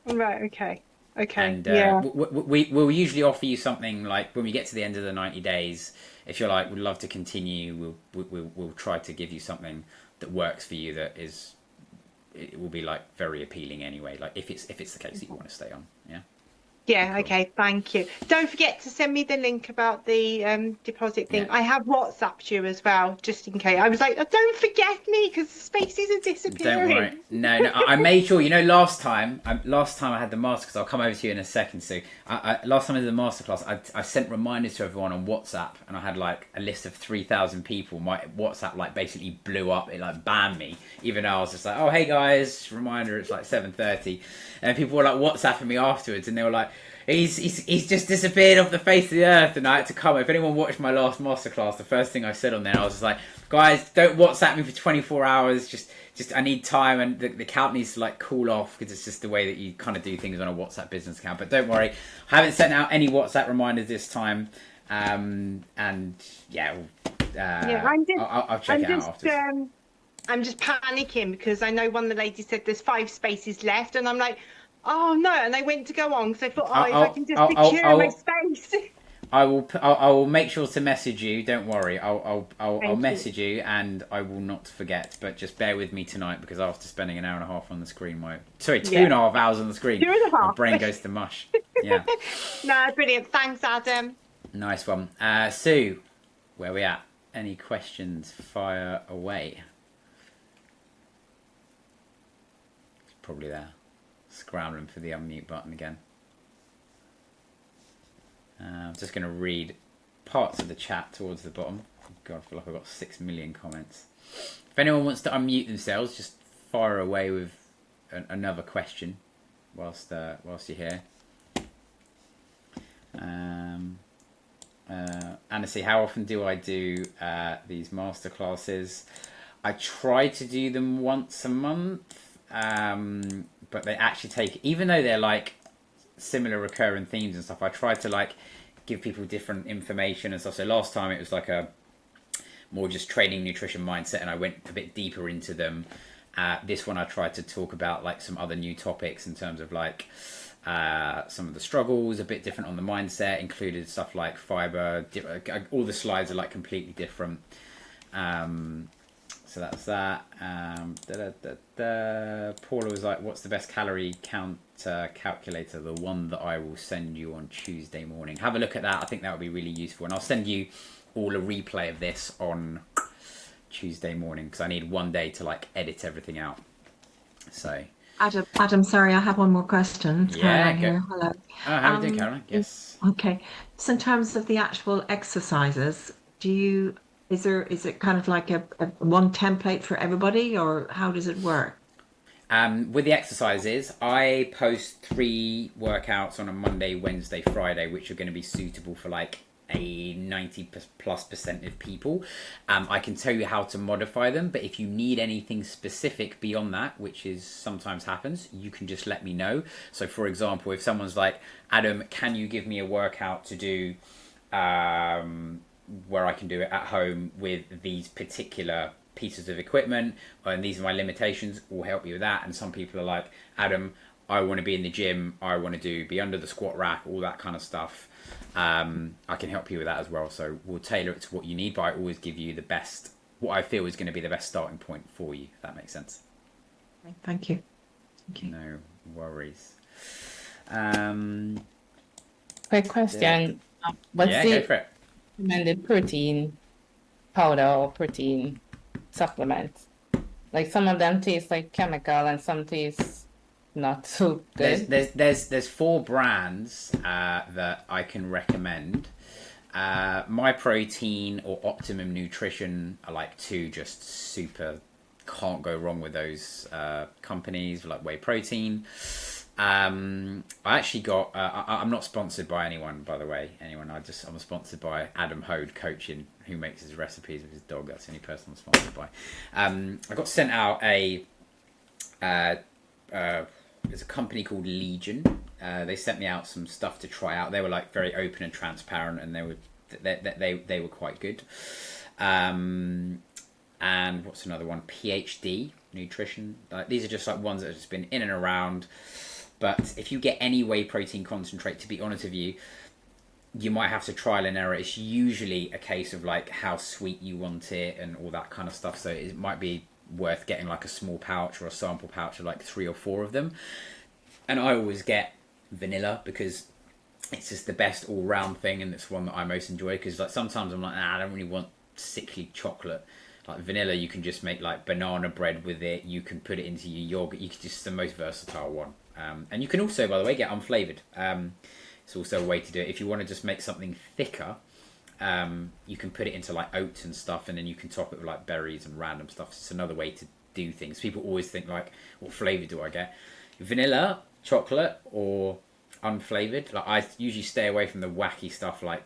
Right, okay. And yeah. we'll usually offer you something like, when we get to the end of the 90 days, if you're like, we'd love to continue, we'll try to give you something that works for you, that is it will be like very appealing anyway. Like if it's the case that you want to stay on, yeah. Yeah, Cool. okay, thank you. Don't forget to send me the link about the deposit thing. Yeah. I have WhatsApped you as well, just in case. I was like, oh, don't forget me because the spaces are Don't disappearing. worry. No, I made sure. You know, last time I had the masterclass. I'll come over to you in a second. So, last time I did the masterclass, I sent reminders to everyone on WhatsApp, and I had like a list of 3,000 people. My WhatsApp like basically blew up. It like banned me, even though I was just like, "Oh, hey guys, reminder, it's like 7:30," and people were like WhatsApping me afterwards, and they were like, He's just disappeared off the face of the earth, and I had to come. If anyone watched my last masterclass, the first thing I said on there, I was just like, guys, don't WhatsApp me for 24 hours. Just I need time, and the account needs to like cool off because it's just the way that you kind of do things on a WhatsApp business account. But don't worry, I haven't sent out any WhatsApp reminders this time. And yeah, I'll check it out after. I'm just panicking because I know one of the ladies said there's 5 spaces left, and I'm like, oh no! And I went to go on because I thought, if I can just secure my space. I will make sure to message you. Don't worry. I'll message you, and I will not forget. But just bear with me tonight because after spending an hour and a half on the screen, 2.5 hours on the screen, my brain goes to mush. Yeah. No, brilliant. Thanks, Adam. Nice one. Sue, where we at? Any questions? Fire away. It's probably there. Scrambling for the unmute button again. I'm just going to read parts of the chat towards the bottom. God, I feel like I've got 6 million comments. If anyone wants to unmute themselves, just fire away with another question whilst you're here. Anna, see, how often do I do these masterclasses? I try to do them once a month, but they actually take, even though they're like similar recurring themes and stuff, I try to like give people different information and stuff. So last time it was like a more just training, nutrition, mindset, and I went a bit deeper into them. This one I tried to talk about like some other new topics in terms of like some of the struggles, a bit different on the mindset, included stuff like fiber. All the slides are like completely different. So that's that. Paula was like, what's the best calorie count calculator? The one that I will send you on Tuesday morning. Have a look at that. I think that would be really useful. And I'll send you all a replay of this on Tuesday morning because I need one day to like edit everything out. So Adam, sorry, I have one more question. It's Caroline here. Hello. Oh, how are you doing, Caroline? Yes. Okay. So in terms of the actual exercises, is it kind of like a one template for everybody, or how does it work? With the exercises, I post 3 workouts on a Monday, Wednesday, Friday, which are going to be suitable for like a 90+% of people. I can tell you how to modify them, but if you need anything specific beyond that, which is sometimes happens, you can just let me know. So for example, if someone's like, Adam, can you give me a workout to do where I can do it at home with these particular pieces of equipment, and these are my limitations, we'll help you with that. And some people are like, Adam, I want to be in the gym, I want to be under the squat rack, all that kind of stuff. I can help you with that as well. So we'll tailor it to what you need, but I always give you the best, what I feel is going to be the best starting point for you, if that makes sense. Thank you. No worries. Quick question. What's go for it. recommended protein powder or protein supplements? Like some of them taste like chemical and some taste not so good. There's 4 brands that I can recommend. My Protein or Optimum Nutrition are like 2 just super, can't go wrong with those companies, like whey protein. I actually got I'm not sponsored by anyone, by the way. I'm sponsored by Adam Hode Coaching, who makes his recipes with his dog. That's the only person I'm sponsored by. I got sent out there's a company called Legion. They sent me out some stuff to try out. They were like very open and transparent, and they were quite good. And what's another one? PhD Nutrition. These are just like ones that have just been in and around. But if you get any whey protein concentrate, to be honest with you, you might have to trial and error. It's usually a case of like how sweet you want it and all that kind of stuff. So it might be worth getting like a small pouch or a sample pouch of like 3 or 4 of them. And I always get vanilla because it's just the best all-round thing, and it's one that I most enjoy. Because like sometimes I'm like, I don't really want sickly chocolate. Like vanilla, you can just make like banana bread with it. You can put it into your yogurt. You can just the most versatile one. And you can also, by the way, get unflavoured. It's also a way to do it. If you want to just make something thicker, you can put it into like oats and stuff, and then you can top it with like berries and random stuff. It's another way to do things. People always think like, what flavour do I get? Vanilla, chocolate, or unflavoured. Like I usually stay away from the wacky stuff like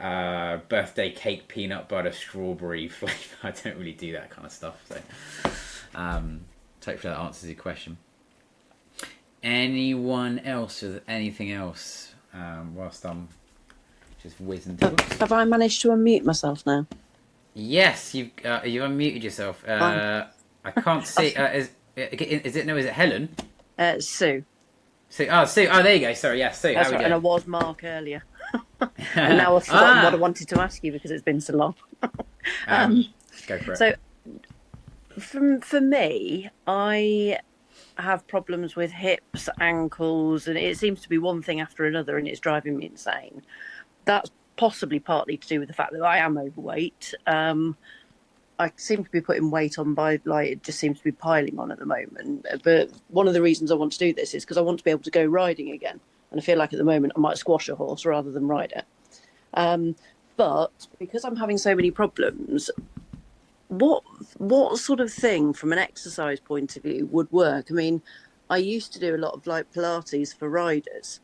birthday cake, peanut butter, strawberry flavour. I don't really do that kind of stuff. So hopefully that answers your question. Anyone else with anything else? Whilst I'm just whizzing through. Have I managed to unmute myself now? Yes, you unmuted yourself. I can't see. Is it Helen? Sue. Sue. Oh, there you go. Sorry, yes, Sue. That's how right. we And I doing? was Mark earlier. And now I've forgotten what I wanted to ask you because it's been so long. Go for it. So, for me, I have problems with hips, ankles, and it seems to be one thing after another, and it's driving me insane. That's possibly partly to do with the fact that I am overweight. I seem to be putting weight on by, like, it just seems to be piling on at the moment. But one of the reasons I want to do this is because I want to be able to go riding again. And I feel like at the moment I might squash a horse rather than ride it. But because I'm having so many problems, what sort of thing from an exercise point of view would work? I mean, I used to do a lot of like Pilates for riders.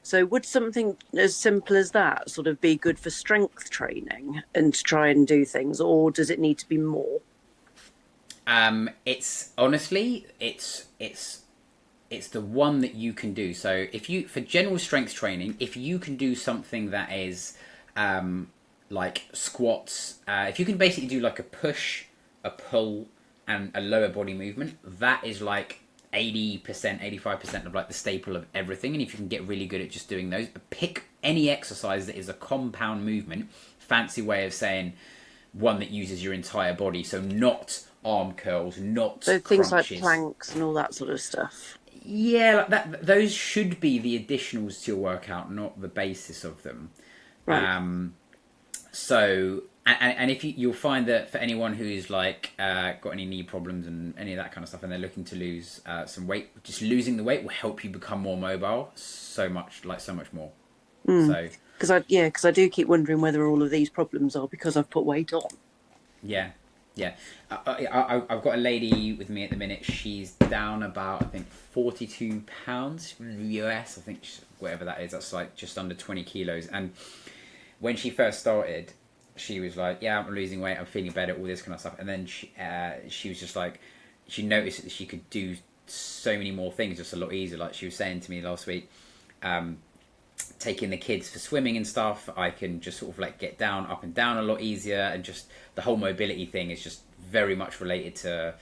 So would something as simple as that sort of be good for strength training and to try and do things, or does it need to be more? It's honestly, it's the one that you can do. So for general strength training, if you can do something that is like squats, if you can basically do like a push, a pull, and a lower body movement, that is like 80%, 85% of like the staple of everything. And if you can get really good at just doing those, pick any exercise that is a compound movement, fancy way of saying one that uses your entire body. So not arm curls, not So things crunches. like planks and all that sort of stuff. Yeah, like that. Those should be the additionals to your workout, not the basis of them. Right. So, and if you'll find that for anyone who's like got any knee problems and any of that kind of stuff, and they're looking to lose some weight, just losing the weight will help you become more mobile so much more. So, because I do keep wondering whether all of these problems are because I've put weight on. Yeah. I've got a lady with me at the minute. She's down about, I think, 42 pounds from the US. I think whatever that is, that's like just under 20 kilos. And when she first started, she was like, yeah, I'm losing weight, I'm feeling better, all this kind of stuff. And then she was just like, she noticed that she could do so many more things just a lot easier. Like she was saying to me last week, taking the kids for swimming and stuff, I can just sort of like get down, up and down a lot easier. And just the whole mobility thing is just very much related to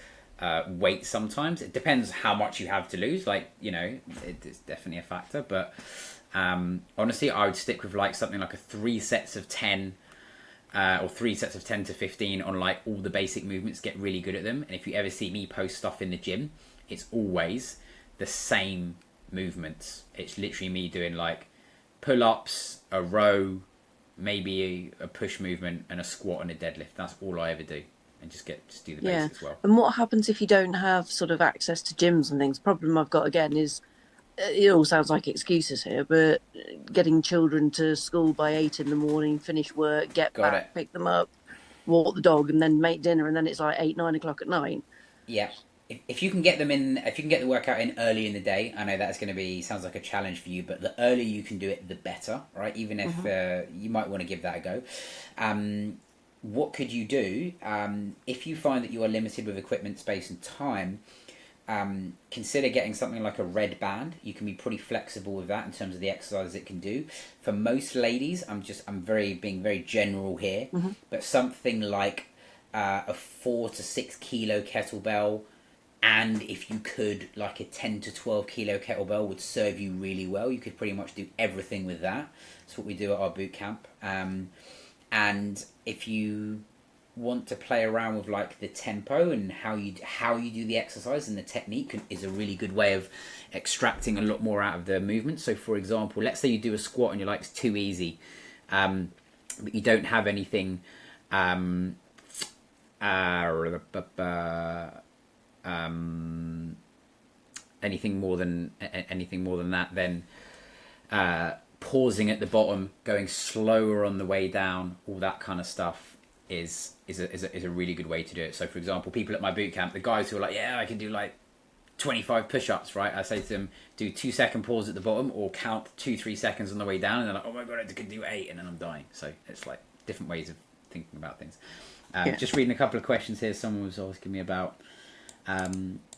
weight sometimes. It depends how much you have to lose. Like, it's definitely a factor. But honestly, I would stick with like something like a 3 sets of 10 or 3 sets of 10 to 15 on like all the basic movements, get really good at them. And if you ever see me post stuff in the gym, it's always the same movements. It's literally me doing like pull-ups, a row, maybe a push movement, and a squat and a deadlift. That's all I ever do. And just do the basics well. And what happens if you don't have sort of access to gyms and things? The problem I've got again is, it all sounds like excuses here, but getting children to school by 8 a.m, finish work, get back, pick them up, walk the dog, and then make dinner, and then it's like 8, 9 o'clock at night. Yeah. If you can get them in, if you can get the workout in early in the day, I know that's going to be, sounds like a challenge for you, but the earlier you can do it, the better, right? Even if you might want to give that a go. What could you do if you find that you are limited with equipment, space, and time? Consider getting something like a red band. You can be pretty flexible with that in terms of the exercises it can do. For most ladies, I'm being very general here, but something like a 4 to 6 kilo kettlebell, and if you could, like a 10 to 12 kilo kettlebell would serve you really well. You could pretty much do everything with that. That's what we do at our boot camp. And if you want to play around with like the tempo and how you do the exercise, and the technique is a really good way of extracting a lot more out of the movement. So for example, let's say you do a squat and you're like, it's too easy, but you don't have anything anything more than that, then pausing at the bottom, going slower on the way down, all that kind of stuff is a really good way to do it. So for example, people at my boot camp, the guys who are like, yeah, I can do like 25 push-ups, right? I say to them, do 2-second pause at the bottom, or count 2-3 seconds on the way down, and they're like, oh my god, I could do 8, and then I'm dying. So it's like different ways of thinking about things. Just reading a couple of questions here. Someone was asking me about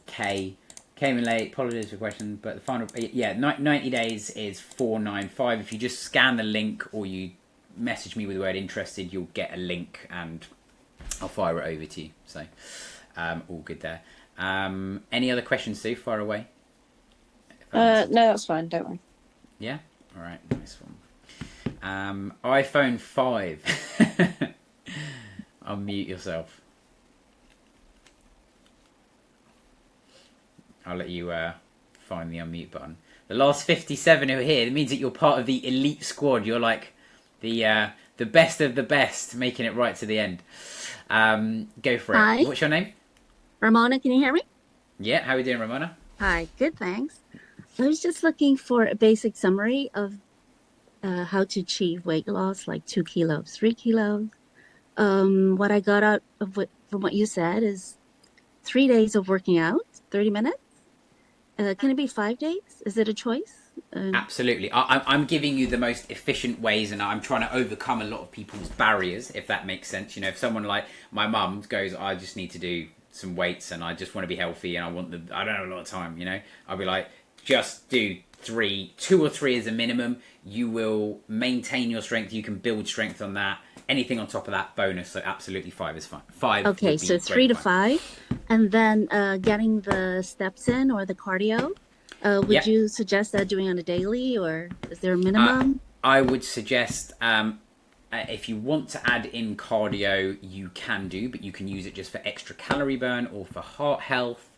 Kay. Came in late, apologies for the question, but the final, 90 days is 495. If you just scan the link or you message me with the word interested, you'll get a link and I'll fire it over to you. So all good there. Any other questions, Sue? Fire away. No, that's fine. Don't worry. Yeah? All right. Nice one. iPhone 5. Unmute yourself. I'll let you find the unmute button. The last 57 who are here, it means that you're part of the elite squad. You're like the best of the best, making it right to the end. Go for it. Hi. What's your name? Ramona, can you hear me? Yeah, how are we doing, Ramona? Hi, good, thanks. I was just looking for a basic summary of how to achieve weight loss, like 2 kilos, 3 kilos. What I got out of from what you said is 3 days of working out, 30 minutes. Can it be 5 days? Is it a choice? Absolutely. I'm giving you the most efficient ways, and I'm trying to overcome a lot of people's barriers, if that makes sense. You know, if someone like my mum goes, I just need to do some weights and I just want to be healthy and I don't have a lot of time, you know, I'll be like, just do 2 or 3 as a minimum. You will maintain your strength. You can build strength on that. Anything on top of that, bonus. So absolutely 5 is fine. 5. Okay, so 3 to 5, and then getting the steps in or the cardio. Would you suggest that doing on a daily, or is there a minimum? I would suggest if you want to add in cardio, you can do, but you can use it just for extra calorie burn or for heart health.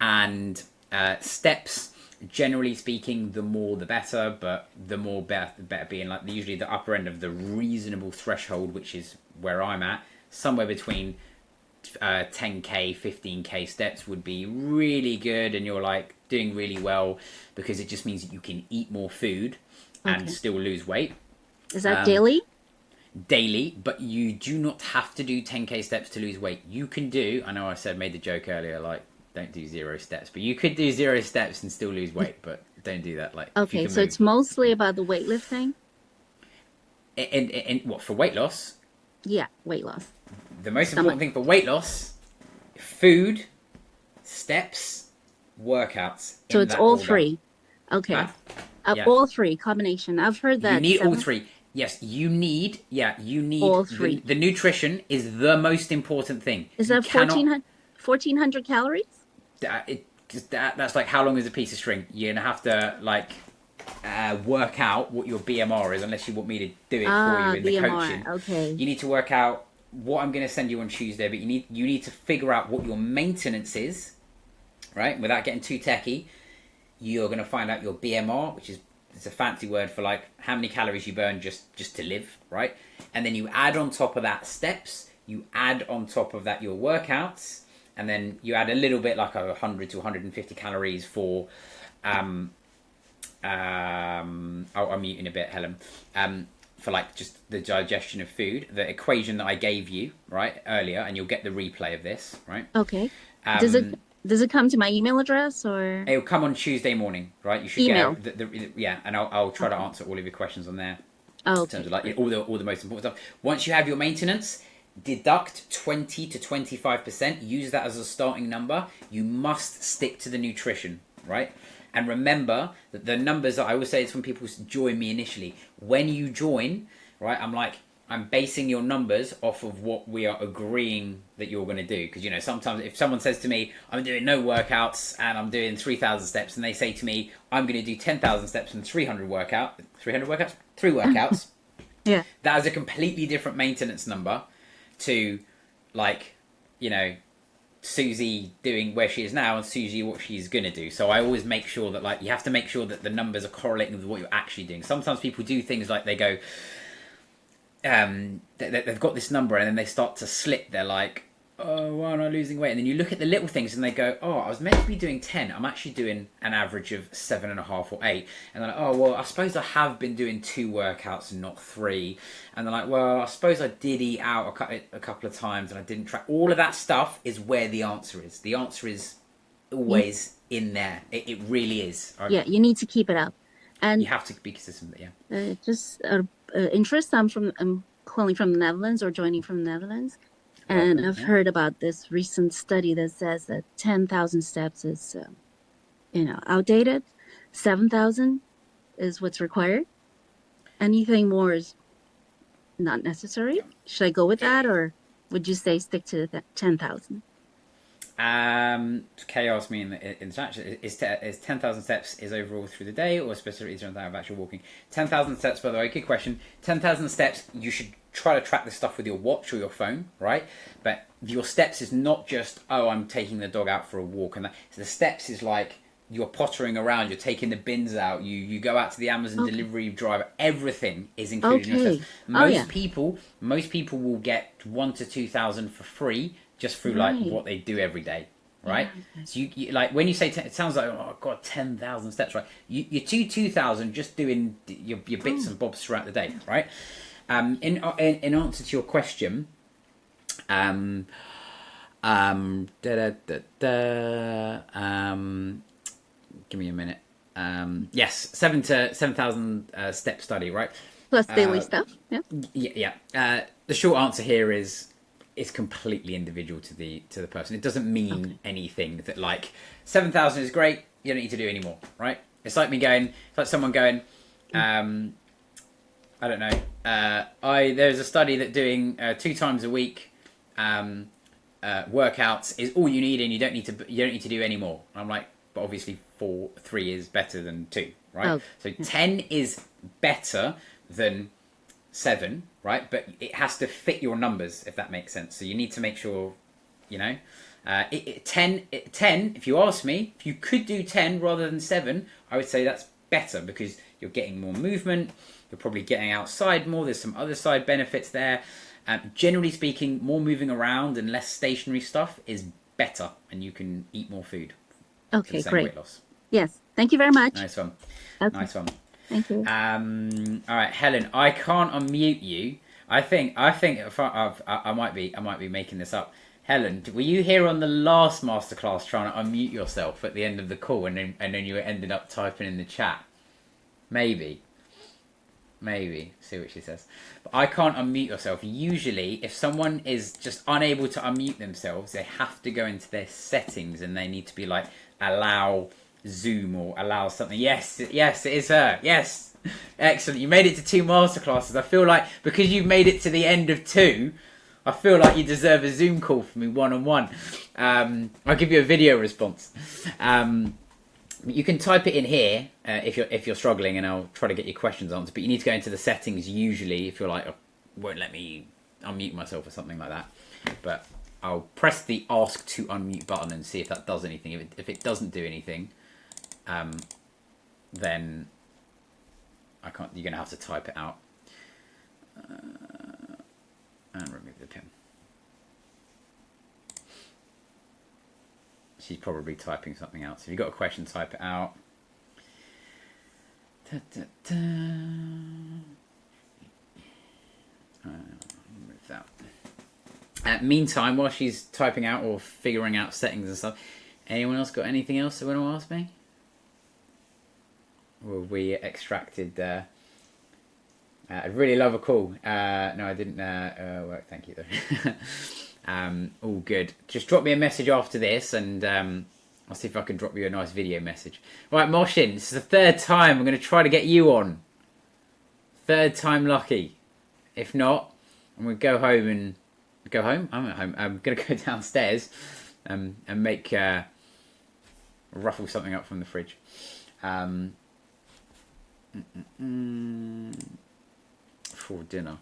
And steps, generally speaking, the more the better, but the more better being like usually the upper end of the reasonable threshold, which is where I'm at. Somewhere between 10k 15k steps would be really good, and you're like doing really well, because it just means that you can eat more food and still lose weight. Is that daily? Daily, but you do not have to do 10k steps to lose weight. You can do, I know I made the joke earlier, like don't do 0 steps, but you could do 0 steps and still lose weight, but don't do that. Like, okay, so it's mostly about the weightlifting. And what, for weight loss? Yeah, weight loss. The most important thing for weight loss: food, steps, workouts. So it's all order. 3. Okay. Yeah. All 3 combination. I've heard that. You need all 3. Yes, you need all 3. The nutrition is the most important thing. Is that 1,400 calories? That's like, how long is a piece of string? You're gonna have to like work out what your BMR is, unless you want me to do it for you in the BMR, coaching. Okay. You need to work out what I'm going to send you on Tuesday, but you need to figure out what your maintenance is, right? Without getting too techie, you're going to find out your BMR, which is, it's a fancy word for like how many calories you burn just to live, right? And then you add on top of that steps, you add on top of that your workouts, and then you add a little bit, like 100 to 150 calories for I'll mute in a bit, Helen. For like just the digestion of food, the equation that I gave you right earlier, and you'll get the replay of this, right? Okay. Does it come to my email address, or it'll come on Tuesday morning, right? You should email. get and I'll try to answer all of your questions on there. Oh, okay. In terms of like all the most important stuff. Once you have your maintenance, deduct 20 to 25%. Use that as a starting number. You must stick to the nutrition, right? And remember that the numbers that I always say is when people join me initially. When you join, right, I'm basing your numbers off of what we are agreeing that you're going to do. Because, you know, sometimes if someone says to me, I'm doing no workouts and I'm doing 3,000 steps, and they say to me, I'm going to do 10,000 steps and 3 workouts. Yeah. That is a completely different maintenance number to like, you know, Susie doing where she is now and Susie what she's gonna do. So I always make sure that, like, you have to make sure that the numbers are correlating with what you're actually doing. Sometimes people do things like they go, they've got this number and then they start to slip. They're like, oh, why am I losing weight? And then you look at the little things and they go, oh, I was meant to be doing 10. I'm actually doing an average of 7.5 or 8. And they're like, oh, well, I suppose I have been doing 2 workouts and not 3. And they're like, well, I suppose I did eat out a couple of times and I didn't track. All of that stuff is where the answer is. The answer is always in there. It really is. Yeah, you need to keep it up. And you have to be consistent, yeah. Just interest, I'm calling from the Netherlands or joining from the Netherlands. And I've heard about this recent study that says that 10,000 steps is, outdated. 7,000 is what's required. Anything more is not necessary. Should I go with that, or would you say stick to the 10,000? Kay asked me in the chat, is 10,000 steps is overall through the day or specifically during the time of actual walking? 10,000 steps, by the way, good question. 10,000 steps, you should try to track this stuff with your watch or your phone, right? But your steps is not just, oh, I'm taking the dog out for a walk. And that. So the steps is like you're pottering around, you're taking the bins out, you go out to the Amazon delivery driver, everything is included in your steps. Most people will get 1,000 to 2,000 for free just through like what they do every day, right? Yeah. So you like when you say it sounds like, oh god, 10,000 steps, right? You 2,000 just doing your bits and bobs throughout the day, right? In answer to your question, give me a minute. Yes, 7,000 step study, right? Plus daily stuff, yeah. Yeah. The short answer here is it's completely individual to the person. It doesn't mean anything that like 7,000 is great. You don't need to do any more, right? It's like someone going, I don't know. There's a study that doing 2 times a week workouts is all you need, and you don't need to do any more. And I'm like, but obviously 3 is better than 2, right? Oh. So 10 is better than 7, right? But it has to fit your numbers, if that makes sense. So you need to make sure, 10. If you ask me, if you could do 10 rather than 7, I would say that's better because you're getting more movement. You're probably getting outside more. There's some other side benefits there. Generally speaking, more moving around and less stationary stuff is better, and you can eat more food. Okay, great. Weight loss. Yes, thank you very much. Nice one. Okay. Nice one. Thank you. All right, Helen, I can't unmute you. I think if I might be making this up. Helen, were you here on the last masterclass trying to unmute yourself at the end of the call, and then you ended up typing in the chat? Maybe. See what she says. But I can't unmute yourself. Usually, if someone is just unable to unmute themselves, they have to go into their settings and they need to be like, allow Zoom or allow something. Yes, it is her. Yes. Excellent. You made it to 2 masterclasses. I feel like because you've made it to the end of 2, I feel like you deserve a Zoom call from me one-on-one. I'll give you a video response. You can type it in here if you're struggling, and I'll try to get your questions answered. But you need to go into the settings usually if you're like, oh, won't let me unmute myself or something like that. But I'll press the ask to unmute button and see if that does anything. If it doesn't do anything, then I can't. You're gonna have to type it out and remove the pin. She's probably typing something else. If you've got a question, type it out. Remove that. Meantime, while she's typing out or figuring out settings and stuff, anyone else got anything else they want to ask me? Or have we extracted... I'd really love a call. No, I didn't work. Thank you, though. All good. Just drop me a message after this, and I'll see if I can drop you a nice video message. Right, Moshin, this is the 3rd time I'm going to try to get you on. 3rd time lucky. If not, I'm going to go home and... Go home? I'm at home. I'm going to go downstairs and make... ruffle something up from the fridge. For dinner.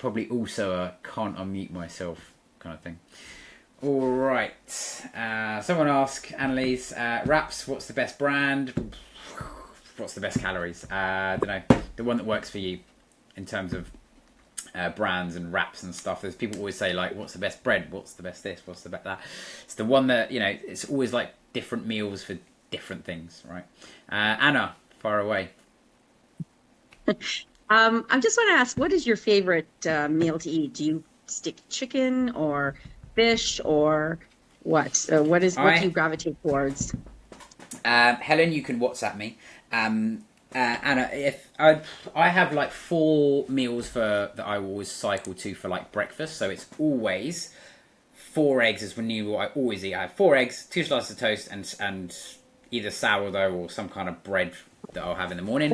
probably also a can't unmute myself kind of thing. All right. Someone asked, Annalise, wraps, what's the best brand? What's the best calories? I don't know. The one that works for you in terms of brands and wraps and stuff. There's people always say, like, what's the best bread? What's the best this? What's the best that? It's the one that, you know, it's always like different meals for different things, right? Anna, far away. I just want to ask, what is your favorite meal to eat? Do you stick to chicken or fish or what? What do you gravitate towards? Helen, you can WhatsApp me. Anna, if I have like 4 meals that I always cycle to for like breakfast, so it's always 4 eggs is what I always eat. I have 4 eggs, 2 slices of toast, and either sourdough or some kind of bread that I'll have in the morning,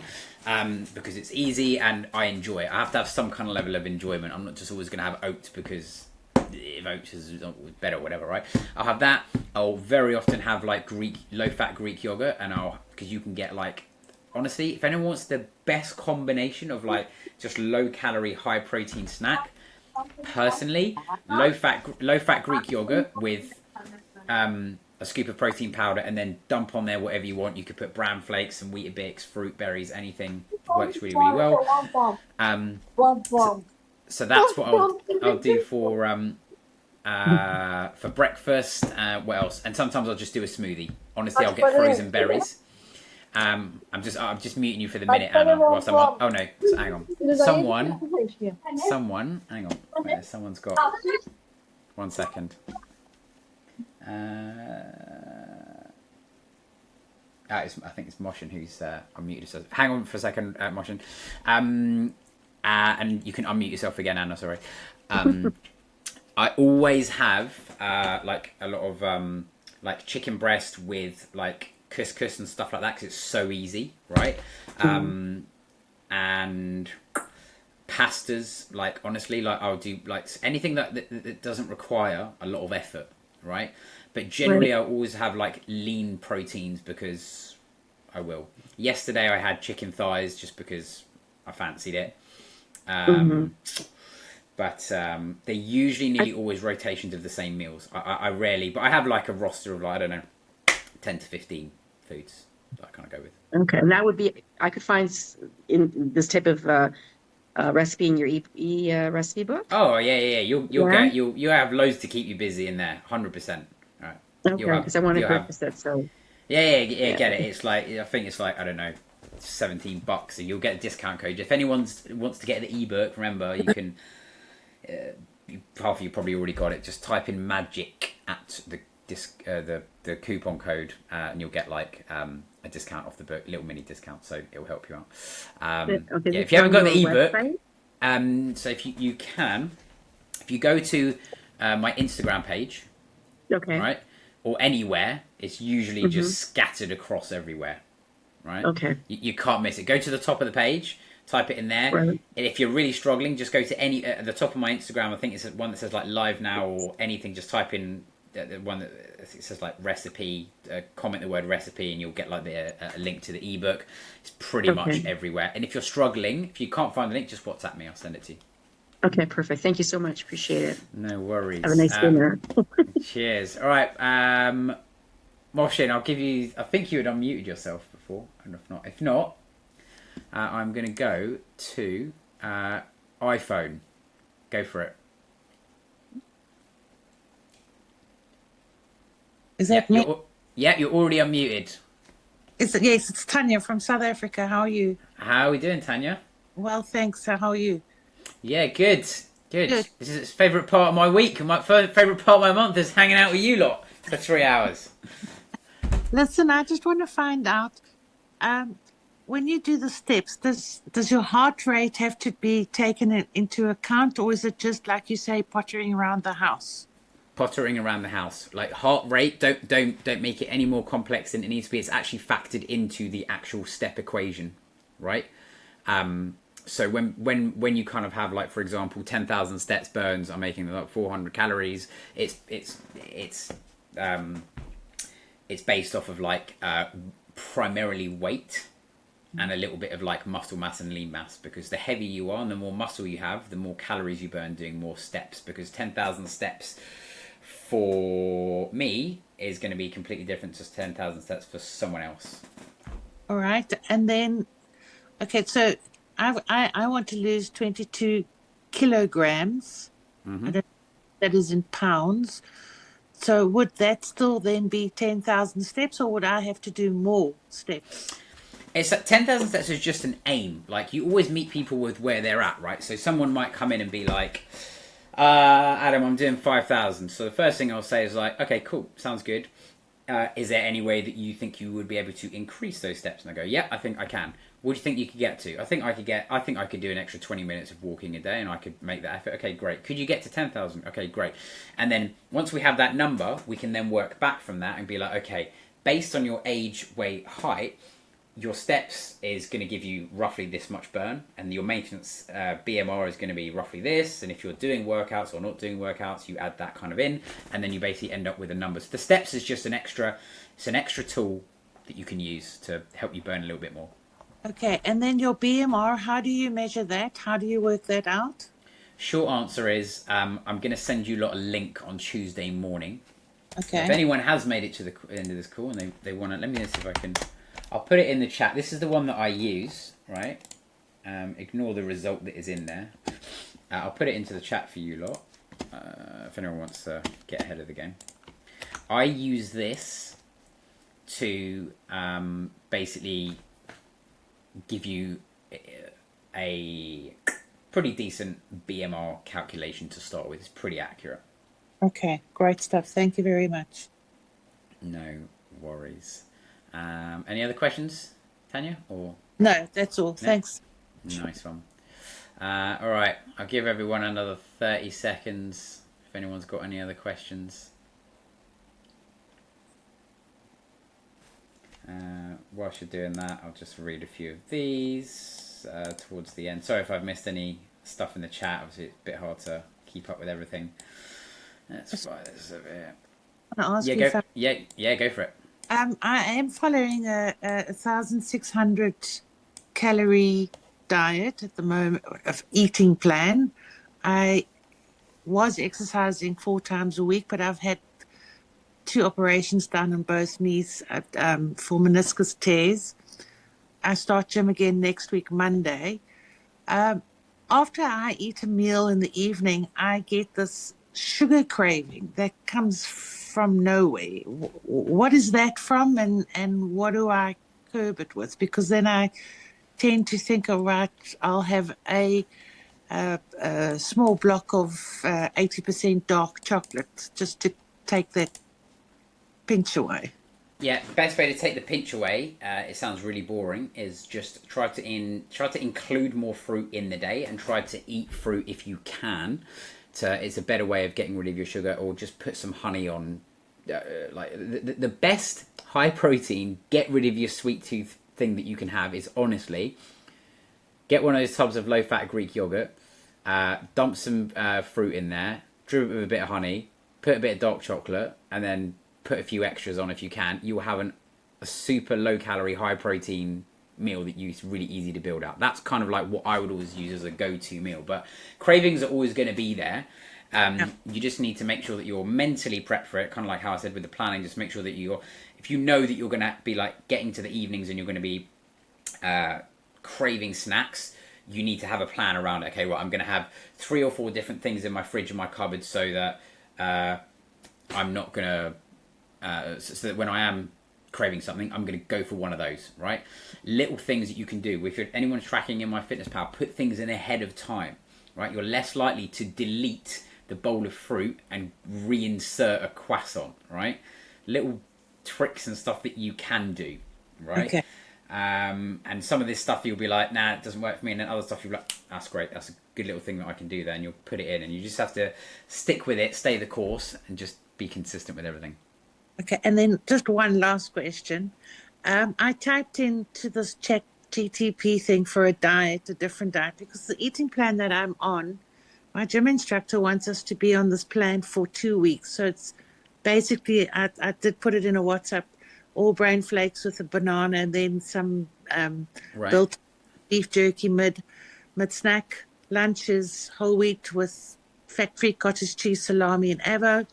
because it's easy and I enjoy it. I have to have some kind of level of enjoyment. I'm not just always going to have oats because if oats is better or whatever, right? I'll have that. I'll very often have like low-fat Greek yogurt, and because you can get like, honestly, if anyone wants the best combination of like just low-calorie, high-protein snack, personally, low-fat Greek yogurt with a scoop of protein powder, and then dump on there whatever you want. You could put bran flakes and Weetabix, fruit berries, anything. It works really, really well. So that's what I'll do for breakfast. What else? And sometimes I'll just do a smoothie. Honestly, I'll get frozen berries. I'm just muting you for the minute, Anna. Whilst I'm on. Oh no, so hang on. Someone. Hang on. Wait, someone's got. 1 second. I think it's Moshin who's unmuted. So hang on for a second, Moshin. And you can unmute yourself again, Anna. Sorry. I always have like a lot of like chicken breast with like couscous and stuff like that, because it's so easy, right? And pastas, like honestly, like I'll do like anything that doesn't require a lot of effort, right? But generally, I always have like lean proteins because I will. Yesterday, I had chicken thighs just because I fancied it. But they're usually nearly always rotations of the same meals. I rarely, but I have like a roster of like, I don't know, 10 to 15 foods that I kind of go with. Okay, and that would be, I could find in this type of recipe in your recipe book. Oh yeah. You'll have loads to keep you busy in there, 100%. All right. Okay, because I want to purchase it. So yeah, get it. It's like, I think it's like, I don't know, $17, so you'll get a discount code. If anyone wants to get the ebook, remember you can. Half of you probably already got it. Just type in magic at the coupon code, and you'll get like a discount off the book, little mini discount. So it will help you out. Yeah, if you haven't got the ebook, so if you go to my Instagram page, okay, right, or anywhere, it's usually just scattered across everywhere, right? Okay, you can't miss it. Go to the top of the page. Type it in there. Right. And if you're really struggling, just go to any at the top of my Instagram. I think it's one that says like live now or anything. Just type in the one that it says like recipe. Comment the word recipe, and you'll get like a link to the ebook. It's pretty much everywhere. And if you're struggling, if you can't find the link, just WhatsApp me. I'll send it to you. Okay, perfect. Thank you so much. Appreciate it. No worries. Have a nice dinner. Cheers. All right, Moshin, I'll give you. I think you had unmuted yourself before, and if not. I'm going to go to iPhone. Go for it. Is that me? You're already unmuted. Yes, it's Tanya from South Africa. How are you? How are we doing, Tanya? Well, thanks. How are you? Yeah, good. This is favourite part of my week, and my favourite part of my month is hanging out with you lot for 3 hours. Listen, I just want to find out, when you do the steps, does your heart rate have to be taken into account, or is it just like you say, pottering around the house? Pottering around the house, like heart rate. Don't make it any more complex than it needs to be. It's actually factored into the actual step equation, right? So when you kind of have like, for example, 10,000 steps burns are making like 400 calories. It's based off of like primarily weight. and a little bit of like muscle mass and lean mass, because the heavier you are and the more muscle you have, the more calories you burn doing more steps, because 10,000 steps for me is going to be completely different to 10,000 steps for someone else. All right. And then, okay, so I want to lose 22 kilograms. Mm-hmm. I don't know if that is in pounds. So would that still then be 10,000 steps, or would I have to do more steps? It's like 10,000 steps is just an aim. Like, you always meet people with where they're at, right? So someone might come in and be like, Adam, I'm doing 5,000. So the first thing I'll say is like, okay, cool, sounds good. Is there any way that you think you would be able to increase those steps? And I go, yeah, I think I can. What do you think you could get to? I think I could do an extra 20 minutes of walking a day, and I could make that effort. Okay, great. Could you get to 10,000? Okay, great. And then once we have that number, we can then work back from that and be like, okay, based on your age, weight, height, your steps is going to give you roughly this much burn, and your maintenance BMR is going to be roughly this. And if you're doing workouts or not doing workouts, you add that kind of in, and then you basically end up with a number. So the steps is just an extra tool that you can use to help you burn a little bit more. Okay, and then your BMR, how do you measure that? How do you work that out? Short answer is I'm going to send you a link on Tuesday morning. Okay. If anyone has made it to the end of this call and they want to, let me see if I can. I'll put it in the chat. This is the one that I use, right? Ignore the result that is in there. I'll put it into the chat for you lot, if anyone wants to get ahead of the game. I use this to basically give you a pretty decent BMR calculation to start with. It's pretty accurate. Okay, great stuff. Thank you very much. No worries. Any other questions, Tanya? Or no, that's all. No? Thanks. Nice one. All right, I'll give everyone another 30 seconds if anyone's got any other questions. Whilst you're doing that, I'll just read a few of these towards the end. Sorry if I've missed any stuff in the chat. Obviously, it's a bit hard to keep up with everything. Let's fly this over here. Go for it. I am following a 1,600 calorie diet at the moment, of eating plan. I was exercising 4 times a week, but I've had 2 operations done on both knees for meniscus tears. I start gym again next week, Monday. After I eat a meal in the evening, I get this sugar craving that comes from nowhere. What is that from, and what do I curb it with? Because then I tend to think, all right, I'll have a small block of 80% dark chocolate just to take that pinch away. Yeah, the best way to take the pinch away, it sounds really boring, is just try to include more fruit in the day, and try to eat fruit if you can. It's a better way of getting rid of your sugar, or just put some honey on. Like the best high protein, get rid of your sweet tooth thing that you can have is, honestly, get one of those tubs of low fat Greek yogurt, dump some fruit in there, drip it with a bit of honey, put a bit of dark chocolate, and then put a few extras on if you can. You will have a super low calorie, high protein meal that it's really easy to build out. That's kind of like what I would always use as a go-to meal. But cravings are always going to be there. You just need to make sure that you're mentally prepped for it, kind of like how I said with the planning. Just make sure that if you know that you're going to be like getting to the evenings and you're going to be craving snacks, you need to have a plan around it. Okay, well, I'm going to have 3 or 4 different things in my fridge and my cupboard, so that I'm not going to so that when I am craving something, I'm going to go for one of those, right? Little things that you can do. If anyone's tracking in MyFitnessPal, put things in ahead of time, right? You're less likely to delete the bowl of fruit and reinsert a croissant, right? Little tricks and stuff that you can do, right? Okay. And some of this stuff you'll be like, nah, it doesn't work for me. And then other stuff you'll be like, that's great. That's a good little thing that I can do there. And you'll put it in, and you just have to stick with it, stay the course, and just be consistent with everything. Okay, and then just one last question. I typed into this chat GTP thing for a different diet, because the eating plan that I'm on, my gym instructor wants us to be on this plan for 2 weeks. So it's basically, I did put it in a WhatsApp, all brain flakes with a banana, and then some Right. built beef jerky mid snack. Lunch is whole wheat with fat-free cottage cheese, salami, and avo.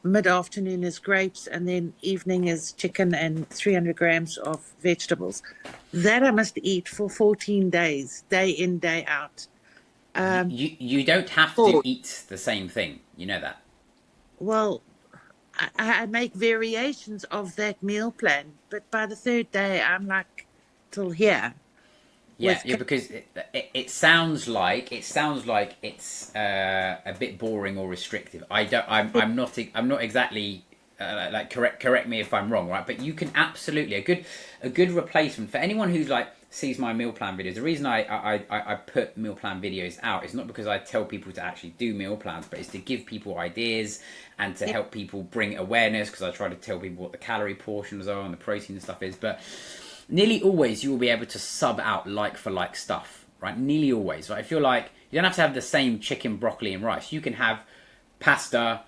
Mid-afternoon is grapes, and then evening is chicken and 300 grams of vegetables. That I must eat for 14 days, day in, day out. You don't have to eat the same thing. You know that. Well, I make variations of that meal plan, but by the third day, I'm like till here. Yeah, because it sounds like it's a bit boring or restrictive. I'm not exactly like correct me if I'm wrong, right? But you can absolutely a good replacement for anyone who's like sees my meal plan videos. The reason I put meal plan videos out is not because I tell people to actually do meal plans, but it's to give people ideas and to help people bring awareness, because I try to tell people what the calorie portions are and the protein and stuff is. But nearly always you will be able to sub out like for like stuff, right? Nearly always, right? If you're like, you don't have to have the same chicken, broccoli and rice. You can have pasta,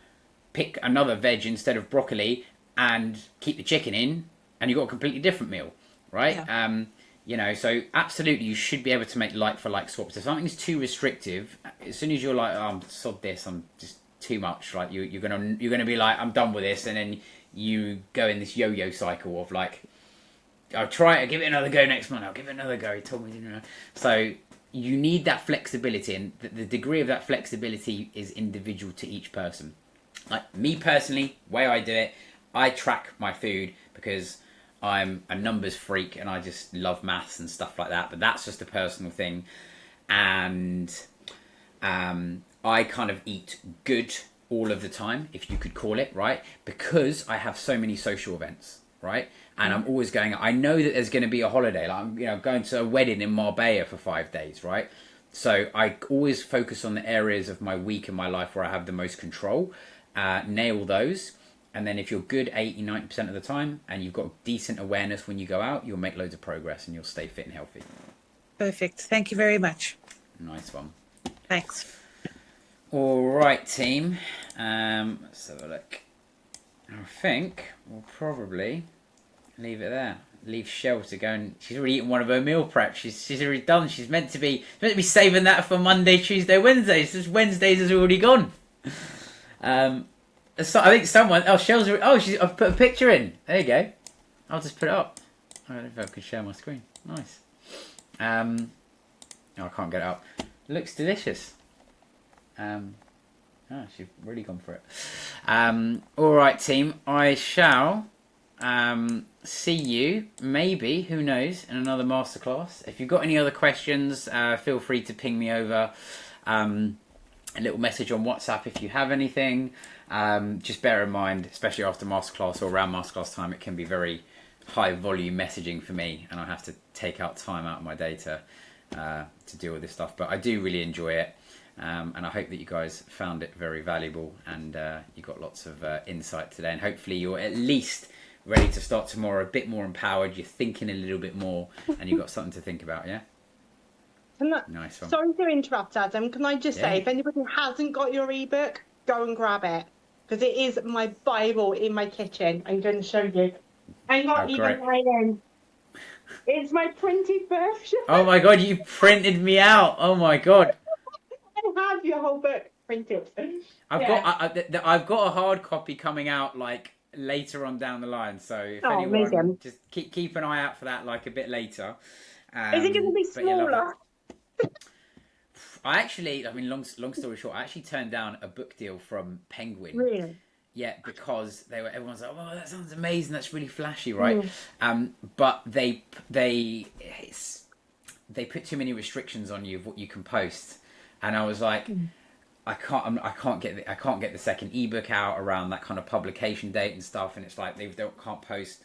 pick another veg instead of broccoli and keep the chicken in, and you've got a completely different meal, right? Yeah. You know, so absolutely you should be able to make like for like swaps. If something's too restrictive, as soon as you're like, oh, I'm sod this, I'm just too much, right? You're gonna be like, I'm done with this, and then you go in this yo-yo cycle of like, I'll try it, I'll give it another go next month, I'll give it another go, he told me to do it. So you need that flexibility, and the degree of that flexibility is individual to each person. Like me personally, way I do it, I track my food because I'm a numbers freak and I just love maths and stuff like that, but that's just a personal thing. And I kind of eat good all of the time, if you could call it, right? Because I have so many social events, right? And I'm always going, I know that there's going to be a holiday. Like I'm going to a wedding in Marbella for 5 days, right? So I always focus on the areas of my week and my life where I have the most control, nail those. And then if you're good 80-90% of the time and you've got decent awareness when you go out, you'll make loads of progress and you'll stay fit and healthy. Perfect. Thank you very much. Nice one. Thanks. All right, team. Let's have a look. I think we'll probably leave it there. Leave Shell to go, and she's already eaten one of her meal preps. She's already done. She's meant to be saving that for Monday, Tuesday, Wednesday. So Wednesdays is already gone. So I think someone. Oh, Shell's. I've put a picture in. There you go. I'll just put it up. I don't know if I can share my screen. Nice. I can't get it up. Looks delicious. She's really gone for it. All right, team. I shall see you, maybe, who knows, in another masterclass. If you've got any other questions, feel free to ping me over a little message on WhatsApp if you have anything. Just bear in mind, especially after masterclass or around masterclass time, it can be very high volume messaging for me, and I have to take out time out of my day to deal with this stuff. But I do really enjoy it. And I hope that you guys found it very valuable, and you got lots of insight today, and hopefully you're at least ready to start tomorrow a bit more empowered. You're thinking a little bit more, and you've got something to think about. Yeah. Nice one. Sorry to interrupt, Adam. Can I just say, if anybody hasn't got your ebook, go and grab it, because it is my Bible in my kitchen. I'm going to show you. I'm not even lying. It's my printed version. Oh my god, you printed me out. Oh my god. I have your whole book printed. I've got a hard copy coming out like later on down the line. So if anyone, amazing. Just keep an eye out for that, like a bit later. Is it going to be smaller? Long story short, I actually turned down a book deal from Penguin. Really? Yeah, because everyone's like, oh, that sounds amazing. That's really flashy, right? But they put too many restrictions on you of what you can post. And I was like, I can't get the second ebook out around that kind of publication date and stuff. And it's like can't post,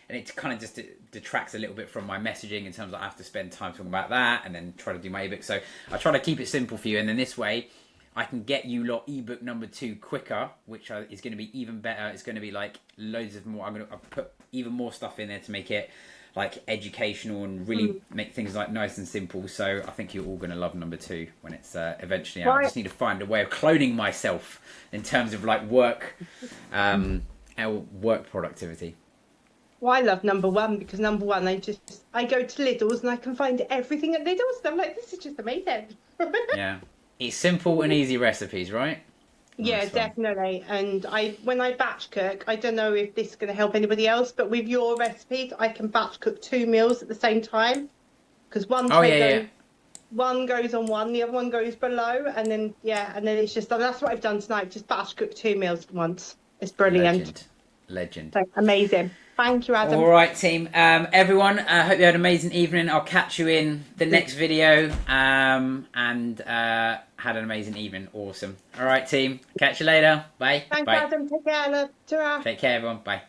and it kind of just detracts a little bit from my messaging in terms of I have to spend time talking about that and then try to do my ebook. So I try to keep it simple for you, and then this way I can get you lot ebook number 2 quicker, which is going to be even better. It's going to be like loads of more. I'll put even more stuff in there to make it like educational and really make things like nice and simple. So I think you're all going to love number 2 when it's eventually out. I just need to find a way of cloning myself in terms of like work productivity. Well, I love number one because number one, I go to Lidl's and I can find everything at Lidl's. And I'm like, this is just amazing. Yeah. It's simple and easy recipes, right? Yeah, Nice one. definitely. And when I batch cook, I don't know if this is going to help anybody else, but with your recipes, I can batch cook 2 meals at the same time because one Oh, plate yeah, goes, yeah. one goes on one, the other one goes below, and then it's just that's what I've done tonight. Just batch cook 2 meals at once. It's brilliant. Legend. So, amazing. Thank you, Adam. All right, team. Everyone, I hope you had an amazing evening. I'll catch you in the next video. And had an amazing evening. Awesome. All right, team. Catch you later. Bye. Thanks, Bye. Adam. Take care, love. Ta-ra. Take care, everyone. Bye.